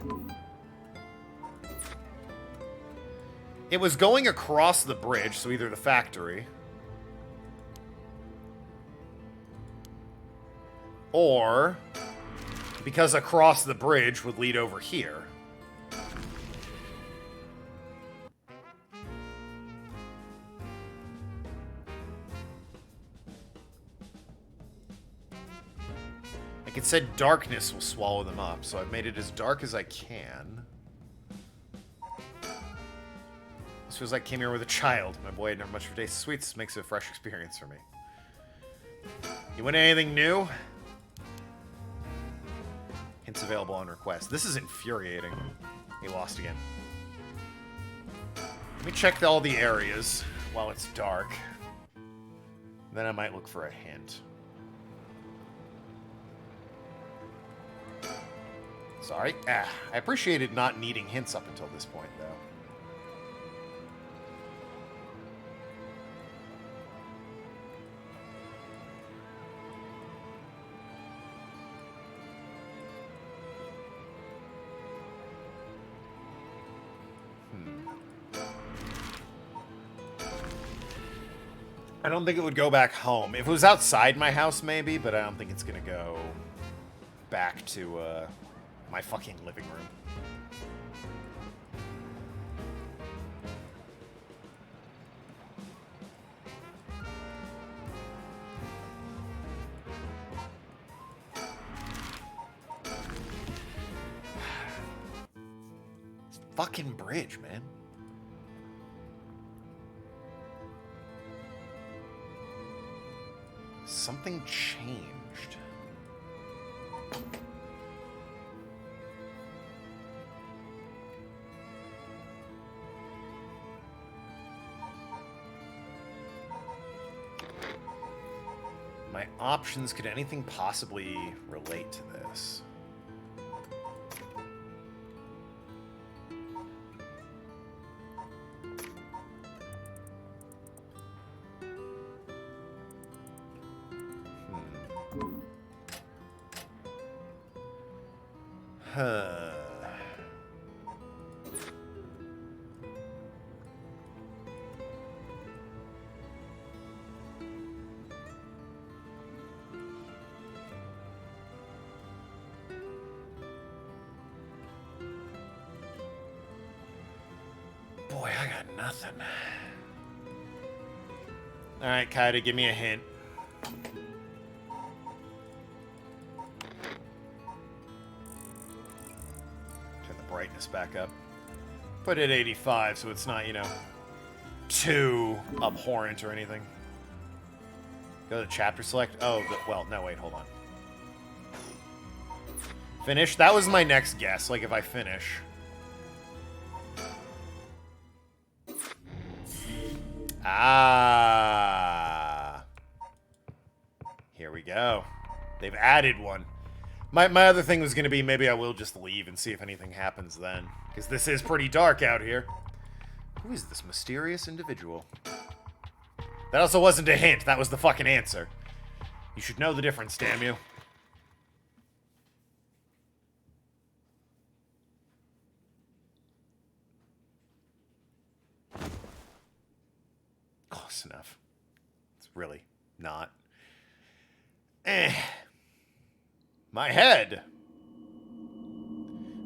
It was going across the bridge, so either the factory... Or... because across the bridge would lead over here. Like it said, darkness will swallow them up, so I've made it as dark as I can. This feels like I came here with a child. My boy had never much for taste of sweets. This makes it a fresh experience for me. You want anything new? Hints available on request. This is infuriating. He lost again. Let me check all the areas while it's dark. Then I might look for a hint. Sorry. I appreciated not needing hints up until this point, though. I don't think it would go back home. If it was outside my house, maybe, but I don't think it's gonna go back to, my fucking living room. It's fucking bridge, man. Something changed. My options, could anything possibly relate to this? Boy, I got nothing. Alright, Kaida, give me a hint. Turn the brightness back up. Put it at 85 so it's not, you know, too abhorrent or anything. Go to chapter select. Oh, well, no, wait, hold on. Finish? That was my next guess, like if I finish. Ah. Here we go. They've added one. My other thing was going to be maybe I will just leave and see if anything happens then. Because this is pretty dark out here. Who is this mysterious individual? That also wasn't a hint. That was the fucking answer. You should know the difference, damn you. Close enough. It's really not. My head.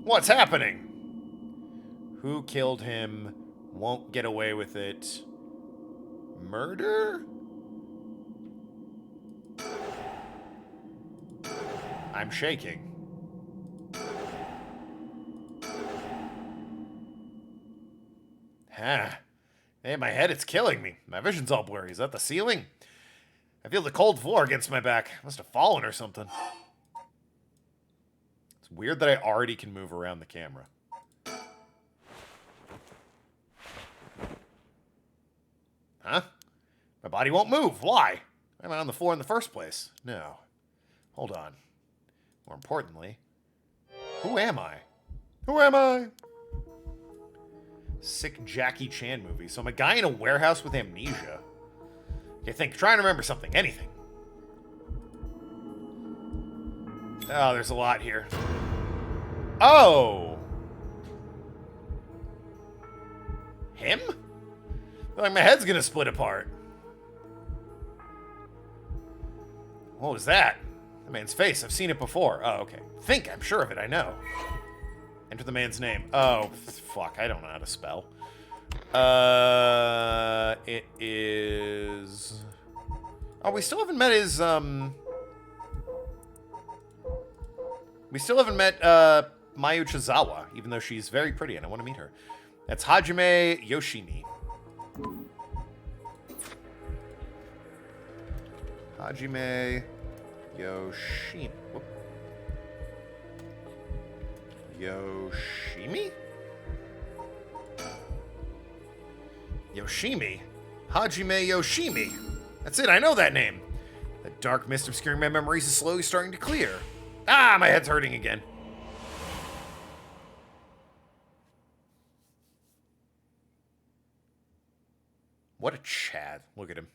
What's happening? Who killed him? Won't get away with it. Murder? I'm shaking. Hey, my head, it's killing me. My vision's all blurry. Is that the ceiling? I feel the cold floor against my back. Must have fallen or something. It's weird that I already can move around the camera. Huh? My body won't move. Why? Why am I on the floor in the first place? No. Hold on. More importantly, who am I? Who am I? Sick Jackie Chan movie. So I'm a guy in a warehouse with amnesia. Okay, think. Try and remember something. Anything. Oh, there's a lot here. Oh! Him? I feel like my head's gonna split apart. What was that? The man's face. I've seen it before. Oh, okay. Think. I'm sure of it. I know. Enter the man's name. Oh, fuck. I don't know how to spell. It is... Oh, we still haven't met his, We still haven't met, Mayu Chizawa, even though she's very pretty and I want to meet her. That's Hajime Yoshimi. Hajime Yoshimi. Whoop. Yoshimi? Yoshimi? Hajime Yoshimi. That's it, I know that name. The dark mist obscuring my memories is slowly starting to clear. Ah, my head's hurting again. What a Chad. Look at him.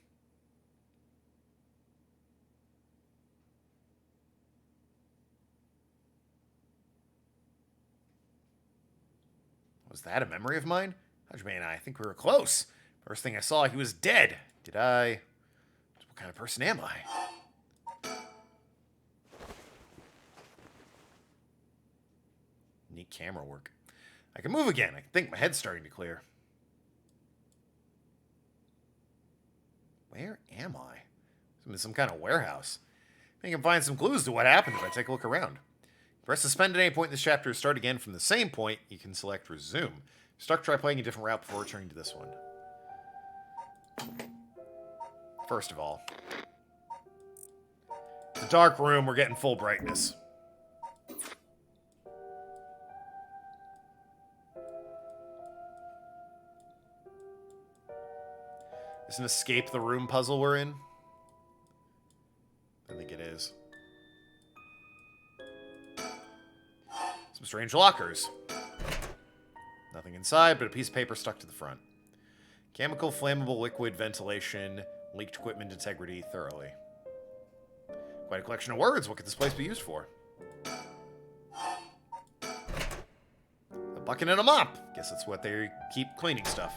Was that a memory of mine? Hajime and I think we were close. First thing I saw, he was dead. Did I? What kind of person am I? Neat camera work. I can move again. I think my head's starting to clear. Where am I? I'm in some kind of warehouse. I can find some clues to what happened if I take a look around. Press suspend at any point in this chapter to start again from the same point. You can select resume. Stuck, try playing a different route before returning to this one. First of all, the dark room, we're getting full brightness. Is an escape the room puzzle we're in? I think it is. Some strange lockers. Nothing inside, but a piece of paper stuck to the front. Chemical, flammable, liquid, ventilation, leaked equipment integrity thoroughly. Quite a collection of words. What could this place be used for? A bucket and a mop. Guess that's what they keep cleaning stuff.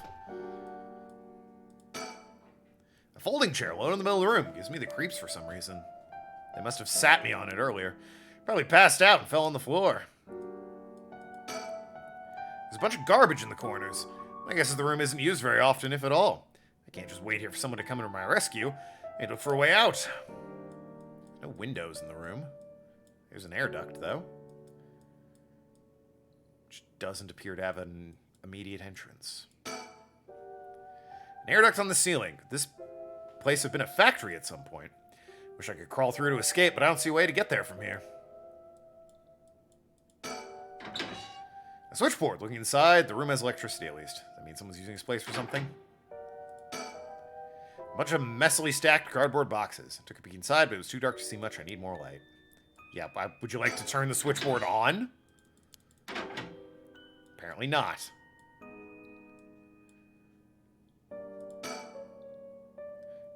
A folding chair alone in the middle of the room. Gives me the creeps for some reason. They must have sat me on it earlier. Probably passed out and fell on the floor. There's a bunch of garbage in the corners. I guess the room isn't used very often, if at all. I can't just wait here for someone to come to my rescue. I need to look for a way out. No windows in the room. There's an air duct, though. Which doesn't appear to have an immediate entrance. An air duct on the ceiling. Could this place have been a factory at some point. Wish I could crawl through to escape, but I don't see a way to get there from here. A switchboard. Looking inside, the room has electricity at least. That means someone's using this place for something. A bunch of messily stacked cardboard boxes. I took a peek inside, but it was too dark to see much. I need more light. Yeah, would you like to turn the switchboard on? Apparently not.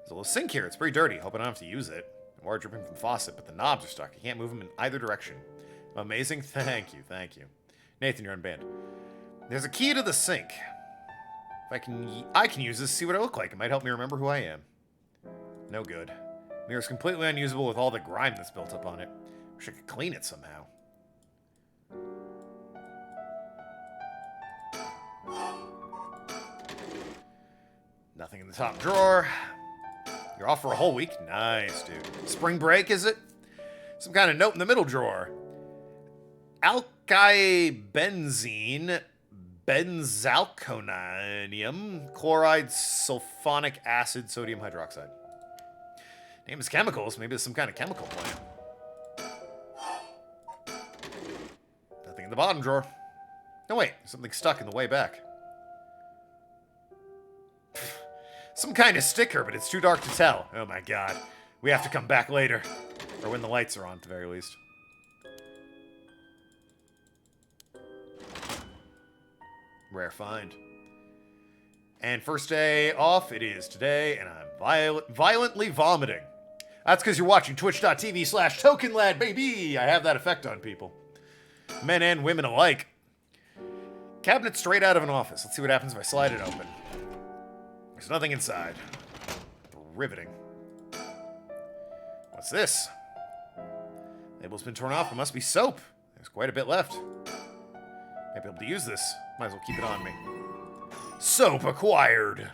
There's a little sink here. It's pretty dirty. Hope I don't have to use it. The water dripping from the faucet, but the knobs are stuck. I can't move them in either direction. Amazing. Thank you. Thank you. Nathan, you're unbanned. There's a key to the sink. If I can use this to see what I look like. It might help me remember who I am. No good. Mirror's completely unusable with all the grime that's built up on it. Wish I could clean it somehow. Nothing in the top drawer. You're off for a whole week? Nice, dude. Spring break, is it? Some kind of note in the middle drawer. Alkylbenzene, benzalkonium, chloride, sulfonic acid, sodium hydroxide. Name is chemicals. Maybe it's some kind of chemical plant. Nothing in the bottom drawer. No, wait. There's something stuck in the way back. Some kind of sticker, but it's too dark to tell. Oh my god. We have to come back later. Or when the lights are on, at the very least. Rare find. And first day off, it is today, and I'm violently vomiting. That's because you're watching twitch.tv/Tokenlad, baby! I have that effect on people. Men and women alike. Cabinet straight out of an office. Let's see what happens if I slide it open. There's nothing inside. Riveting. What's this? Label's been torn off. It must be soap. There's quite a bit left. Might be able to use this. Might as well keep it on me. Soap acquired.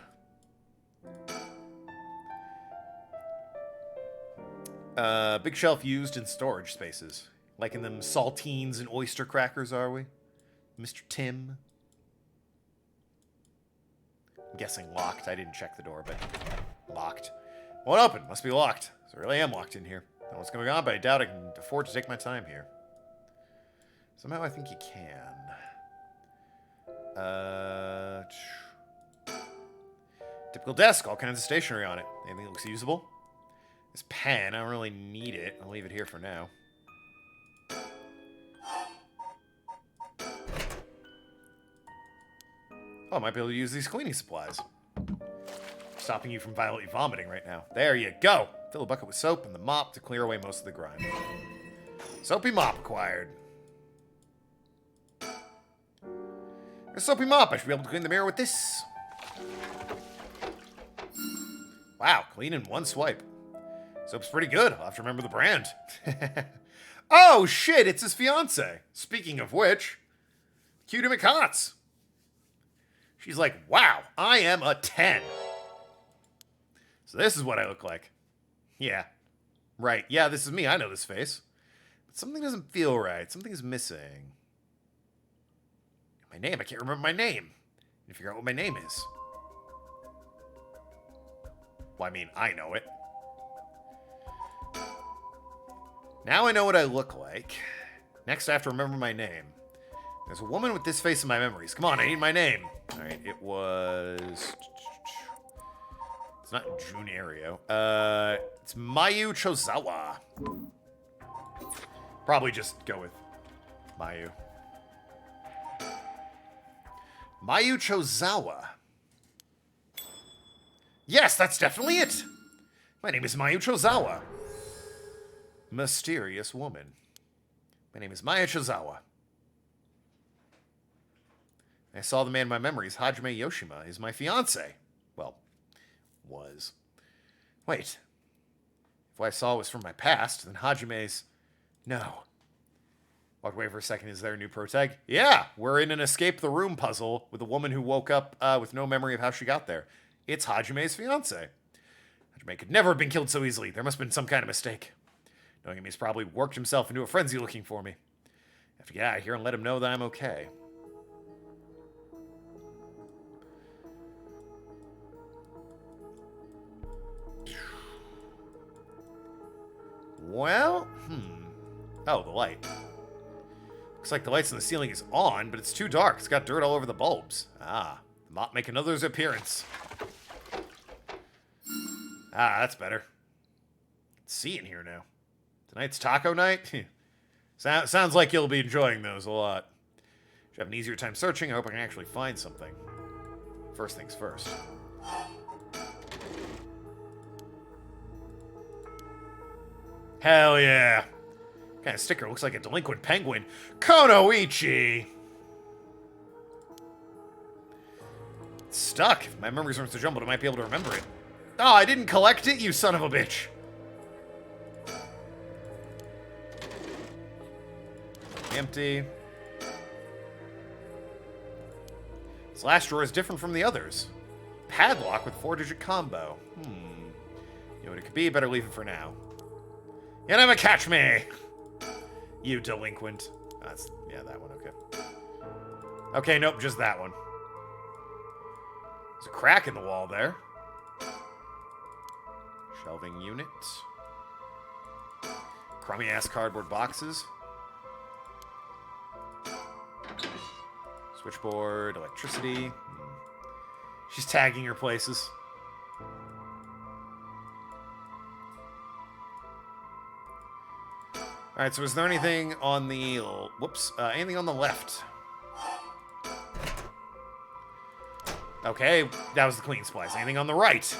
Big shelf used in storage spaces. Liking them saltines and oyster crackers, are we? Mr. Tim? I'm guessing locked. I didn't check the door, but locked. Won't open. Must be locked. So I really am locked in here. I don't know what's going on, but I doubt I can afford to take my time here. Somehow I think you can. Typical desk. All kinds of stationery on it. Anything that looks usable? This pen, I don't really need it. I'll leave it here for now. Oh, I might be able to use these cleaning supplies. Stopping you from violently vomiting right now. There you go. Fill a bucket with soap and the mop to clear away most of the grime. Soapy mop acquired. A soapy mop. I should be able to clean the mirror with this. Wow, clean in one swipe. Soap's pretty good. I'll have to remember the brand. Oh, shit, it's his fiance. Speaking of which, Cutie McHots. She's like, wow, I am a 10. So this is what I look like. Yeah. Right. Yeah, this is me. I know this face. But something doesn't feel right. Something is missing. My name. I can't remember my name. I need to figure out what my name is. Well, I mean, I know it. Now I know what I look like. Next, I have to remember my name. There's a woman with this face in my memories. Come on, I need my name. All right, it was... It's not Junario. It's Mayu Chozawa. Probably just go with Mayu. Mayu Chozawa. Yes, that's definitely it. My name is Mayu Chozawa. Mysterious woman. My name is Maya Chozawa. I saw the man in my memories. Hajime Yoshima is my fiance. Well, was. Wait. If what I saw was from my past, then Hajime's... No. Walked away for a second. Is there a new protag? Yeah! We're in an escape the room puzzle with a woman who woke up with no memory of how she got there. It's Hajime's fiance. Hajime could never have been killed so easily. There must have been some kind of mistake. Knowing him, he's probably worked himself into a frenzy looking for me. I have to get out of here and let him know that I'm okay. Well, Oh, the light. Looks like the lights in the ceiling is on, but it's too dark. It's got dirt all over the bulbs. Ah, the mop make another's appearance. Ah, that's better. Let's see in here now. Tonight's taco night? Sounds like you'll be enjoying those a lot. Should have an easier time searching. I hope I can actually find something. First things first. Hell yeah. What kind of sticker looks like a delinquent penguin. Konoichi! It's stuck. If my memories aren't so jumbled, I might be able to remember it. Oh, I didn't collect it, you son of a bitch. Empty. This last drawer is different from the others. Padlock with 4-digit combo. You know what it could be? Better leave it for now. You never catch me! You delinquent. Yeah, that one, okay. Okay, nope, just that one. There's a crack in the wall there. Shelving unit. Crummy-ass cardboard boxes. Switchboard, electricity. She's tagging her places. Alright, so is there anything on the... Whoops. Anything on the left? Okay, that was the clean splice. Anything on the right?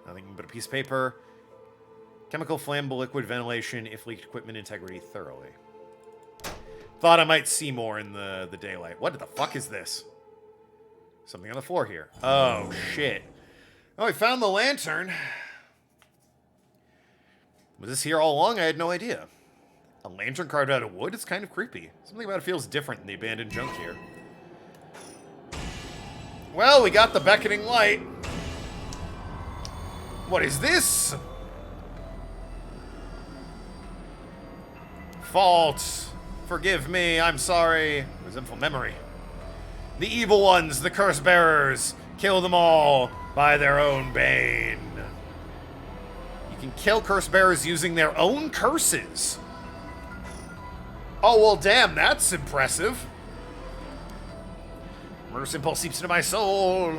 Nothing but a piece of paper. Chemical, flammable, liquid, ventilation, if leaked equipment integrity thoroughly. Thought I might see more in the daylight. What the fuck is this? Something on the floor here. Oh, shit. Oh, I found the lantern. Was this here all along? I had no idea. A lantern carved out of wood? It's kind of creepy. Something about it feels different than the abandoned junk here. Well, we got the beckoning light. What is this? Fault. Forgive me, I'm sorry. Resentful memory. The evil ones, the curse bearers, kill them all by their own bane. You can kill curse bearers using their own curses. Oh, well, damn, that's impressive. Murderous impulse seeps into my soul.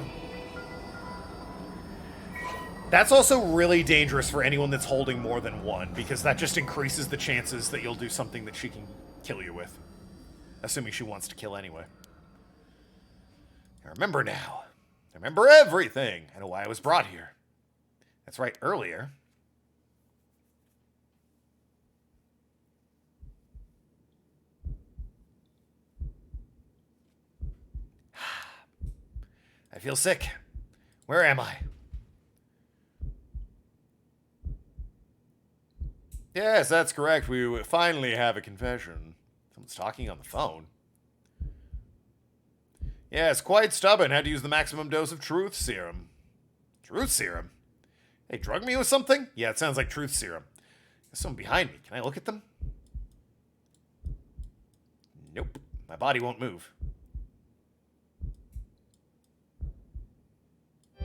That's also really dangerous for anyone that's holding more than one, because that just increases the chances that you'll do something that she can kill you with. Assuming she wants to kill anyway. I remember now. I remember everything. I know why I was brought here. That's right, earlier. I feel sick. Where am I? Yes, that's correct. We finally have a confession. Someone's talking on the phone. Yes, quite stubborn. Had to use the maximum dose of truth serum. Truth serum? They drug me with something? Yeah, it sounds like truth serum. There's someone behind me. Can I look at them? Nope. My body won't move.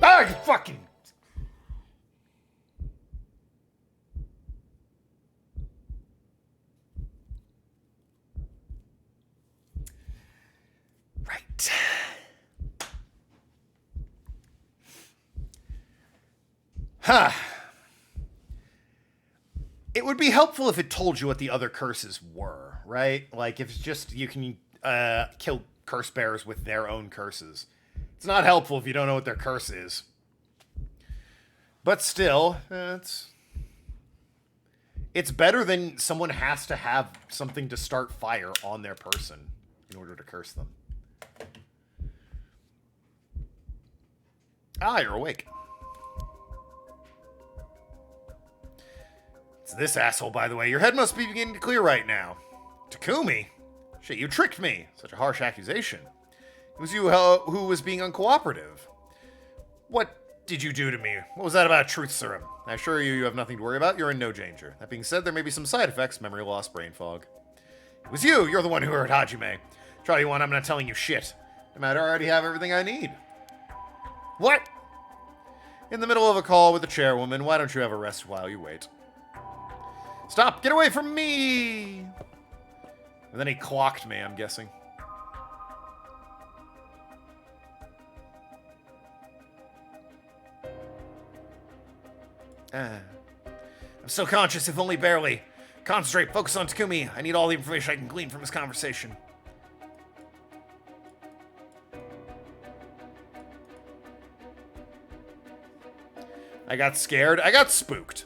Ah, you fucking... Right. Huh. It would be helpful if it told you what the other curses were, right? Like, if it's just you can kill curse bearers with their own curses. It's not helpful if you don't know what their curse is. But still, it's better than someone has to have something to start fire on their person in order to curse them. Ah, you're awake. It's this asshole, by the way. Your head must be beginning to clear right now. Takumi? Shit, you tricked me. Such a harsh accusation. It was you who was being uncooperative. What did you do to me? What was that about truth serum? I assure you, you have nothing to worry about. You're in no danger. That being said, there may be some side effects. Memory loss, brain fog. It was you. You're the one who hurt Hajime. Tell you what, I'm not telling you shit. No matter, I already have everything I need. What? In the middle of a call with the chairwoman, why don't you have a rest while you wait? Stop! Get away from me! And then he clocked me, I'm guessing. I'm still conscious, if only barely. Concentrate, focus on Takumi. I need all the information I can glean from this conversation. I got scared. I got spooked.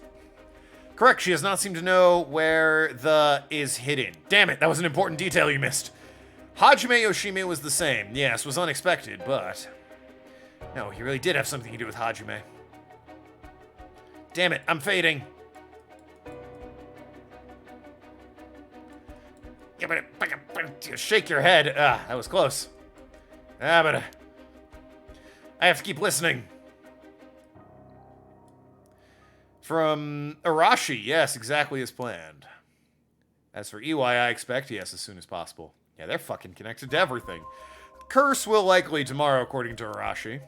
Correct, she does not seem to know where the is hidden. Damn it, that was an important detail you missed. Hajime Yoshimi was the same. Yes, was unexpected, but... No, he really did have something to do with Hajime. Damn it, I'm fading. Yeah, but shake your head. Ah, that was close. Ah, but I have to keep listening. From Arashi, yes, exactly as planned. As for EY, I expect yes as soon as possible. Yeah, they're fucking connected to everything. Curse will likely tomorrow, according to Arashi.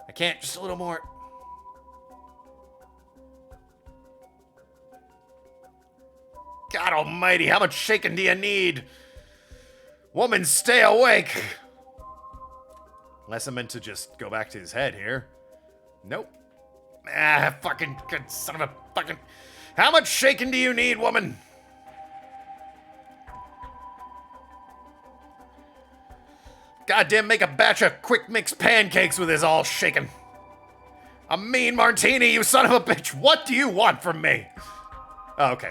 I can't, just a little more. God almighty, how much shaking do you need? Woman, stay awake! Unless I meant to just go back to his head here. Nope. Ah, fucking good son of a fucking... How much shaking do you need, woman? Goddamn, make a batch of quick mix pancakes with his all shaking. A mean martini, you son of a bitch. What do you want from me? Oh, okay.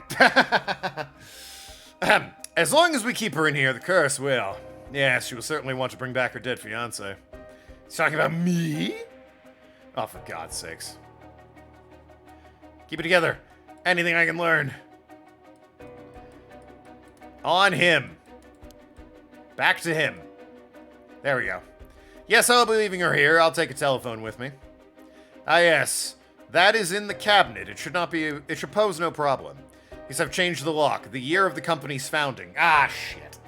As long as we keep her in here, the curse will. Yes, she will certainly want to bring back her dead fiancé. He's talking about me? Oh, for God's sakes. Keep it together. Anything I can learn. On him. Back to him. There we go. Yes, I'll be leaving her here. I'll take a telephone with me. Ah, yes. That is in the cabinet. It should pose no problem. Yes, I've changed the lock. The year of the company's founding. Ah, shit.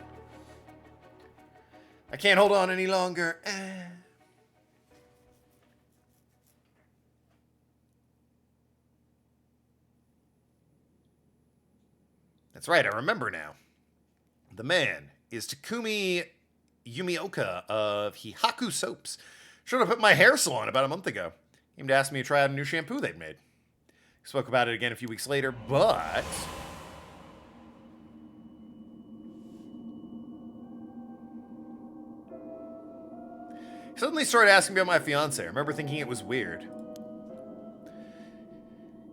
I can't hold on any longer. That's right, I remember now. The man is Takumi Yumioka of Hihaku Soaps. Showed up at my hair salon about a month ago. Came to ask me to try out a new shampoo they'd made. Spoke about it again a few weeks later, but... He suddenly started asking me about my fiancé. I remember thinking it was weird.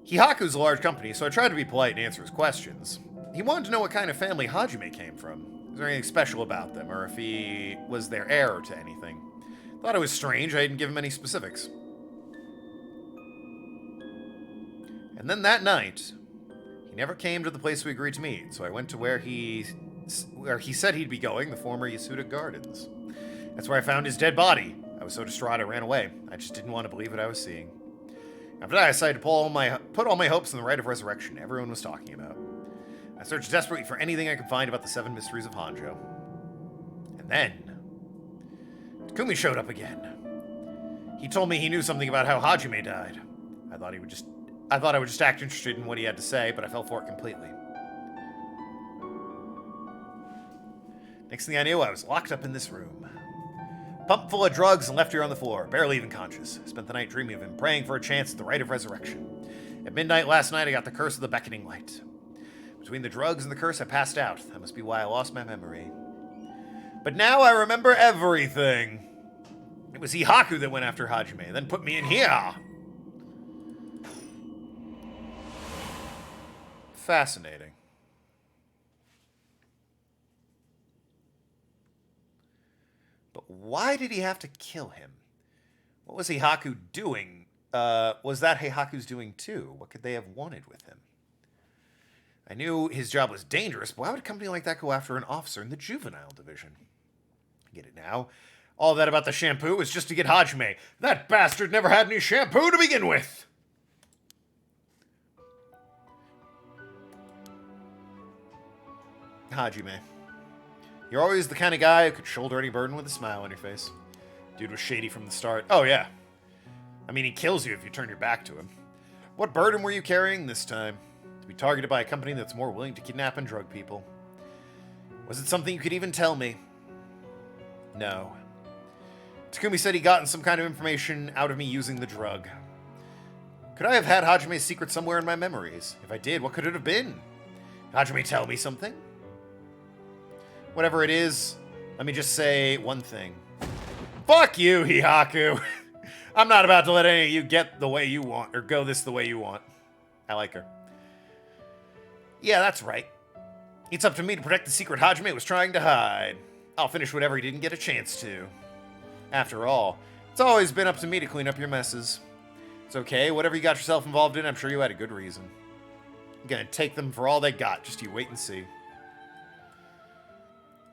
Hihaku's a large company, so I tried to be polite and answer his questions. He wanted to know what kind of family Hajime came from. Was there anything special about them, or if he was their heir to anything. Thought it was strange I didn't give him any specifics. And then that night, he never came to the place we agreed to meet, so I went to where he said he'd be going, the former Yasuda Gardens. That's where I found his dead body. I was so distraught I ran away. I just didn't want to believe what I was seeing. After that, I decided to put all my hopes in the rite of resurrection everyone was talking about. I searched desperately for anything I could find about the 7 mysteries of Hanjo. And then, Takumi showed up again. He told me he knew something about how Hajime died. I thought I would just act interested in what he had to say, but I fell for it completely. Next thing I knew, I was locked up in this room. Pumped full of drugs and left here on the floor, barely even conscious. I spent the night dreaming of him, praying for a chance at the rite of resurrection. At midnight last night, I got the curse of the beckoning light. Between the drugs and the curse, I passed out. That must be why I lost my memory. But now I remember everything. It was Hihaku that went after Hajime, and then put me in here. Fascinating. But why did he have to kill him? What was Hihaku doing? Was that Hihaku's doing too? What could they have wanted with him? I knew his job was dangerous, but why would a company like that go after an officer in the juvenile division? I get it now. All that about the shampoo was just to get Hajime. That bastard never had any shampoo to begin with! Hajime. You're always the kind of guy who could shoulder any burden with a smile on your face. Dude was shady from the start. Oh, yeah. I mean, he kills you if you turn your back to him. What burden were you carrying this time? To be targeted by a company that's more willing to kidnap and drug people. Was it something you could even tell me? No. Takumi said he'd gotten some kind of information out of me using the drug. Could I have had Hajime's secret somewhere in my memories? If I did, what could it have been? Hajime tell me something? Whatever it is, let me just say one thing. Fuck you, Hihaku! I'm not about to let any of you get the way you want, or go this the way you want. I like her. Yeah, that's right. It's up to me to protect the secret Hajime was trying to hide. I'll finish whatever he didn't get a chance to. After all, it's always been up to me to clean up your messes. It's okay, whatever you got yourself involved in, I'm sure you had a good reason. I'm gonna take them for all they got, just you wait and see.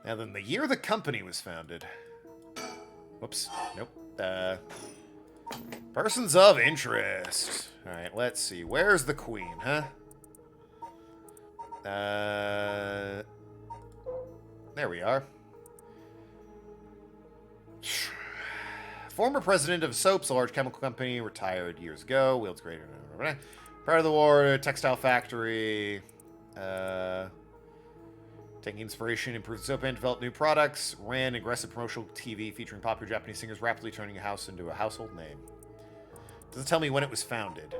Now then, the year the company was founded. Whoops, nope. Persons of interest. Alright, let's see. Where's the queen, huh? There we are. Former president of Soaps, a large chemical company, retired years ago. Wields greater. Prior to the war, textile factory. Taking inspiration, improved soap and developed new products. Ran aggressive promotional TV featuring popular Japanese singers, rapidly turning a house into a household name. Doesn't tell me when it was founded.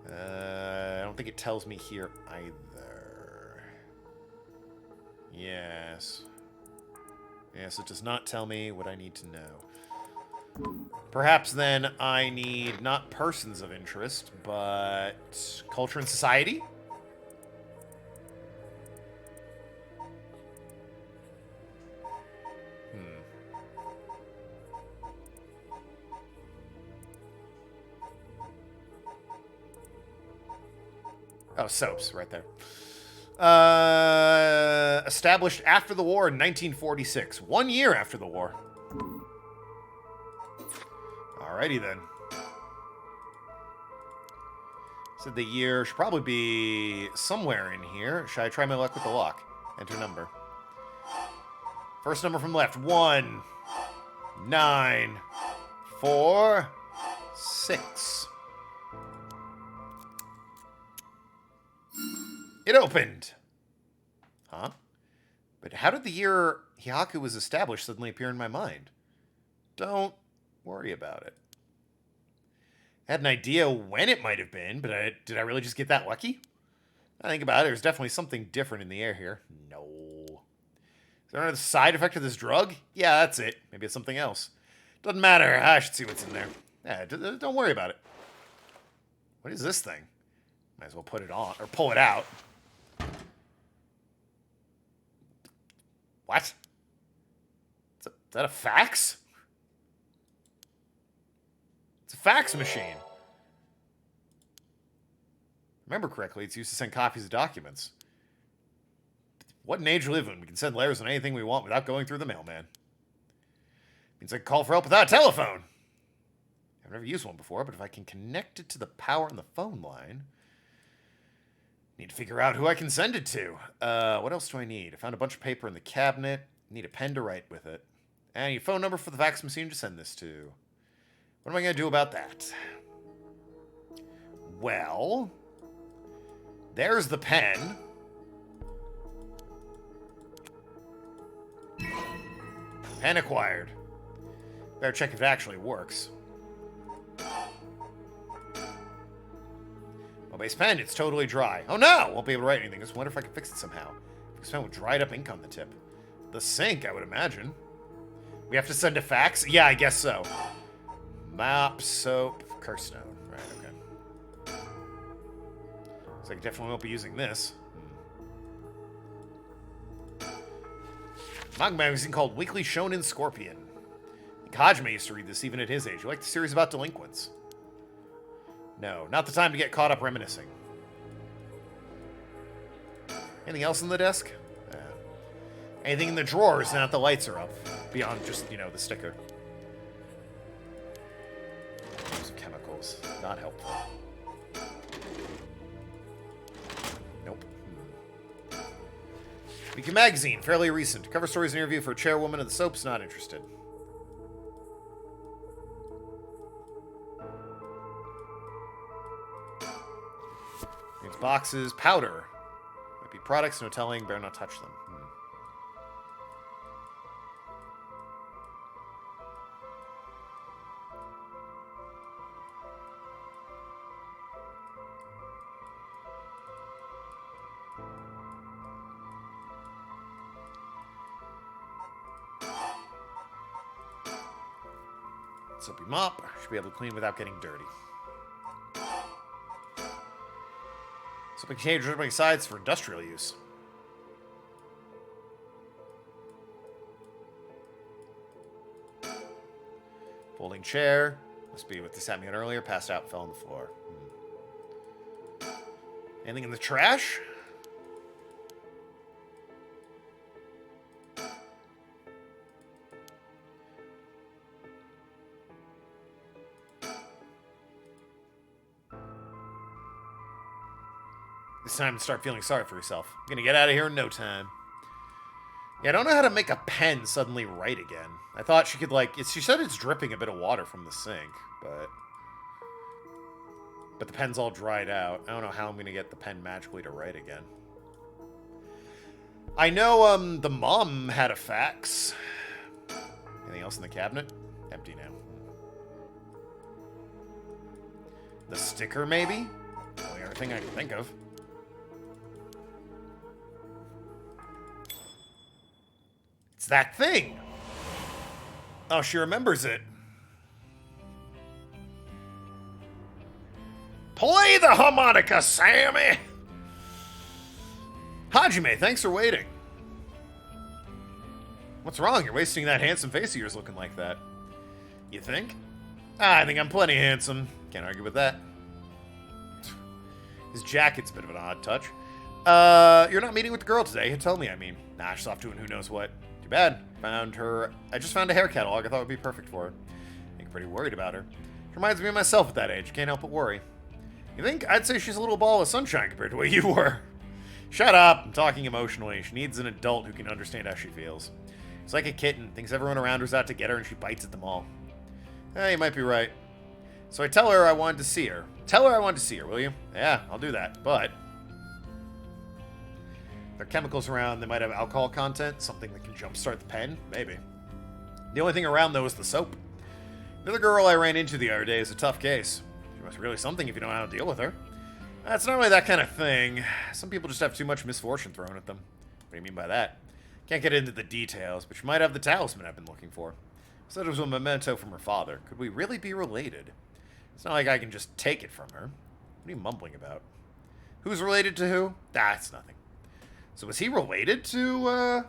I don't think it tells me here either. Yes. Yes, it does not tell me what I need to know. Perhaps then I need not persons of interest, but culture and society? Oh, soaps, right there. Established after the war in 1946. 1 year after the war. Alrighty then. Said the year should probably be somewhere in here. Should I try my luck with the lock? Enter number. First number from left. 1, 9, 4, 6. It opened! Huh? But how did the year Hihaku was established suddenly appear in my mind? Don't worry about it. I had an idea when it might have been, but did I really just get that lucky? I think about it, there's definitely something different in the air here. No. Is there another side effect of this drug? Yeah, that's it. Maybe it's something else. Doesn't matter. I should see what's in there. Yeah, don't worry about it. What is this thing? Might as well put it on, or pull it out. What? Is that a fax? It's a fax machine. Remember correctly, it's used to send copies of documents. What an age we live in. We can send letters on anything we want without going through the mailman. Means I can call for help without a telephone. I've never used one before, but if I can connect it to the power on the phone line... Need to figure out who I can send it to. What else do I need? I found a bunch of paper in the cabinet. Need a pen to write with it. And I need a phone number for the fax machine to send this to. What am I going to do about that? Well, there's the pen. Pen acquired. Better check if it actually works. Base pen, it's totally dry. Oh no! Won't be able to write anything. Just wonder if I can fix it somehow. This pen with dried up ink on the tip. The sink, I would imagine. We have to send a fax? Yeah, I guess so. Mop, soap, Kirstone. Right, okay. So I definitely won't be using this. Manga magazine called Weekly Shonen Scorpion. I think Hajime used to read this even at his age. You like the series about delinquents? No, not the time to get caught up reminiscing. Anything else on the desk? Anything in the drawers now that the lights are up? Beyond just, you know, the sticker. Those chemicals. Not helpful. Nope. Weekly magazine, fairly recent. Cover stories and interview for chairwoman of the soaps, not interested. These boxes, powder. Might be products, no telling, better not touch them. Soapy mop. Should be able to clean without getting dirty. Soapy container dripping sides for industrial use. Folding chair. Must be what they sat me on earlier. Passed out, fell on the floor. Anything in the trash? It's time to start feeling sorry for yourself. You're gonna get out of here in no time. Yeah, I don't know how to make a pen suddenly write again. I thought she could, like... She said it's dripping a bit of water from the sink, but... But the pen's all dried out. I don't know how I'm gonna get the pen magically to write again. I know, the mom had a fax. Anything else in the cabinet? Empty now. The sticker, maybe? The only other thing I can think of. It's that thing! Oh, she remembers it. Play the harmonica, Sammy! Hajime, thanks for waiting. What's wrong? You're wasting that handsome face of yours looking like that. You think? I think I'm plenty handsome. Can't argue with that. His jacket's a bit of an odd touch. You're not meeting with the girl today. Tell me, I mean. Nah, she's off doing who knows what. Too bad. I just found a hair catalog I thought would be perfect for her. I think pretty worried about her. She reminds me of myself at that age. Can't help but worry. You think? I'd say she's a little ball of sunshine compared to what you were. Shut up. I'm talking emotionally. She needs an adult who can understand how she feels. It's like a kitten. Thinks everyone around her's out to get her and she bites at them all. You might be right. So I tell her I wanted to see her. Tell her I wanted to see her, will you? Yeah, I'll do that. But there are chemicals around. They might have alcohol content. Something that can jumpstart the pen. Maybe. The only thing around, though, is the soap. Another girl I ran into the other day is a tough case. She must be really something if you don't know how to deal with her. It's not really that kind of thing. Some people just have too much misfortune thrown at them. What do you mean by that? Can't get into the details, but she might have the talisman I've been looking for. Said it was a memento from her father. Could we really be related? It's not like I can just take it from her. What are you mumbling about? Who's related to who? It's nothing. So is he related to,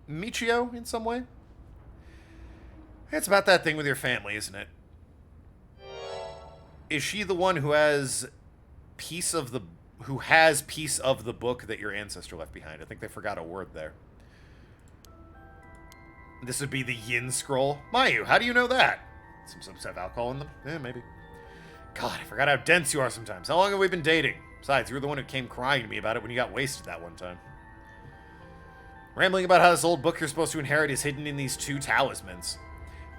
Michio in some way? It's about that thing with your family, isn't it? Is she the one who has piece of the book that your ancestor left behind? I think they forgot a word there. This would be the Yin Scroll. Mayu, how do you know that? Some soaps have alcohol in them? Maybe. God, I forgot how dense you are sometimes. How long have we been dating? Besides, you were the one who came crying to me about it when you got wasted that one time. Rambling about how this old book you're supposed to inherit is hidden in these 2 talismans.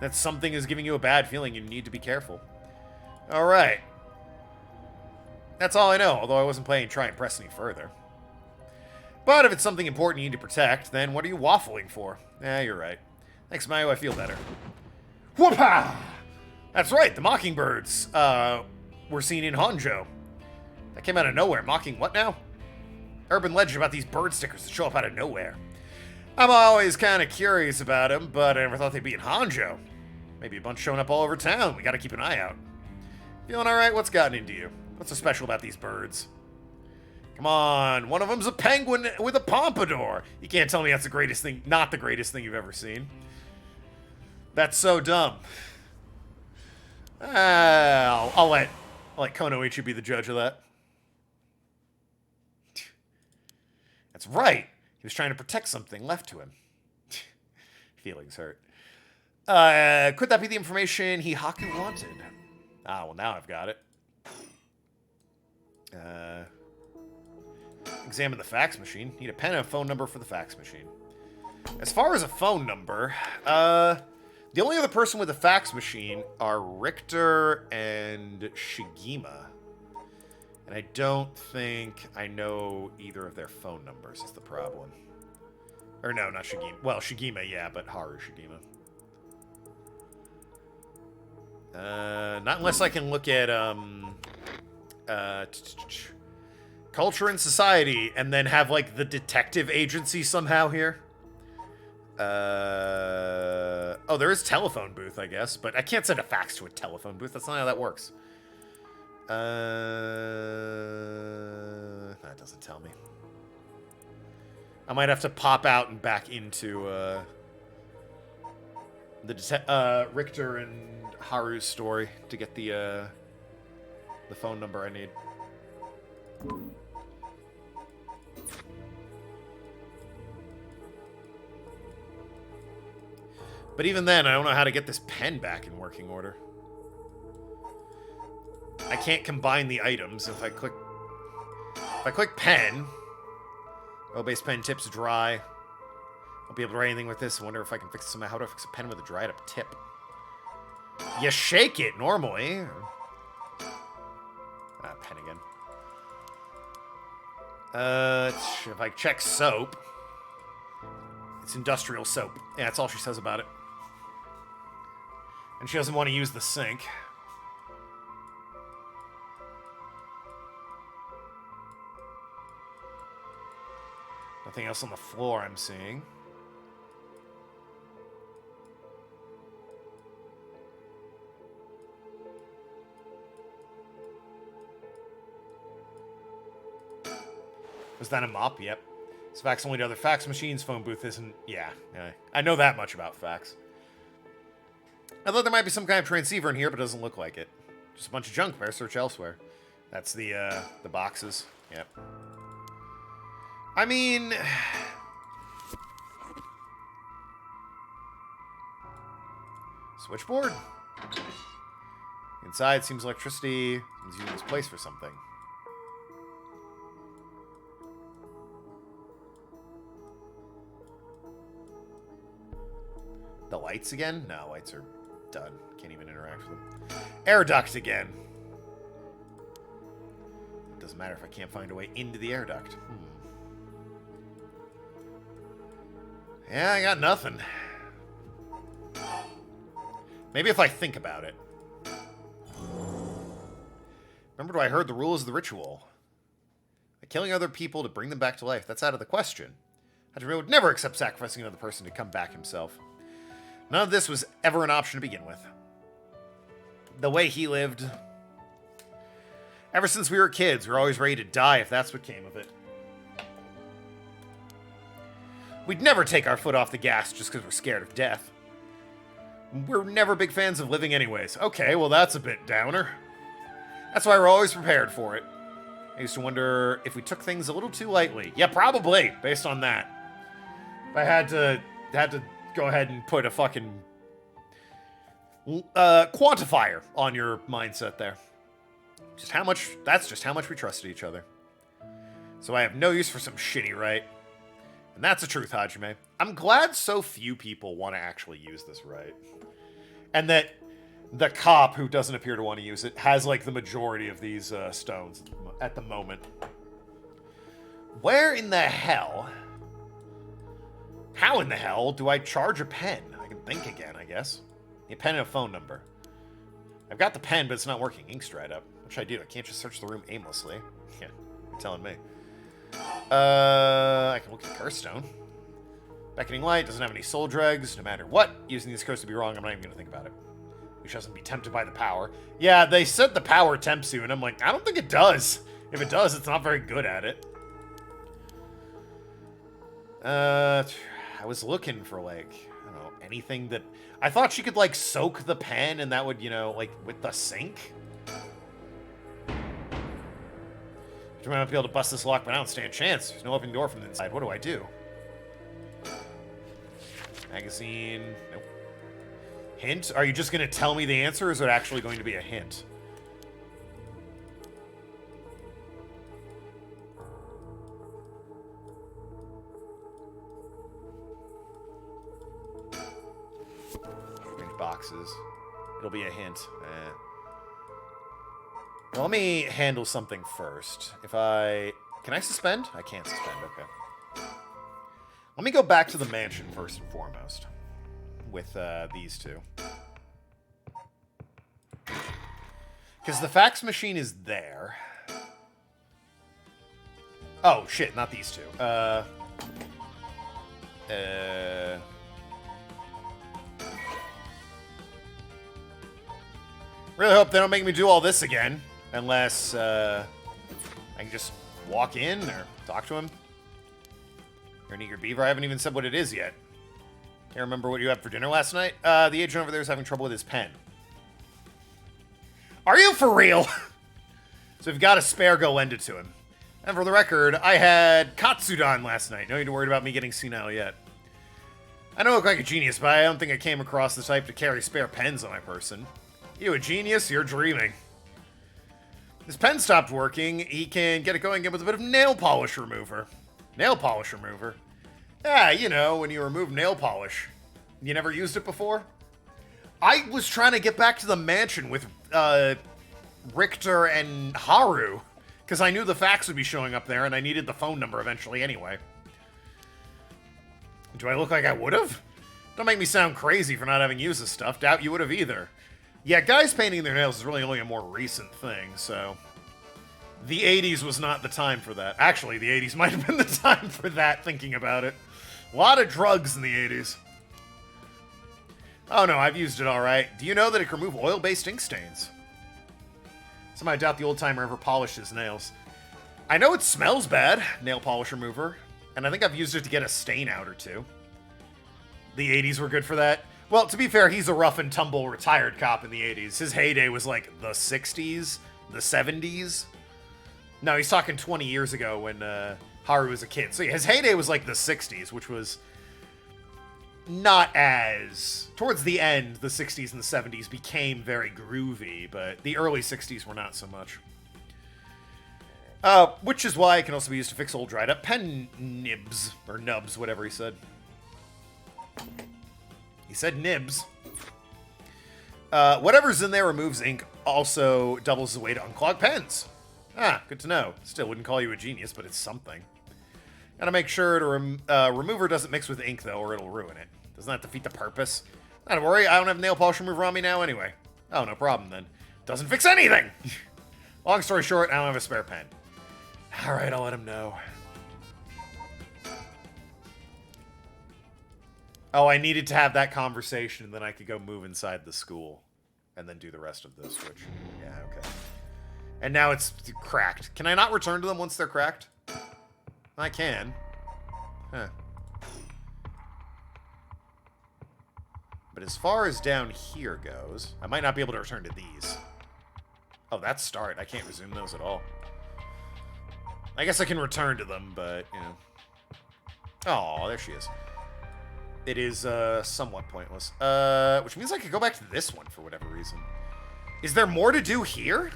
That something is giving you a bad feeling, you need to be careful. Alright. That's all I know, although I wasn't planning to try and press any further. But if it's something important you need to protect, then what are you waffling for? You're right. Thanks, Mayu, I feel better. Whoop-ha! That's right, the mockingbirds, were seen in Honjo. That came out of nowhere. Mocking what now? Urban legend about these bird stickers that show up out of nowhere. I'm always kind of curious about them, but I never thought they'd be in Honjo. Maybe a bunch showing up all over town. We gotta keep an eye out. Feeling alright? What's gotten into you? What's so special about these birds? Come on, one of them's a penguin with a pompadour. You can't tell me that's the greatest thing, not the greatest thing you've ever seen. That's so dumb. I'll let Konoichi be the judge of that. That's right. He was trying to protect something left to him. Feelings hurt. Could that be the information Hihaku wanted? Well, now I've got it. Examine the fax machine. Need a pen and a phone number for the fax machine. As far as a phone number, the only other person with a fax machine are Richter and Shigema. And I don't think I know either of their phone numbers is the problem. Or no, not Shigima. Well, Shigima, yeah, but Haru Shigima. Not unless I can look at, culture and society, and then have, like, the detective agency somehow here. Oh, there is telephone booth, I guess, but I can't send a fax to a telephone booth. That's not how that works. That doesn't tell me. I might have to pop out and back into the Richter and Haru's story to get the phone number I need. But even then, I don't know how to get this pen back in working order. I can't combine the items if I click pen. Oh, base pen tips dry. I'll be able to write anything with this. I wonder if I can fix it somehow. How do I fix a pen with a dried up tip? You shake it normally. Pen again. If I check soap, it's industrial soap. Yeah, that's all she says about it. And she doesn't want to use the sink. Nothing else on the floor I'm seeing. Was that a mop? Yep. It's fax only to other fax machines. Phone booth isn't. Yeah. I know that much about fax. I thought there might be some kind of transceiver in here, but it doesn't look like it. Just a bunch of junk. Better search elsewhere. That's the boxes. Yep. I mean... Switchboard? Inside seems electricity. Someone's using this place for something. The lights again? No, lights are done. Can't even interact with them. Air duct again. Doesn't matter if I can't find a way into the air duct. Yeah, I got nothing. Maybe if I think about it. Remember, I heard the rules of the ritual. By killing other people to bring them back to life, that's out of the question. Hajime would never accept sacrificing another person to come back himself. None of this was ever an option to begin with. The way he lived... Ever since we were kids, we were always ready to die if that's what came of it. We'd never take our foot off the gas just because we're scared of death. We're never big fans of living anyways. Okay, well that's a bit downer. That's why we're always prepared for it. I used to wonder if we took things a little too lightly. Yeah, probably, based on that. If I had to go ahead and put a fucking quantifier on your mindset there. That's just how much we trusted each other. So I have no use for some shitty right. And that's the truth, Hajime. I'm glad so few people want to actually use this right. And that the cop, who doesn't appear to want to use it, has, like, the majority of these stones at the moment. Where in the hell... How in the hell do I charge a pen? I can think again, I guess. A pen and a phone number. I've got the pen, but it's not working. Ink's dried up. What should I do? I can't just search the room aimlessly. Yeah, you're telling me. I can look at Curstone. Beckoning light doesn't have any soul dregs. No matter what, using these curses to be wrong, I'm not even going to think about it. We shouldn't be tempted by the power. Yeah, they said the power tempts you, and I'm like, I don't think it does. If it does, it's not very good at it. I was looking for, like, I don't know, anything that... I thought she could, like, soak the pen, and that would, you know, like, with the sink. I might not be able to bust this lock, but I don't stand a chance. There's no open door from the inside. What do I do? Magazine. Nope. Hint? Are you just going to tell me the answer, or is it actually going to be a hint? Boxes. It'll be a hint. Well, let me handle something first. Can I suspend? I can't suspend, okay. Let me go back to the mansion first and foremost. With these two. Because the fax machine is there. Oh, shit, not these two. Really hope they don't make me do all this again. Unless, I can just walk in or talk to him. You're an eager beaver. I haven't even said what it is yet. Can't remember what you had for dinner last night. The agent over there is having trouble with his pen. Are you for real? So if you've got a spare, go lend it to him. And for the record, I had Katsudan last night. No need to worry about me getting senile yet. I don't look like a genius, but I don't think I came across the type to carry spare pens on my person. You a genius? You're dreaming. His pen stopped working. He can get it going again with a bit of nail polish remover. Nail polish remover? Yeah, you know, when you remove nail polish. You never used it before? I was trying to get back to the mansion with Richter and Haru, because I knew the fax would be showing up there, and I needed the phone number eventually anyway. Do I look like I would've? Don't make me sound crazy for not having used this stuff. Doubt you would've either. Yeah, guys painting their nails is really only a more recent thing, so... The 80s was not the time for that. Actually, the 80s might have been the time for that, thinking about it. A lot of drugs in the 80s. Oh no, I've used it alright. Do you know that it can remove oil-based ink stains? Somehow I doubt the old-timer ever polished his nails. I know it smells bad, nail polish remover, and I think I've used it to get a stain out or two. The 80s were good for that. Well, to be fair, he's a rough-and-tumble retired cop in the 80s. His heyday was like the 60s, the 70s. No, he's talking 20 years ago when Haru was a kid. So yeah, his heyday was like the 60s, which was not as... Towards the end, the 60s and the 70s became very groovy, but the early 60s were not so much. Which is why it can also be used to fix old dried up pen nibs, or nubs, whatever he said. He said nibs. Whatever's in there removes ink, also doubles as a way to unclog pens. Ah, good to know. Still wouldn't call you a genius, but it's something. Gotta make sure to remover doesn't mix with ink, though, or it'll ruin it. Doesn't that defeat the purpose? Not to worry, I don't have nail polish remover on me now anyway. Oh, no problem then. Doesn't fix anything! Long story short, I don't have a spare pen. Alright, I'll let him know. Oh, I needed to have that conversation, and then I could go move inside the school. And then do the rest of the switch. Yeah, okay. And now it's cracked. Can I not return to them once they're cracked? I can. Huh. But as far as down here goes, I might not be able to return to these. Oh, that's start. I can't resume those at all. I guess I can return to them, but, you know. Oh, there she is. It is, somewhat pointless. Which means I could go back to this one for whatever reason. Is there more to do here?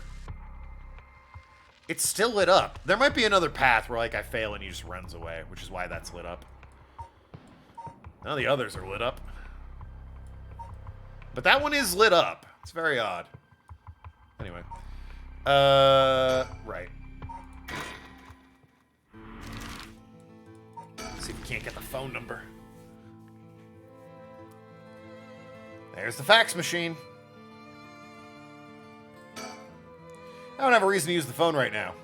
It's still lit up. There might be another path where, like, I fail and he just runs away, which is why that's lit up. None of the others are lit up. But that one is lit up. It's very odd. Anyway. Right. See if we can't get the phone number. There's the fax machine. I don't have a reason to use the phone right now.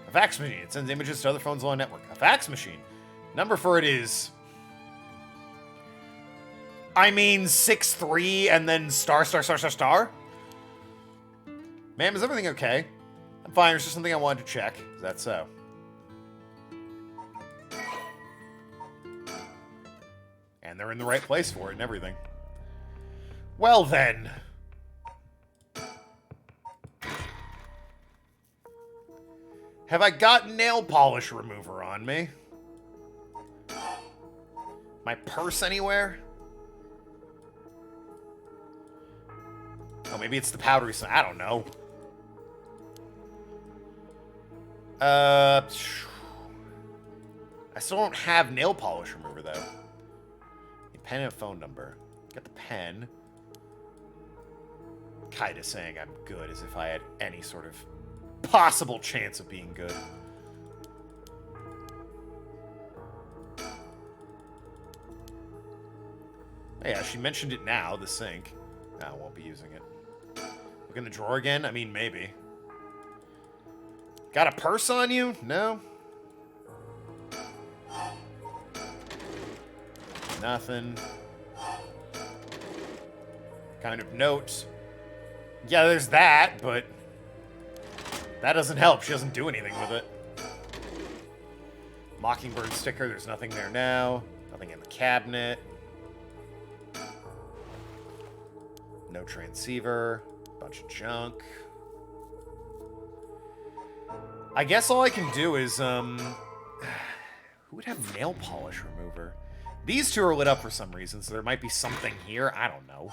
A fax machine. It sends images to other phones on the network. A fax machine. Number for it is... I mean 63 and then star, star, star, star, star? Ma'am, is everything okay? I'm fine. There's just something I wanted to check. Is that so? And they're in the right place for it and everything. Well then... Have I got nail polish remover on me? My purse anywhere? Oh, maybe it's the powdery stuff. I don't know. I still don't have nail polish remover, though. A pen and a phone number. Got the pen. kind of saying I'm good as if I had any sort of possible chance of being good. Oh, yeah, she mentioned it now, the sink. I won't be using it. Look in the drawer again? I mean, maybe. Got a purse on you? No. Nothing. Kind of note. Yeah, there's that, but that doesn't help. She doesn't do anything with it. Mockingbird sticker. There's nothing there now. Nothing in the cabinet. No transceiver. Bunch of junk. I guess all I can do is, who would have nail polish remover? These two are lit up for some reason, so there might be something here. I don't know.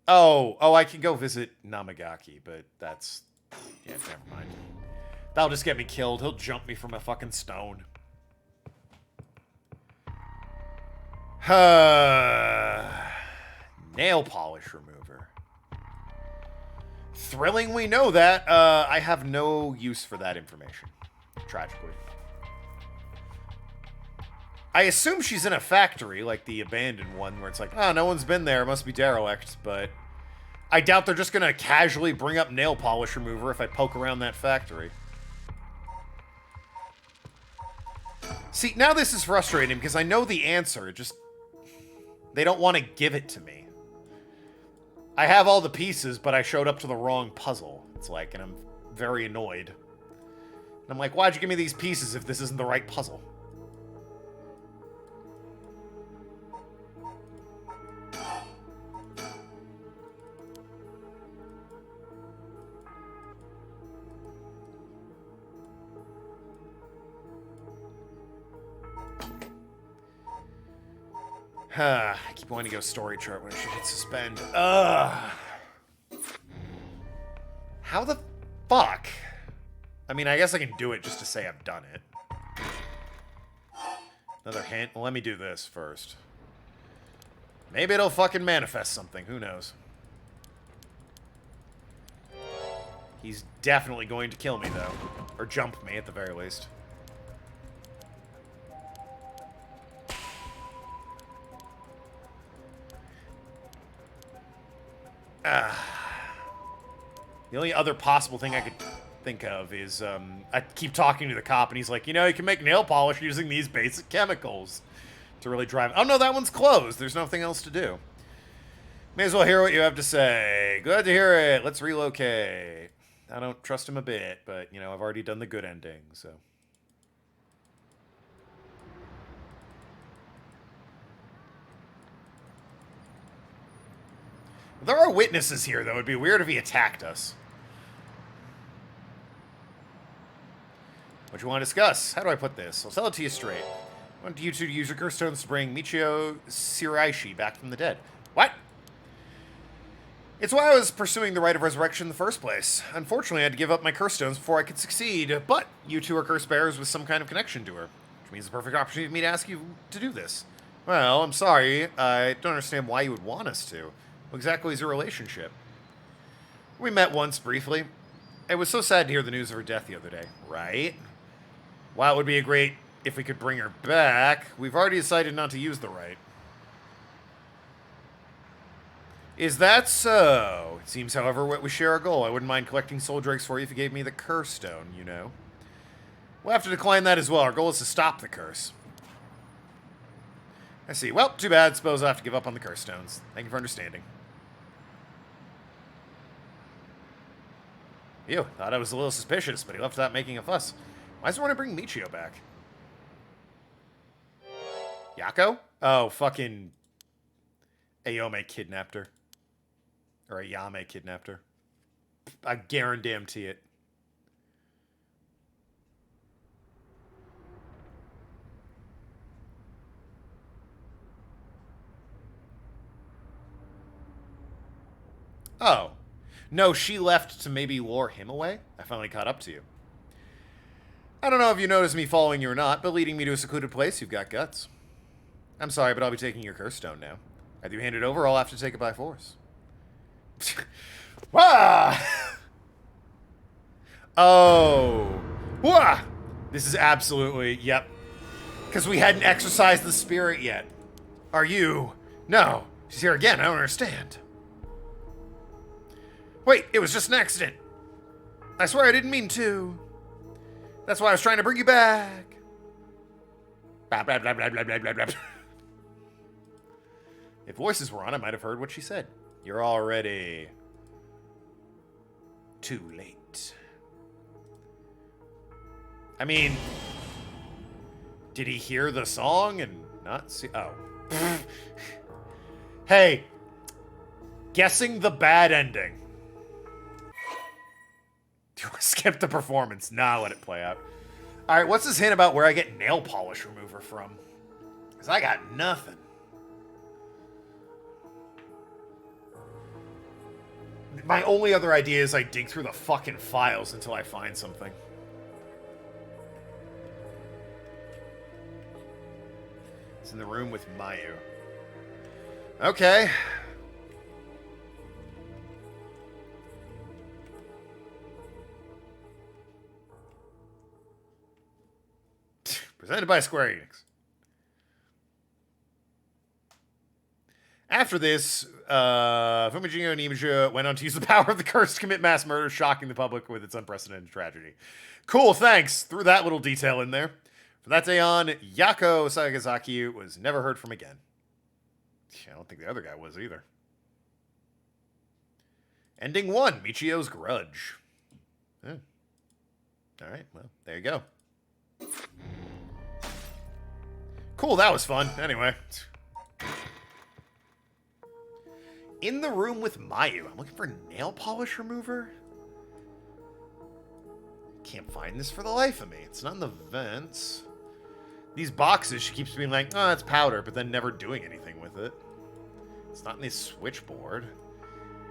Oh, I can go visit Namagaki, but that's... yeah, never mind. That'll just get me killed. He'll jump me from a fucking stone. Nail polish remover. Thrilling, we know that. I have no use for that information. Tragically. I assume she's in a factory, like the abandoned one, where it's like, oh, no one's been there, it must be derelict, but I doubt they're just gonna casually bring up nail polish remover if I poke around that factory. See, now this is frustrating, because I know the answer, just... they don't want to give it to me. I have all the pieces, but I showed up to the wrong puzzle. It's like, and I'm very annoyed. And I'm like, why'd you give me these pieces if this isn't the right puzzle? I keep wanting to go story chart when I should hit suspend. How the fuck? I mean, I guess I can do it just to say I've done it. Another hint? Well, let me do this first. Maybe it'll fucking manifest something. Who knows? He's definitely going to kill me, though. Or jump me, at the very least. The only other possible thing I could think of is, I keep talking to the cop, and he's like, you know, you can make nail polish using these basic chemicals to really drive... oh, no, that one's closed. There's nothing else to do. May as well hear what you have to say. Glad to hear it. Let's relocate. I don't trust him a bit, but, you know, I've already done the good ending, so... there are witnesses here, though. It'd be weird if he attacked us. What you want to discuss? How do I put this? I'll tell it to you straight. I want you to use your curse stones to bring Michio Shiraishi back from the dead. What? It's why I was pursuing the rite of resurrection in the first place. Unfortunately, I had to give up my curse stones before I could succeed, but you two are curse bearers with some kind of connection to her, which means the perfect opportunity for me to ask you to do this. Well, I'm sorry. I don't understand why you would want us to. What exactly is your relationship? We met once, briefly. It was so sad to hear the news of her death the other day, right? While it would be great if we could bring her back, we've already decided not to use the rite. Is that so? It seems, however, we share a goal. I wouldn't mind collecting soul dregs for you if you gave me the curse stone, you know. We'll have to decline that as well. Our goal is to stop the curse. I see. Well, too bad. Suppose I'll have to give up on the curse stones. Thank you for understanding. Ew, thought I was a little suspicious, but he left without making a fuss. Why does he want to bring Michio back? Yako? Oh, fucking... Ayome kidnapped her. Or Ayame kidnapped her. I guarantee it. Oh. No, she left to maybe lure him away? I finally caught up to you. I don't know if you noticed me following you or not, but leading me to a secluded place, you've got guts. I'm sorry, but I'll be taking your curse stone now. Either you hand it over or I'll have to take it by force. Wah! Oh. Wah! This is absolutely, yep. Because we hadn't exercised the spirit yet. Are you? No. She's here again. I don't understand. Wait, it was just an accident. I swear I didn't mean to. That's why I was trying to bring you back. Blah, blah, blah, blah, blah, blah, blah, blah. If voices were on, I might have heard what she said. You're already too late. I mean, did he hear the song and not see? Oh. Hey, guessing the bad ending. Do you want to skip the performance? Nah, let it play out. All right, what's this hint about where I get nail polish remover from? Because I got nothing. My only other idea is I dig through the fucking files until I find something. It's in the room with Mayu. Okay. Presented by Square Enix. After this, Fumijingo and Imaja went on to use the power of the curse to commit mass murder, shocking the public with its unprecedented tragedy. Cool, thanks. Threw that little detail in there. From that day on, Yako Sagasaki was never heard from again. I don't think the other guy was either. Ending 1, Michio's Grudge. Yeah. All right, well, there you go. Cool, that was fun. Anyway. In the room with Mayu. I'm looking for nail polish remover. Can't find this for the life of me. It's not in the vents. These boxes, she keeps being like, oh, that's powder, but then never doing anything with it. It's not in the switchboard.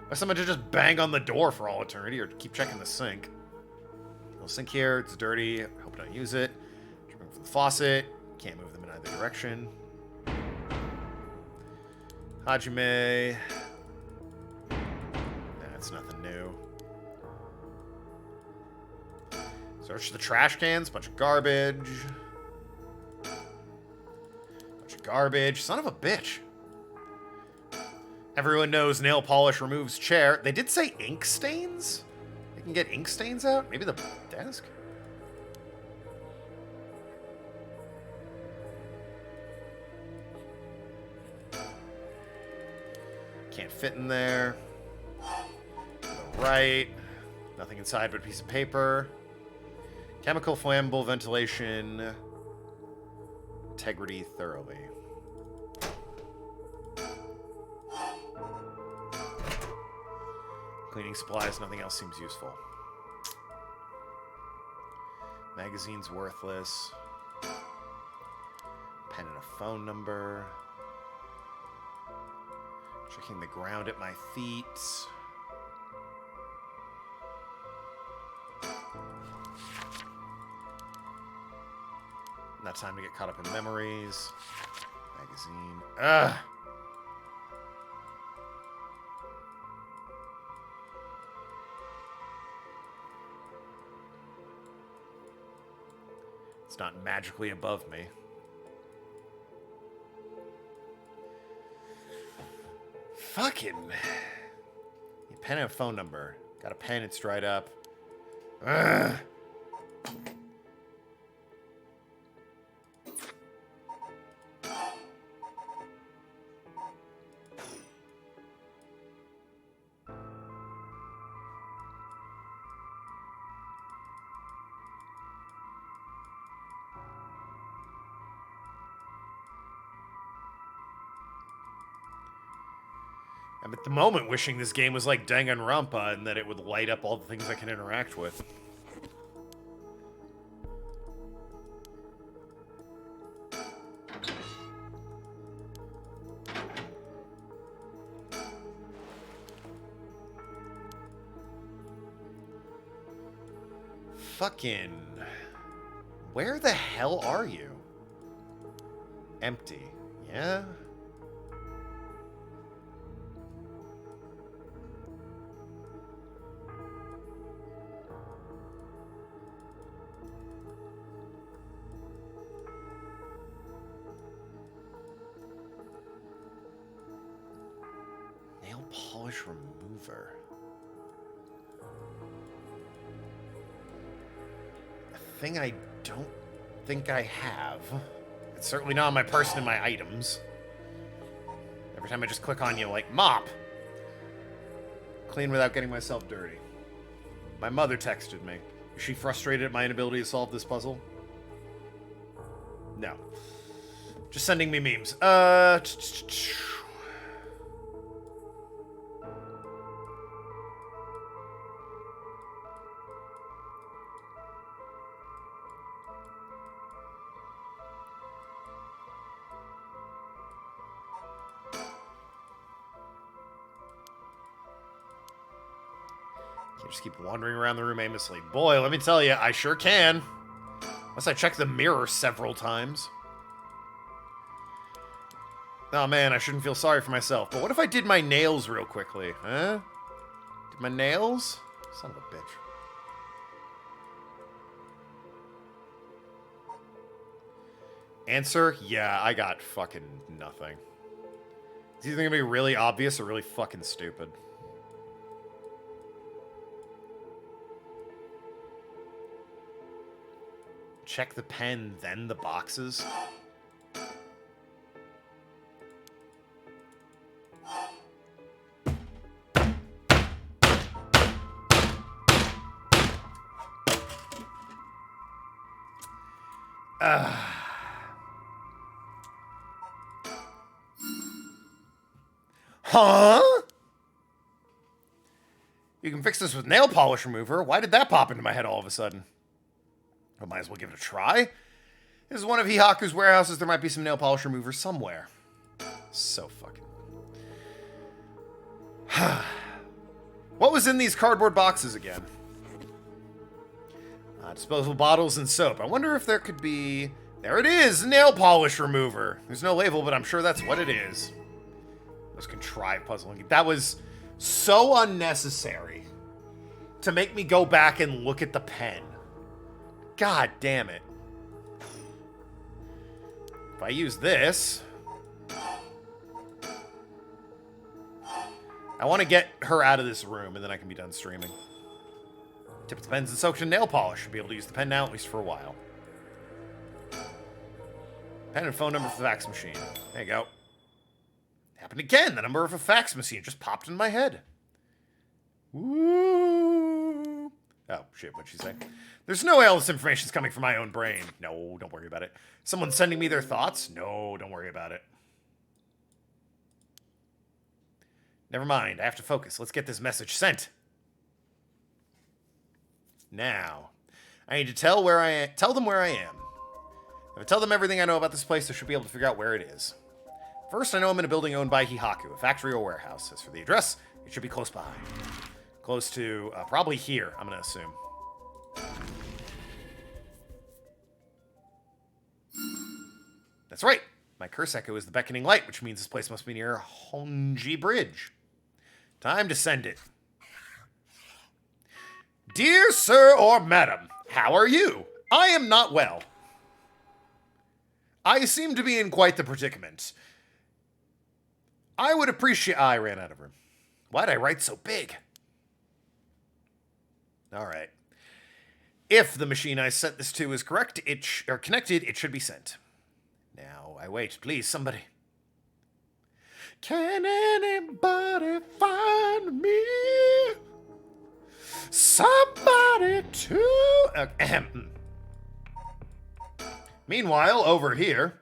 Or someone to just bang on the door for all eternity, or keep checking the sink. Little sink here, it's dirty. Hope I don't use it. Dripping from the faucet. Can't move them in either direction. Hajime. That's nothing new. Search the trash cans. Bunch of garbage. Bunch of garbage. Son of a bitch. Everyone knows nail polish removes chair. They did say ink stains? They can get ink stains out? Maybe the desk? Can't fit in there. To the right. Nothing inside but a piece of paper. Chemical flammable ventilation. Integrity thoroughly. Cleaning supplies, nothing else seems useful. Magazine's worthless. Pen and a phone number. Checking the ground at my feet. Not time to get caught up in memories. Magazine. Ugh! It's not magically above me. Fucking. Pen and a phone number. Got a pen, it's dried up. Ugh. I'm at the moment wishing this game was like Danganronpa and that it would light up all the things I can interact with. Fucking... Where the hell are you? Empty. Yeah? polish remover. A thing I don't think I have. It's certainly not on my person and my items. Every time I just click on you, like, mop. Clean without getting myself dirty. My mother texted me. Is she frustrated at my inability to solve this puzzle? No. Just sending me memes. You just keep wandering around the room aimlessly. Boy, let me tell you, I sure can. Unless I check the mirror several times. Oh man, I shouldn't feel sorry for myself. But what if I did my nails real quickly? Huh? Did my nails? Son of a bitch. Answer? Yeah, I got fucking nothing. It's either gonna be really obvious or really fucking stupid. Check the pen, then the boxes. Huh? You can fix this with nail polish remover. Why did that pop into my head all of a sudden? I might as well give it a try. This is one of Hihaku's warehouses. There might be some nail polish remover somewhere. So fucking... What was in these cardboard boxes again? Disposable bottles and soap. I wonder if there could be... There it is! Nail polish remover. There's no label, but I'm sure that's what it is. Those contrived puzzling. That was so unnecessary to make me go back and look at the pen. God damn it. If I use this... I want to get her out of this room, and then I can be done streaming. Tip the pens and soaked in nail polish. Should be able to use the pen now, at least for a while. Pen and phone number for the fax machine. There you go. Happened again. The number of a fax machine just popped in my head. Woo! Oh, shit, what'd she say? There's no way all this information's coming from my own brain. No, don't worry about it. Someone's sending me their thoughts? No, don't worry about it. Never mind, I have to focus. Let's get this message sent. Now, I need to tell them where I am. If I tell them everything I know about this place, they should be able to figure out where it is. First, I know I'm in a building owned by Hihaku, a factory or warehouse. As for the address, it should be close by. Close to, probably here, I'm going to assume. That's right. My curse echo is the beckoning light, which means this place must be near Honji Bridge. Time to send it. Dear sir or madam, how are you? I am not well. I seem to be in quite the predicament. I would appreciate... I ran out of room. Why'd I write so big? All right. If the machine I sent this to is correct, or connected, it should be sent. Now, I wait. Please, somebody. Can anybody find me? Somebody to... Meanwhile, over here...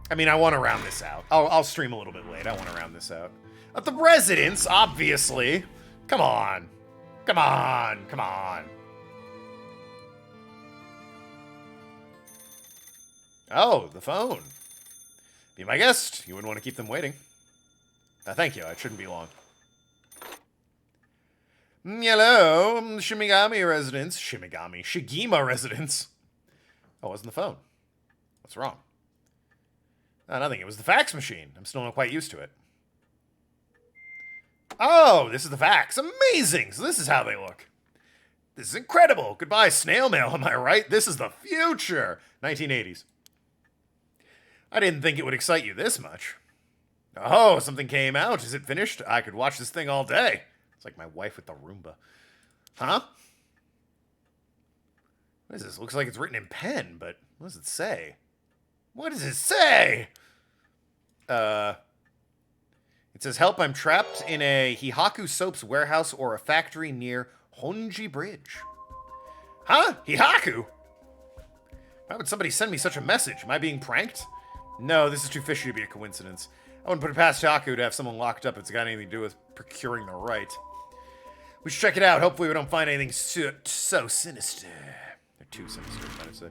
I mean, I want to round this out. I'll stream a little bit late. I want to round this out. At the residence, obviously. Come on. Come on. Come on. Oh, the phone. Be my guest. You wouldn't want to keep them waiting. Thank you. It shouldn't be long. Hello, Shimigami residence. Shigima residence. Oh, it wasn't the phone. What's wrong? Oh, nothing. It was the fax machine. I'm still not quite used to it. Oh, this is the fax. Amazing. So this is how they look. This is incredible. Goodbye, snail mail. Am I right? This is the future. 1980s. I didn't think it would excite you this much. Oh, something came out. Is it finished? I could watch this thing all day. It's like my wife with the Roomba. Huh? What is this? Looks like it's written in pen, but what does it say? What does it say? It says, help, I'm trapped in a Hihaku Soaps warehouse or a factory near Honji Bridge. Huh? Hihaku? Why would somebody send me such a message? Am I being pranked? No, this is too fishy to be a coincidence. I wouldn't put it past Hihaku to have someone locked up if it's got anything to do with procuring the right. We should check it out. Hopefully we don't find anything so sinister. They're too sinister, might I say.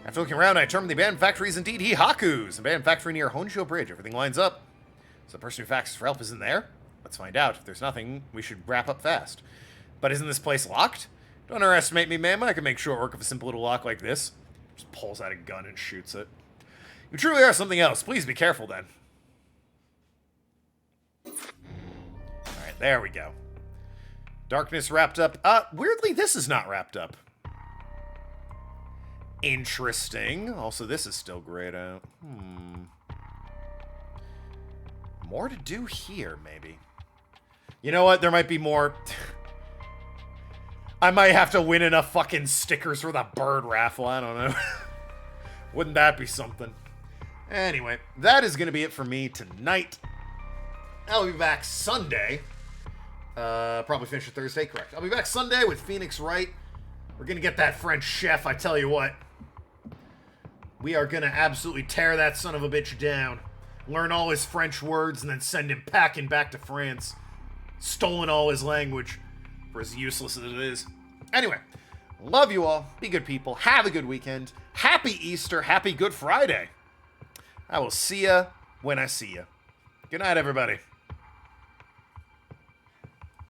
After looking around, I determined the abandoned factory is indeed Hihaku's. Abandoned factory near Honjo Bridge. Everything lines up. So the person who faxes for help isn't there? Let's find out. If there's nothing, we should wrap up fast. But isn't this place locked? Don't underestimate me, ma'am. I can make short work of a simple little lock like this. Just pulls out a gun and shoots it. You truly are something else. Please be careful, then. Alright, there we go. Darkness wrapped up. Weirdly, this is not wrapped up. Interesting. Also, this is still grayed out. More to do here, maybe. You know what? There might be more. I might have to win enough fucking stickers for the bird raffle. I don't know. Wouldn't that be something? Anyway, that is going to be it for me tonight. I'll be back Sunday. Probably finish it Thursday, correct. I'll be back Sunday with Phoenix Wright. We're going to get that French chef, I tell you what. We are going to absolutely tear that son of a bitch down. Learn all his French words and then send him packing back to France. Stolen all his language, for as useless as it is. Anyway, love you all. Be good people. Have a good weekend. Happy Easter. Happy Good Friday. I will see ya when I see ya. Good night, everybody.